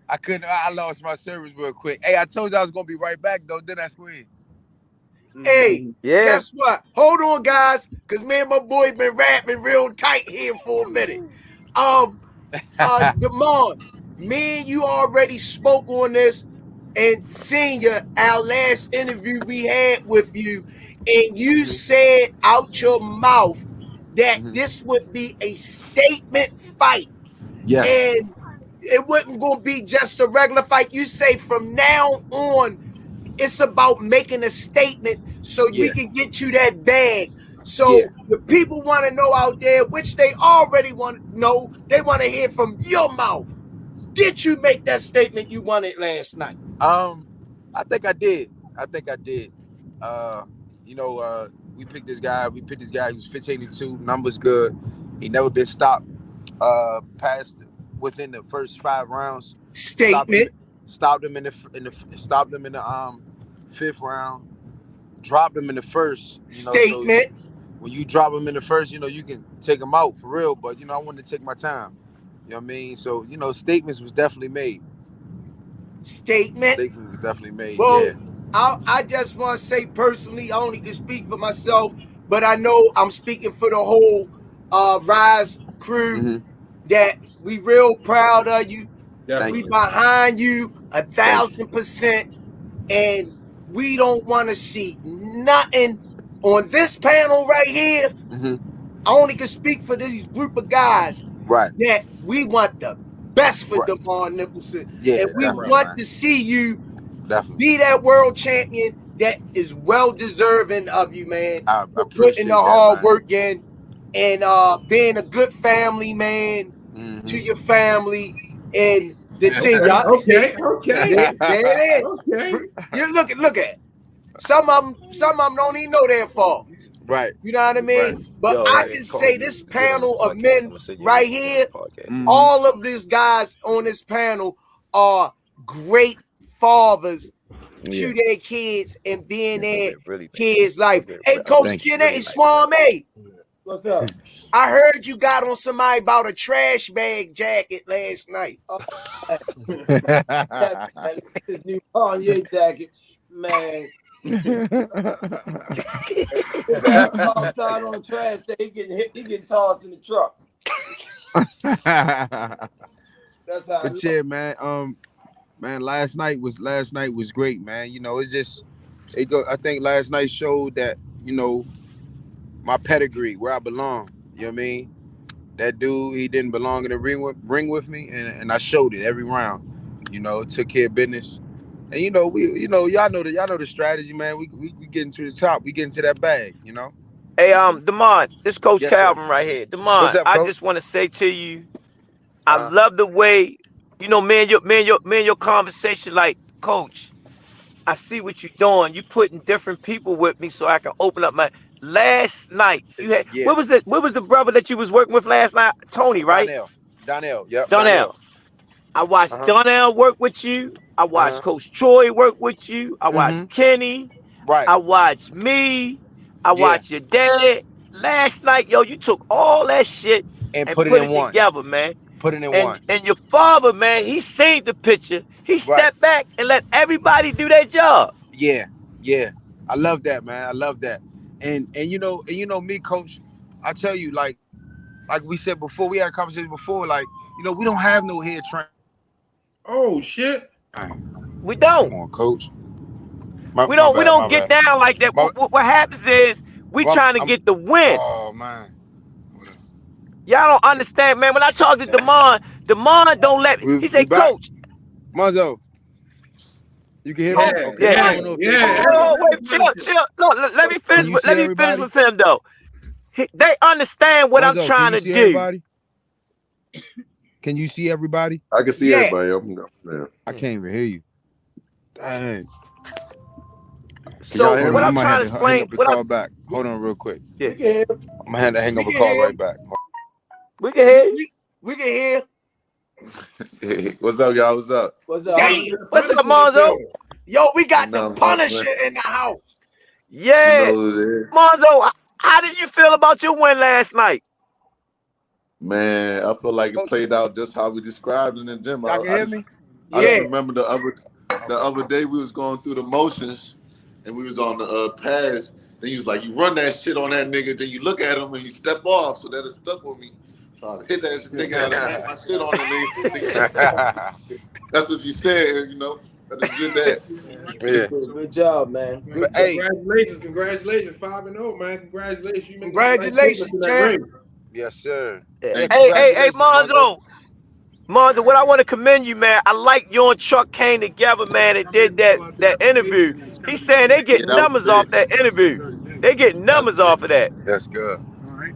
I lost my service real quick. Hey, I told you I was gonna be right back though, didn't I, Squeeze? Hey, Yeah. guess what? Hold on, guys, because me and my boy been rapping real tight here for a minute. Damon, me and you already spoke on this and seen our last interview we had with you, and you said out your mouth that this would be a statement fight. Yes. And it wasn't going to be just a regular fight. You say from now on, it's about making a statement so we can get you that bag. So the people want to know out there, which they already want to know, they want to hear from your mouth. Did you make that statement you wanted last night? I think I did. We picked this guy. He was 15-2. Numbers good. He never been stopped past within the first 5 rounds. Statement. Stopped him in the fifth round. Dropped him in the first. Statement. So when you drop him in the first, you can take him out for real. But I wanted to take my time. You know what I mean? So statements was definitely made. Statement. Statement was definitely made. Well, yeah. I just want to say personally, I only can speak for myself, but I know I'm speaking for the whole Rize crew that we real proud of you. We behind you 1,000%, and we don't want to see nothing on this panel right here. I only can speak for this group of guys. Right. That we want the best for Damon Nicholson. Yeah, and we want to see you be that world champion that is well deserving of you, man. I putting the hard work in and being a good family man to your family and the team. Okay. There it is. Okay. You look at it. Some of them don't even know their faults. Right. You know what I mean? Right. But I can say this panel of men right here, all of these guys on this panel are great fathers to their kids and being their kids' life. Hey, Coach Kennedy Swami. What's up? I heard you got on somebody about a trash bag jacket last night. This new Kanye jacket, man. Outside on the trash day, he getting tossed in the truck. That's how. But yeah, man. Man, last night was great, man. I think last night showed that my pedigree, where I belong. You know what I mean? That dude, he didn't belong in the ring with me, and I showed it every round. You know, took care of business. And y'all know the strategy, man. We get into the top, we get into that bag, you know. Hey, Demond, this Coach Yes, sir. Calvin right here. What's Demond, up, I coach? just want to say to you, I Uh, love the way, your conversation, like, Coach, I see what you're doing. You putting different people with me so I can open up my. Last night, you had yeah, what was the brother that you was working with last night? Tony, right? Donnell, yep, Donnell. Donnell. I watched Uh-huh. Donnell work with you. I watched Uh-huh. Coach Troy work with you. I Mm-hmm. watched Kenny. Right. I watched me. I Yeah. watched your dad. Last night, yo, you took all that shit And and put it put in it one. together, man. Put it in And one. your father, man, he seen the picture. He Right. stepped back and let everybody do their job. Yeah. Yeah. I love that, man. I love that. And me, coach, I tell you, like we said before, we had a conversation before, like, we don't have no head train. Oh shit. We don't. Come on, coach. We don't My get bad. down like that. My, What happens is we trying to get the win. oh man. Y'all don't understand, man. When I talk to Demond don't let me. He We say, back. Coach. Manzo, you can hear me? Yeah, Okay. Yeah. I don't know if yeah. Oh, wait, chill. No, let me finish. Can you see Let me finish everybody? with him though. They understand what I'm Manzo, can trying you to see do. everybody? Can you see everybody? I can see Yeah. everybody. Open up. Yeah. I can't even hear you. Dang. So y'all hear Hold what on, me? I I'm might trying have to to hang explain, up the call back. Hold on real quick. yeah, We can hear. I'm gonna have to hang up We a can call hear. right back. we can hear you. We can hear. Hey, what's up, y'all? What's up? What's up? Damn. What's up, Monzo? Yo, we got Ain't the nothing much, man. Punisher in the house. You Yeah, know who it is. Monzo. How did you feel about your win last night? Man, I feel like it played out just how we described it in the gym. Y'all can I hear just me? Yeah. remember the other day we was going through the motions and we was on the pass. Then he was like, you run that shit on that nigga, then you look at him and you step off. So that it stuck with me. So I hit that nigga and I hit my shit on it. That's what you said, I just did that. Yeah. Good job, man. But hey, Congratulations, 5-0, man. Congratulations, you making some nice Congratulations, progress in that champ. ring. yes, sir. Hey, Yeah, hey, congratulations, Manzo. Monzo. What I want to commend you, man. I like you and Chuck came together, man, and did that interview. He's saying they Yeah, get that was numbers big. off that interview. They get That's numbers big. off of that. That's good.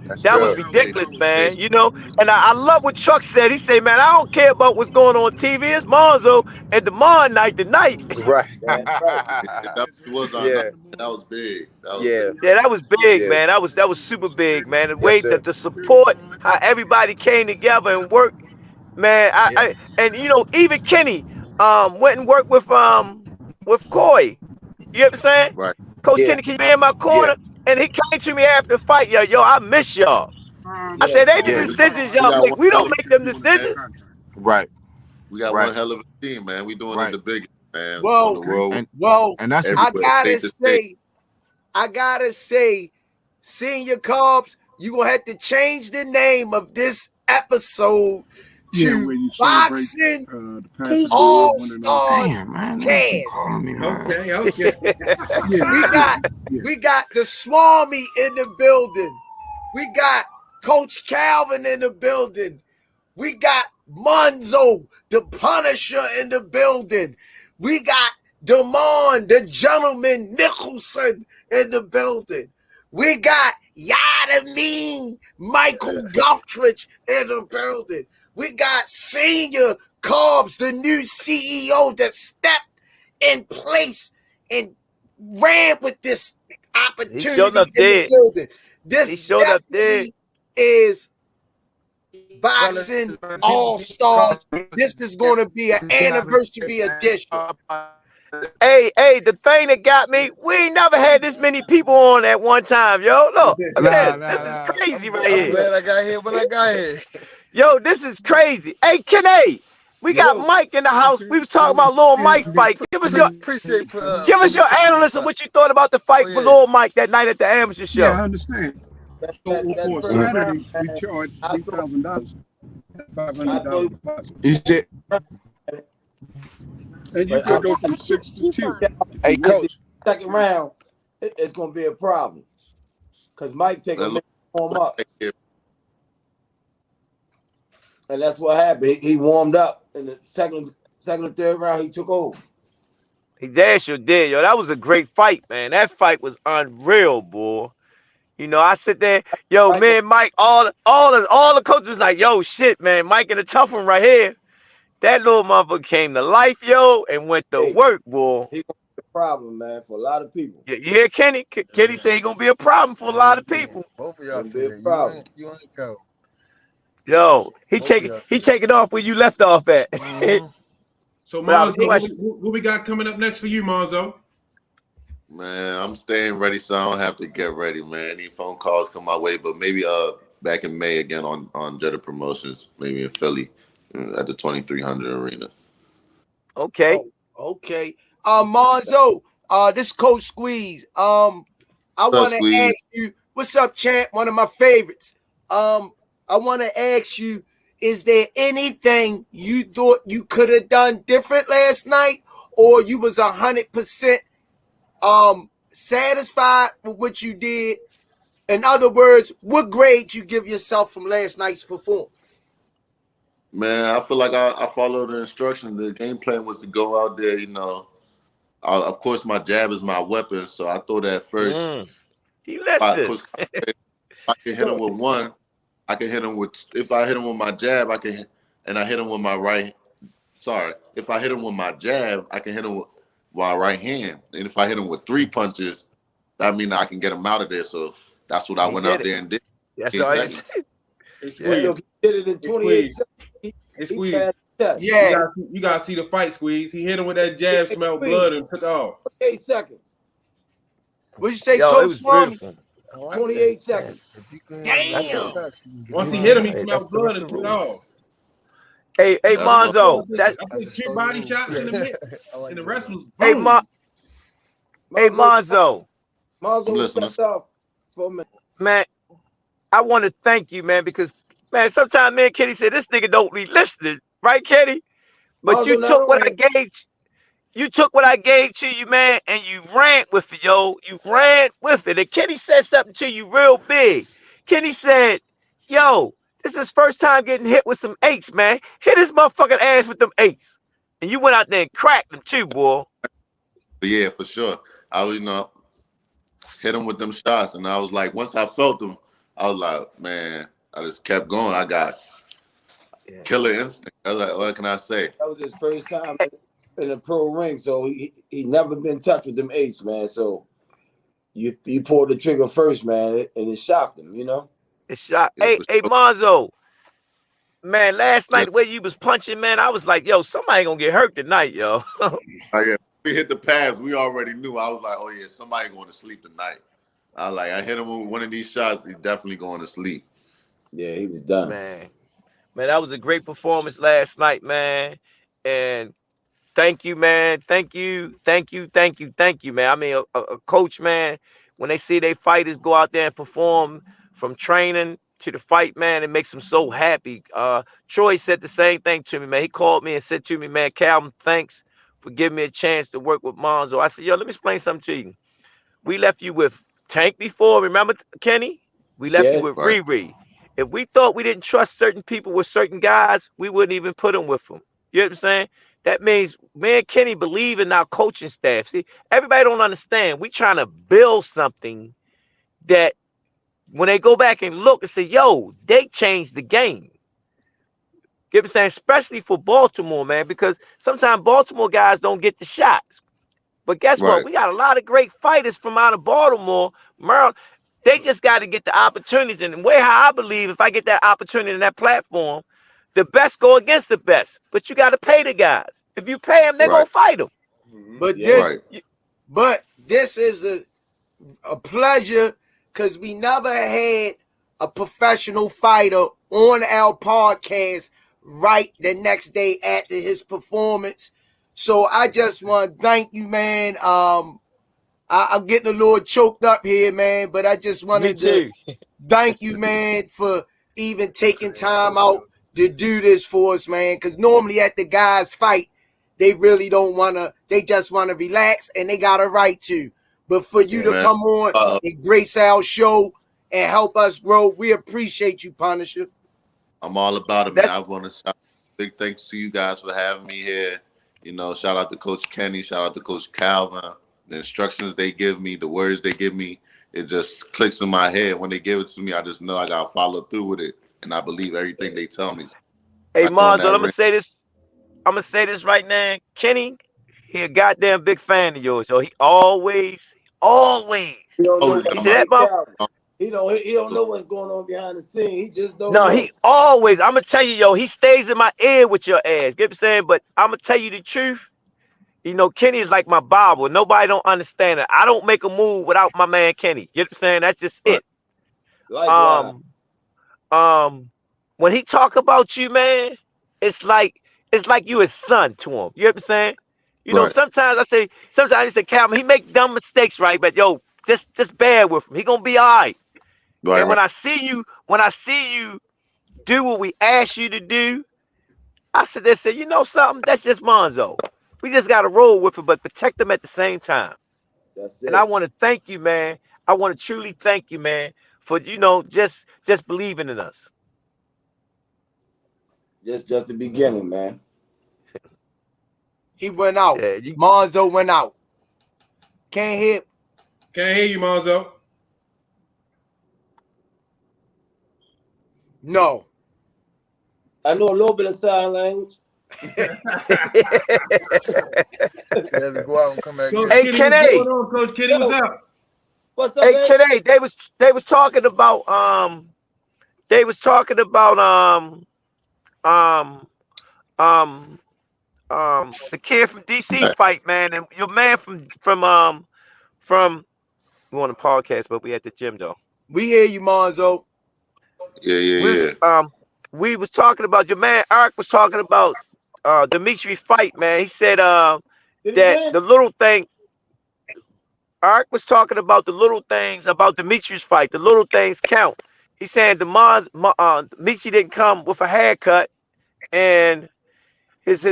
That's That was good. Hey, that ridiculous, was big. man. And I love what Chuck said. He said, man, I don't care about what's going on TV. It's Monzo and Demond night to night. Right. That's right. Yeah, that was our night. Yeah. That was big. That was Yeah. big. Yeah, that was big, Yeah. man. That was super big, man. The Yes, way sir. that the support, how everybody came together and worked, man. Yeah. And even Kenny went and worked with Coy. You know what I'm saying? Right. Coach Yeah. Kenny, can you be in my Yeah. corner? And he came to me after the fight, yo, I miss y'all. I Yeah. said, they the Yeah. decisions We y'all got make. one We hell don't of make them a team, man. decisions. Right. We got Right. one hell of a team, man. We doing it Right. the biggest, man, on the Well, road, And well, that's I everywhere, gotta state to state. say, Senior Carbs, you gonna have to change the name of this episode to Boxing All Stars damn, man. Cast. Calling me, man. Okay. We got the Swami in the building. We got Coach Calvin in the building. We got Manzo, the Punisher, in the building. We got Damon, the gentleman Nicholson, in the building. We got Yadameen Michael Guthridge in the building. We got Senior Carbs, the new CEO that stepped in place and ran with this He sure opportunity enough in the did. building. He This sure enough did. definitely is Boxing All Stars. This is going to be an anniversary edition. Hey, the thing that got me, we ain't never had this many people on at one time, yo. Look at this. This is crazy right I'm here. glad I got here when I got here. Yo, this is crazy. Hey, Kenny, we got Mike in the house. We was talking about Lil Mike fight. Give us Appreciate your analysis of what you thought about the fight for Lil Mike that night at the amateur show. I understand. That For first Saturday, round, we charged I thought- $3,000, I $500 thought- deposit. You said, And you could go from 6 to 2. hey, with coach. the second round, it's going to be a problem because Mike take a minute to warm up. And that's what happened. He warmed up in the second or third round. He took over. He damn sure did, yo. That was a great fight, man. That fight was unreal, boy. You know, I sit there, yo, Right. man, Mike, all the coaches was like, yo, shit, man, Mike in a tough one right here. That little motherfucker came to life, yo, and went to Hey, work, boy. he gonna be a problem, man, for a lot of people. You hear Kenny? Kenny say he gonna be a problem for a lot of people. Both of y'all Gonna say be a that. problem. You ain't go. Yo, he Both of taking y'all he say that. taking off where you left off at. Mhm. So Without Manzo, question. what we got coming up next for you, Manzo? Man, I'm staying ready, so I don't have to get ready, man. Any phone calls come my way, but maybe back in May again on Jetta Promotions, maybe in Philly at the 2300 Arena. Okay. Oh, okay. Monzo, this Coach Squeeze. I What's up, want to Squeeze? ask you, what's up, champ? One of my favorites. I want to ask you, is there anything you thought you could have done different last night, or you was 100% satisfied with what you did? In other words, what grade you give yourself from last night's performance? Man, I feel like I followed the instructions. The game plan was to go out there, you know. Of course, my jab is my weapon, so I throw that first. He listen. If I can hit him with one, I can hit him with. If I hit him with my jab, I can, and I hit him with my right. Sorry, if I hit him with my jab, I can hit him with my right hand, and if I hit him with 3 punches, that means I can get him out of there. So that's what I He went did out it. there and did. That's 8 all he seconds. did. Hey, Yeah. Squeeze. Look, he did it in 28 Squeeze. seconds. Hey, He Squeeze. passed the test. Yeah. You gotta see the fight, Squeeze. He hit him with that jab, Hey, smelled Squeeze. blood, and took off. 28 seconds. What'd you say, Yo, it Coach was Swami? beautiful. I like 28 that. seconds. If you can Damn. That's it. Once he hit him, he Hey, that's smelled the blood and rule. took off. Hey, That's what. Manzo. That I think 2 body shots in the mix, I like and the that. rest was hey boom. Monzo. Monzo I'm listening. stepped off for a minute. Man, I want to thank you, man, because man, sometimes me and Kenny said this nigga don't be listening, right, Kenny? But Monzo you not took on what I here. gave. You took what I gave to you, man, and you ran with it, yo. You ran with it. And Kenny said something to you real big. Kenny said, yo, this is first time getting hit with some eights, man. Hit his motherfucking ass with them eights. And you went out there and cracked them too, boy. But yeah, for sure. I was, hit him with them shots, and I was like, once I felt them, I was like, man, I just kept going. I got killer instinct. I was like, what can I say? That was his first time in a pro ring, so he never been touched with them eights, man. So you pulled the trigger first, man, and it shocked him, you know. It shot. Yeah, Hey, for hey, sure. Monzo. Man, last night Yes. the way you was punching, man, I was like, yo, somebody gonna get hurt tonight, yo. We hit the pads. We already knew. I was like, oh yeah, somebody going to sleep tonight. I was like, I hit him with one of these shots. He's definitely going to sleep. Yeah, he was done. Man, that was a great performance last night, man. And thank you, man. Thank you, man. I mean, a coach, man, when they see their fighters go out there and perform from training to the fight, man, it makes them so happy. Troy said the same thing to me, man. He called me and said to me, man, Calvin, thanks for giving me a chance to work with Manzo. I said, yo, let me explain something to you. We left you with Tank before, remember, Kenny? We left you Yeah. with Right. Rize. If we thought we didn't trust certain people with certain guys, we wouldn't even put them with them. You know what I'm saying? That means me and Kenny believe in our coaching staff. See, everybody don't understand. We trying to build something that when they go back and look and say, yo, they changed the game. You know what I'm saying? Especially for Baltimore, man, because sometimes Baltimore guys don't get the shots. But guess what? Right. We got a lot of great fighters from out of Baltimore, Maryland. They just got to get the opportunities. And the way how I believe, if I get that opportunity in that platform, the best go against the best. But you got to pay the guys. If you pay them, they're Right. going to fight them. But Yeah. this, Right. but this is a pleasure because we never had a professional fighter on our podcast right the next day after his performance. So I just want to thank you, man. I'm getting a little choked up here, man, but I just Me wanted too. to thank you, man, for even taking time out to do this for us, man. Because normally at the guys' fight, they really don't want to, they just want to relax, and they got a right to. But for you to Man. come on and grace our show and help us grow, we appreciate you, Punisher. I'm all about it, man. I want to shout big thanks to you guys for having me here. You know, shout out to Coach Kenny, shout out to Coach Calvin. The instructions they give me, the words they give me, it just clicks in my head. When they give it to me, I just know I gotta follow through with it, and I believe everything they tell me. Hey, Manzo, I'm gonna say this. I'm gonna say this right now. Kenny, he a goddamn big fan of yours. So he always. He don't know. He said that, Buff. He don't know what's going on behind the scene. He just don't No, know. he always. I'm gonna tell you, yo. He stays in my ear with your ass. Get what I'm saying? But I'm gonna tell you the truth. You know, Kenny is like my Bible. Nobody don't understand it. I don't make a move without my man Kenny. You know what I'm saying? That's just it. Likewise. When he talk about you, man, it's like you his son to him. You know what I'm saying? You know, sometimes I say, Calvin, he make dumb mistakes, right? But yo, just bear with him. He gonna be all right. And when I see you do what we ask you to do, I said, you know something? That's just Manzo. We just got to roll with it, but protect them at the same time. That's it. And I want to thank you, man. I want to truly thank you, man, for, you know, just believing in us. Just the beginning, man. He went out. Yeah, Manzo went out. Can't hear you, Manzo. No. I know a little bit of sign language. Go out and come back. Hey, Kenny. What's going on, Coach Kenny? What's up? What's up, hey, man? Kenny, they was talking about the kid from DC fight, man, and your man from we on a podcast, but we at the gym though. We hear you, Manzo. Yeah. We was talking about your man Eric was talking about Dimitri fight, man. He said that the little thing. Eric was talking about the little things about Dimitri's fight. The little things count. He said Dimitri didn't come with a haircut, and his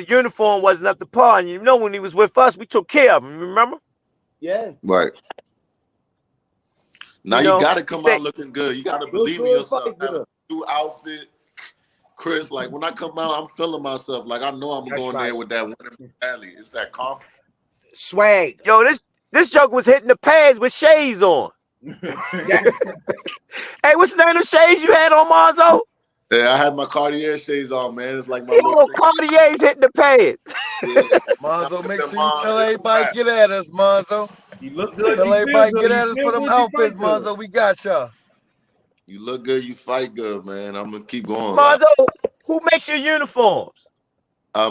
uniform wasn't up to par. And you know, when he was with us, we took care of him. Remember? Yeah. Right. Now you gotta come out looking good. You gotta believe in yourself. Have a new outfit. Chris, like when I come out, I'm feeling myself. Like I know I'm going there with that winning mentality. It's that confidence. Swag. Yo, this joke was hitting the pads with shades on. Hey, what's the name of shades you had on, Manzo? Yeah, I had my Cartier shades on, man. It's like my little Cartier's hitting the pads. Yeah. Monzo, make sure you tell everybody get at us, Monzo. You look good. Tell everybody get at us for them outfits, Monzo. We got y'all. You look good. You fight good, man. I'm gonna keep going. Monzo, who makes your uniforms?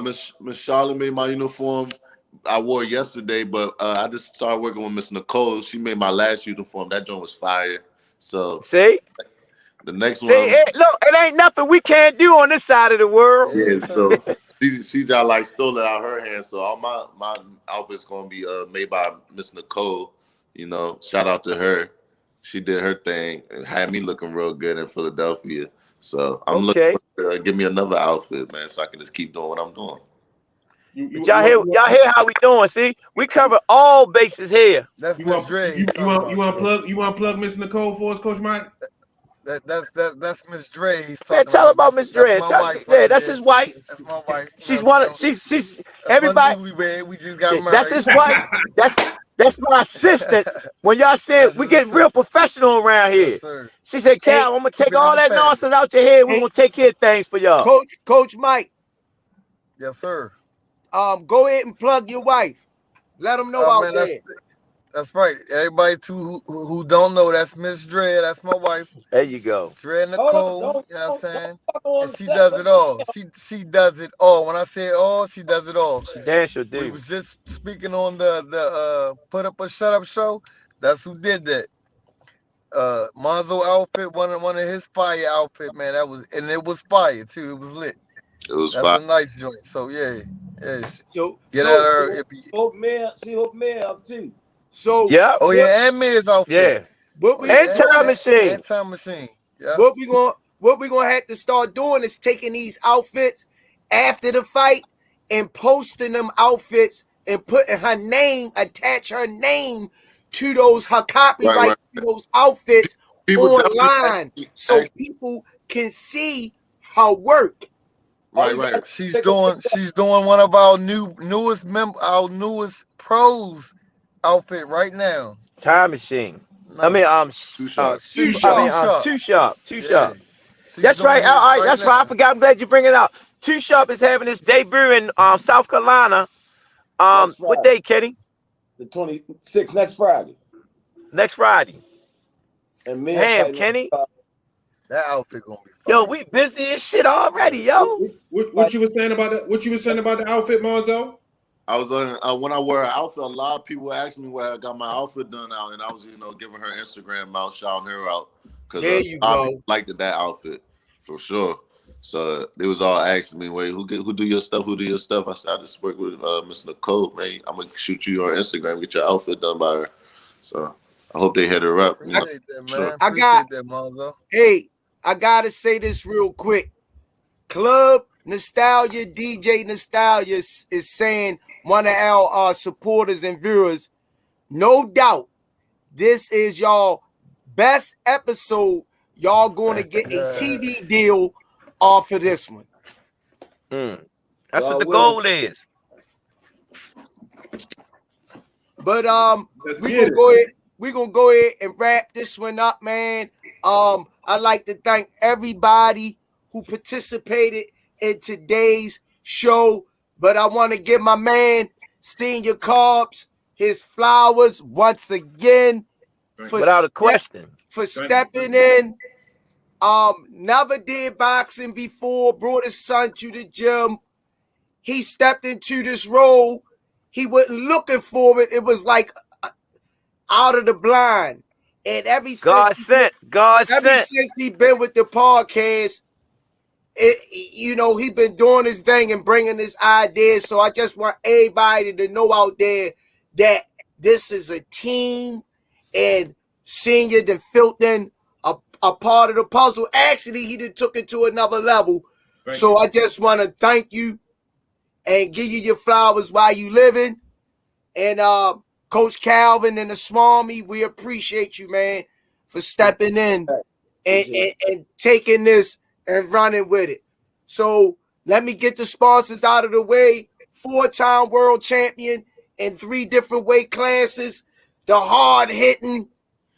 Miss Charlotte made my uniform. I wore it yesterday, but I just started working with Miss Nicole. She made my last uniform. That joint was fire. So see. The next one. Look, it ain't nothing we can't do on this side of the world. Yeah, so she got like stole it out of her hands. So all my outfits gonna be made by Miss Nicole. You know, shout out to her. She did her thing and had me looking real good in Philadelphia. So I'm looking to give me another outfit, man, so I can just keep doing what I'm doing. Y'all hear how we doing? See, we cover all bases here. That's you want to plug Miss Nicole for us, Coach Mike? That's Miss Dre. Man, tell her about Miss Dre. That's his wife. That's my wife. She's she's everybody. We just got married. That's his wife. That's my assistant. When y'all said we get real professional around here, she said, "Cal, I'm gonna take all that nonsense out your head. We're gonna take care of things for y'all." Coach Mike. Yes, sir. Go ahead and plug your wife. Let them know out there. That's right. Everybody who don't know, that's Miss Dre. That's my wife. There you go. Dre Nicole. You know what I'm saying? And she does it all. She does it all. When I say all, she does it all. She damn sure do. We was just speaking on the Put Up or Shut Up show. That's who did that. Manzo outfit, one of his fire outfit, man. And it was fire too. It was lit. It was fire. That's a nice joint. So yeah. So get at her. She hooked me up too. So yeah. Oh yeah, and Miz outfit. Yeah. And Time Machine. And Time Machine. Yeah. What we gonna have to start doing is taking these outfits after the fight and posting them outfits and putting attach her name to those her copyright to those outfits online, so people can see her work. Right. She's doing one of our newest pros outfit right now. Time Machine. No, I mean, Too Sharp. Too Too Sharp. Yeah. She's That's doing right. his All right, right that's now. right. I forgot. I'm glad you bring it up. Too Sharp is having his debut in South Carolina. Next What Friday. day, Kenny? The 26th, next Friday. Next Friday. And me Damn, Kenny. That outfit gonna be Yo, we busy as shit already, yo. What you were saying about that? What you were saying about the outfit, Manzo? I was when I wear an outfit, a lot of people ask me where I got my outfit done out, and I was giving her Instagram out, shouting her out because There a you lot of go. people liked that outfit for sure. So they was all asking me, "Wait, who do your stuff? Who do your stuff?" I said, "I just work with Miss Nicole, man. I'm gonna shoot you on Instagram, get your outfit done by her." So I hope they hit her up. Appreciate that, man. Sure. Appreciate that, Manzo. Hey, I gotta say this real quick. Club Nostalgia, DJ Nostalgia is saying, one of our supporters and viewers, no doubt, this is y'all best episode. Y'all going to get a TV deal off of this one. That's Y'all what the will. goal is. But Let's we get gonna it. go ahead. We gonna go ahead and wrap this one up, man. I'd like to thank everybody who participated in today's show. But I want to give my man Senior Carbs his flowers once again Without a question. for stepping in. Never did boxing before. Brought his son to the gym. He stepped into this role. He wasn't looking for it. It was like out of the blind. And ever God since sent. he been with the podcast, he been doing his thing and bringing his ideas. So I just want everybody to know out there that this is a team, and Senior done filled in a part of the puzzle. Actually, he done took it to another level. So I just want to thank you and give you your flowers while you living. And Coach Calvin and the Swami, we appreciate you, man, for stepping in and taking this and running with it. So let me get the sponsors out of the way. 4-time world champion in 3 different weight classes. The hard-hitting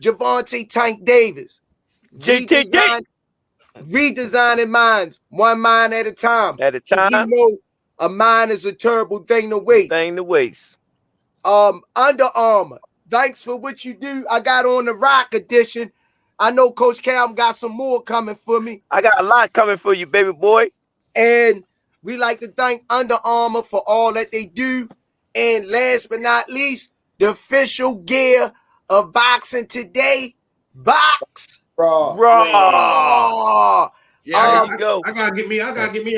Javante Tank Davis. Redesigning minds, one mind at a time. We know a mind is a terrible thing to waste. Under Armour, thanks for what you do. I got on the Rock edition. I know Coach Cam got some more coming for me. I got a lot coming for you, baby boy. And we like to thank Under Armour for all that they do. And last but not least, the official gear of boxing today, Box Raw. Yeah, I gotta get me a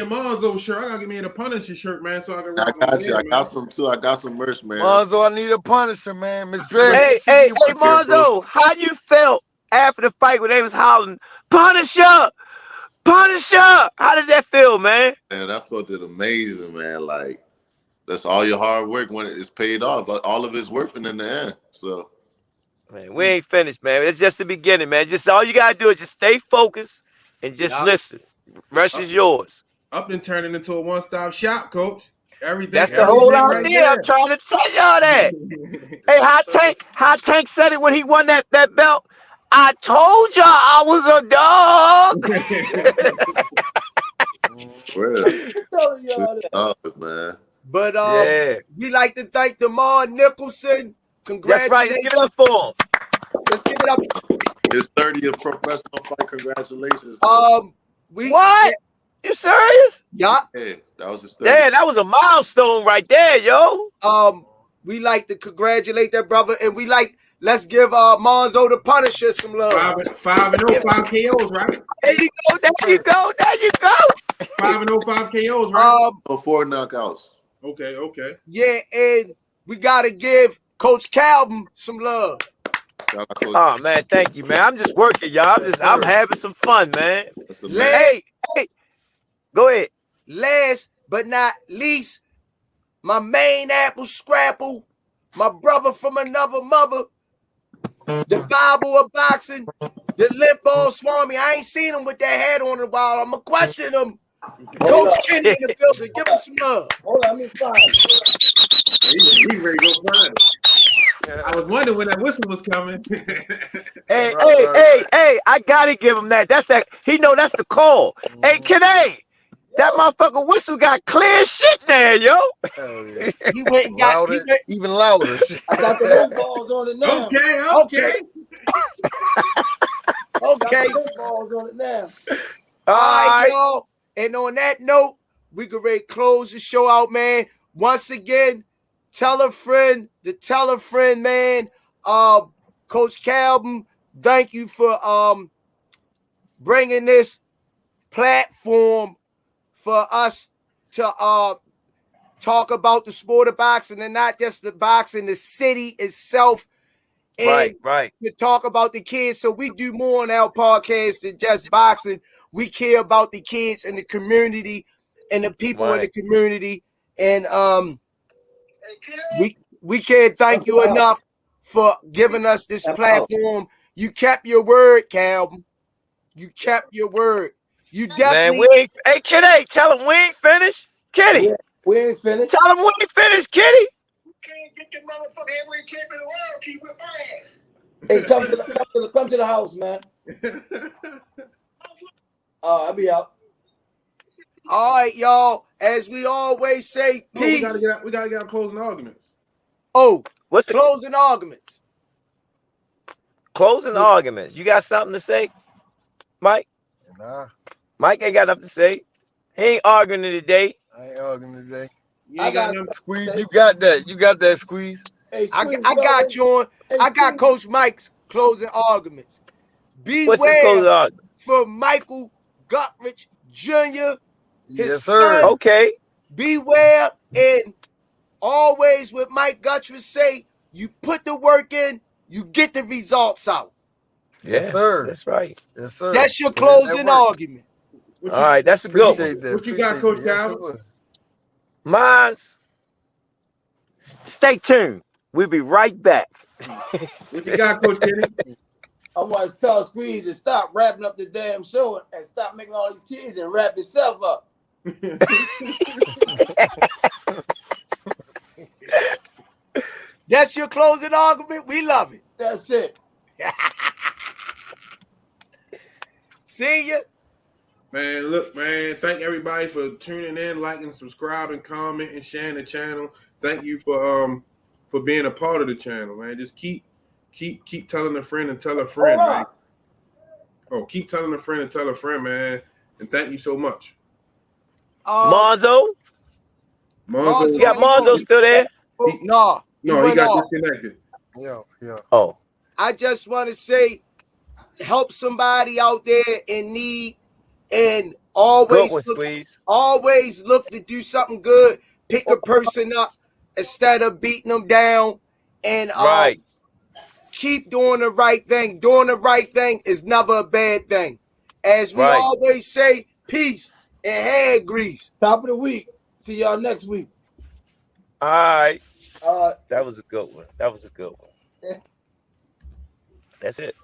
Manzo shirt. I gotta get me a Punisher shirt, man, so I can rock I got you. I got some too. I got some merch, man. Manzo, I need a Punisher, man. Miss Dre. Hey, Manzo, how you felt after the fight when they was hollering, Punisher? Punisher! How did that feel, man? Man, I felt it amazing, man. Like, that's all your hard work when it's paid off. All of it's worth it in the end. So, man, we ain't finished, man. It's just the beginning, man. Just all you gotta do is just stay focused and just listen. Rest is yours. Up and turning into a one-stop shop, Coach. Everything. That's the whole idea. Right, I'm trying to tell y'all that. Hey, how Tank said it when he won that belt. I told y'all I was a dog. Man. But we like to thank DeMar Nicholson. Congratulations. That's right. Let's give it up for him. Let's give it up. His 30th professional fight. Congratulations. What? You serious? Yeah. Hey, that was his 30th. Yeah, that was a milestone right there, yo. We like to congratulate that brother, and let's give Manzo the Punisher some love. 5-0, 5 KOs, right? There you go. 5-0, 5 KOs, right? 4 knockouts. Okay. Yeah, and we gotta give Coach Calvin some love. Oh man, thank you, man. I'm just working, y'all. I'm having some fun, man. Hey, go ahead. Last but not least, my main apple Scrapple, my brother from another mother, the Bible of boxing, The lip ball Swami. I ain't seen him with that hat on in a while. I'm gonna question him. Hold Coach up. Kenny in the building. Give him some love. Hold on, let me find it. He ready to go find it. I was wondering when that whistle was coming. Hey, I gotta give him that. That's that. He know that's the call. Hey, Kenny, that motherfucker whistle got clear shit there, yo. Hell yeah. He went and got. Louder, even louder. I got the lip balls on it now. Okay. Okay. Got the lip balls on it now. All right, y'all. And on that note, we can ready to close the show out, man. Once again, tell a friend to tell a friend, man. Coach Calvin, thank you for bringing this platform for us to talk about the sport of boxing, and not just the boxing, the city itself. And right. To talk about the kids. So we do more on our podcast than just boxing. We care about the kids and the community and the people in the community. And we can't thank you enough for giving us this platform. You kept your word, Calvin. You kept your word. You definitely. Man, hey, Kitty, tell him we ain't finished. Kitty. We ain't finished. Tell him we ain't finished, Kitty. Can't get the motherfucker heavyweight champion of the world. Keep whipping my ass. Hey, come to the house, man. I'll be out. All right, y'all. As we always say, peace. We gotta get our closing arguments. Oh, what's the closing arguments? Closing arguments. You got something to say, Mike? Nah. Mike ain't got nothing to say. He ain't arguing today. I ain't arguing today. I got Squeeze. You got that. You got that, Squeeze. Hey, I got you on. I got Coach Mike's closing arguments. Beware for Michael Guthridge Jr., his son. Okay. Beware, and always what Mike Guthridge say, you put the work in, you get the results out. Yeah, sir. That's right. Yes, sir. That's your closing argument. All right, that's a good one. What you got, Coach Calvin? Mine's. Stay tuned. We'll be right back. What you got, Coach Kenny? I want to tell Squeeze to stop wrapping up the damn show and stop making all these kids and wrap yourself up. That's your closing argument. We love it. That's it. See ya. Man, look, man, thank everybody for tuning in, liking, subscribing, commenting, sharing the channel. Thank you for being a part of the channel, man. Just keep telling a friend and tell a friend, man. Oh, keep telling a friend and tell a friend, man. And thank you so much. Manzo? You got Manzo still there? No, he got disconnected. Yeah. Oh. I just want to say, help somebody out there in need, and always look to do something good. Pick a person up instead of beating them down, and keep doing the right thing. Doing the right thing is never a bad thing. As we always say, peace and hand grease. Top of the week. See y'all next week. All right. That was a good one. Yeah. That's it.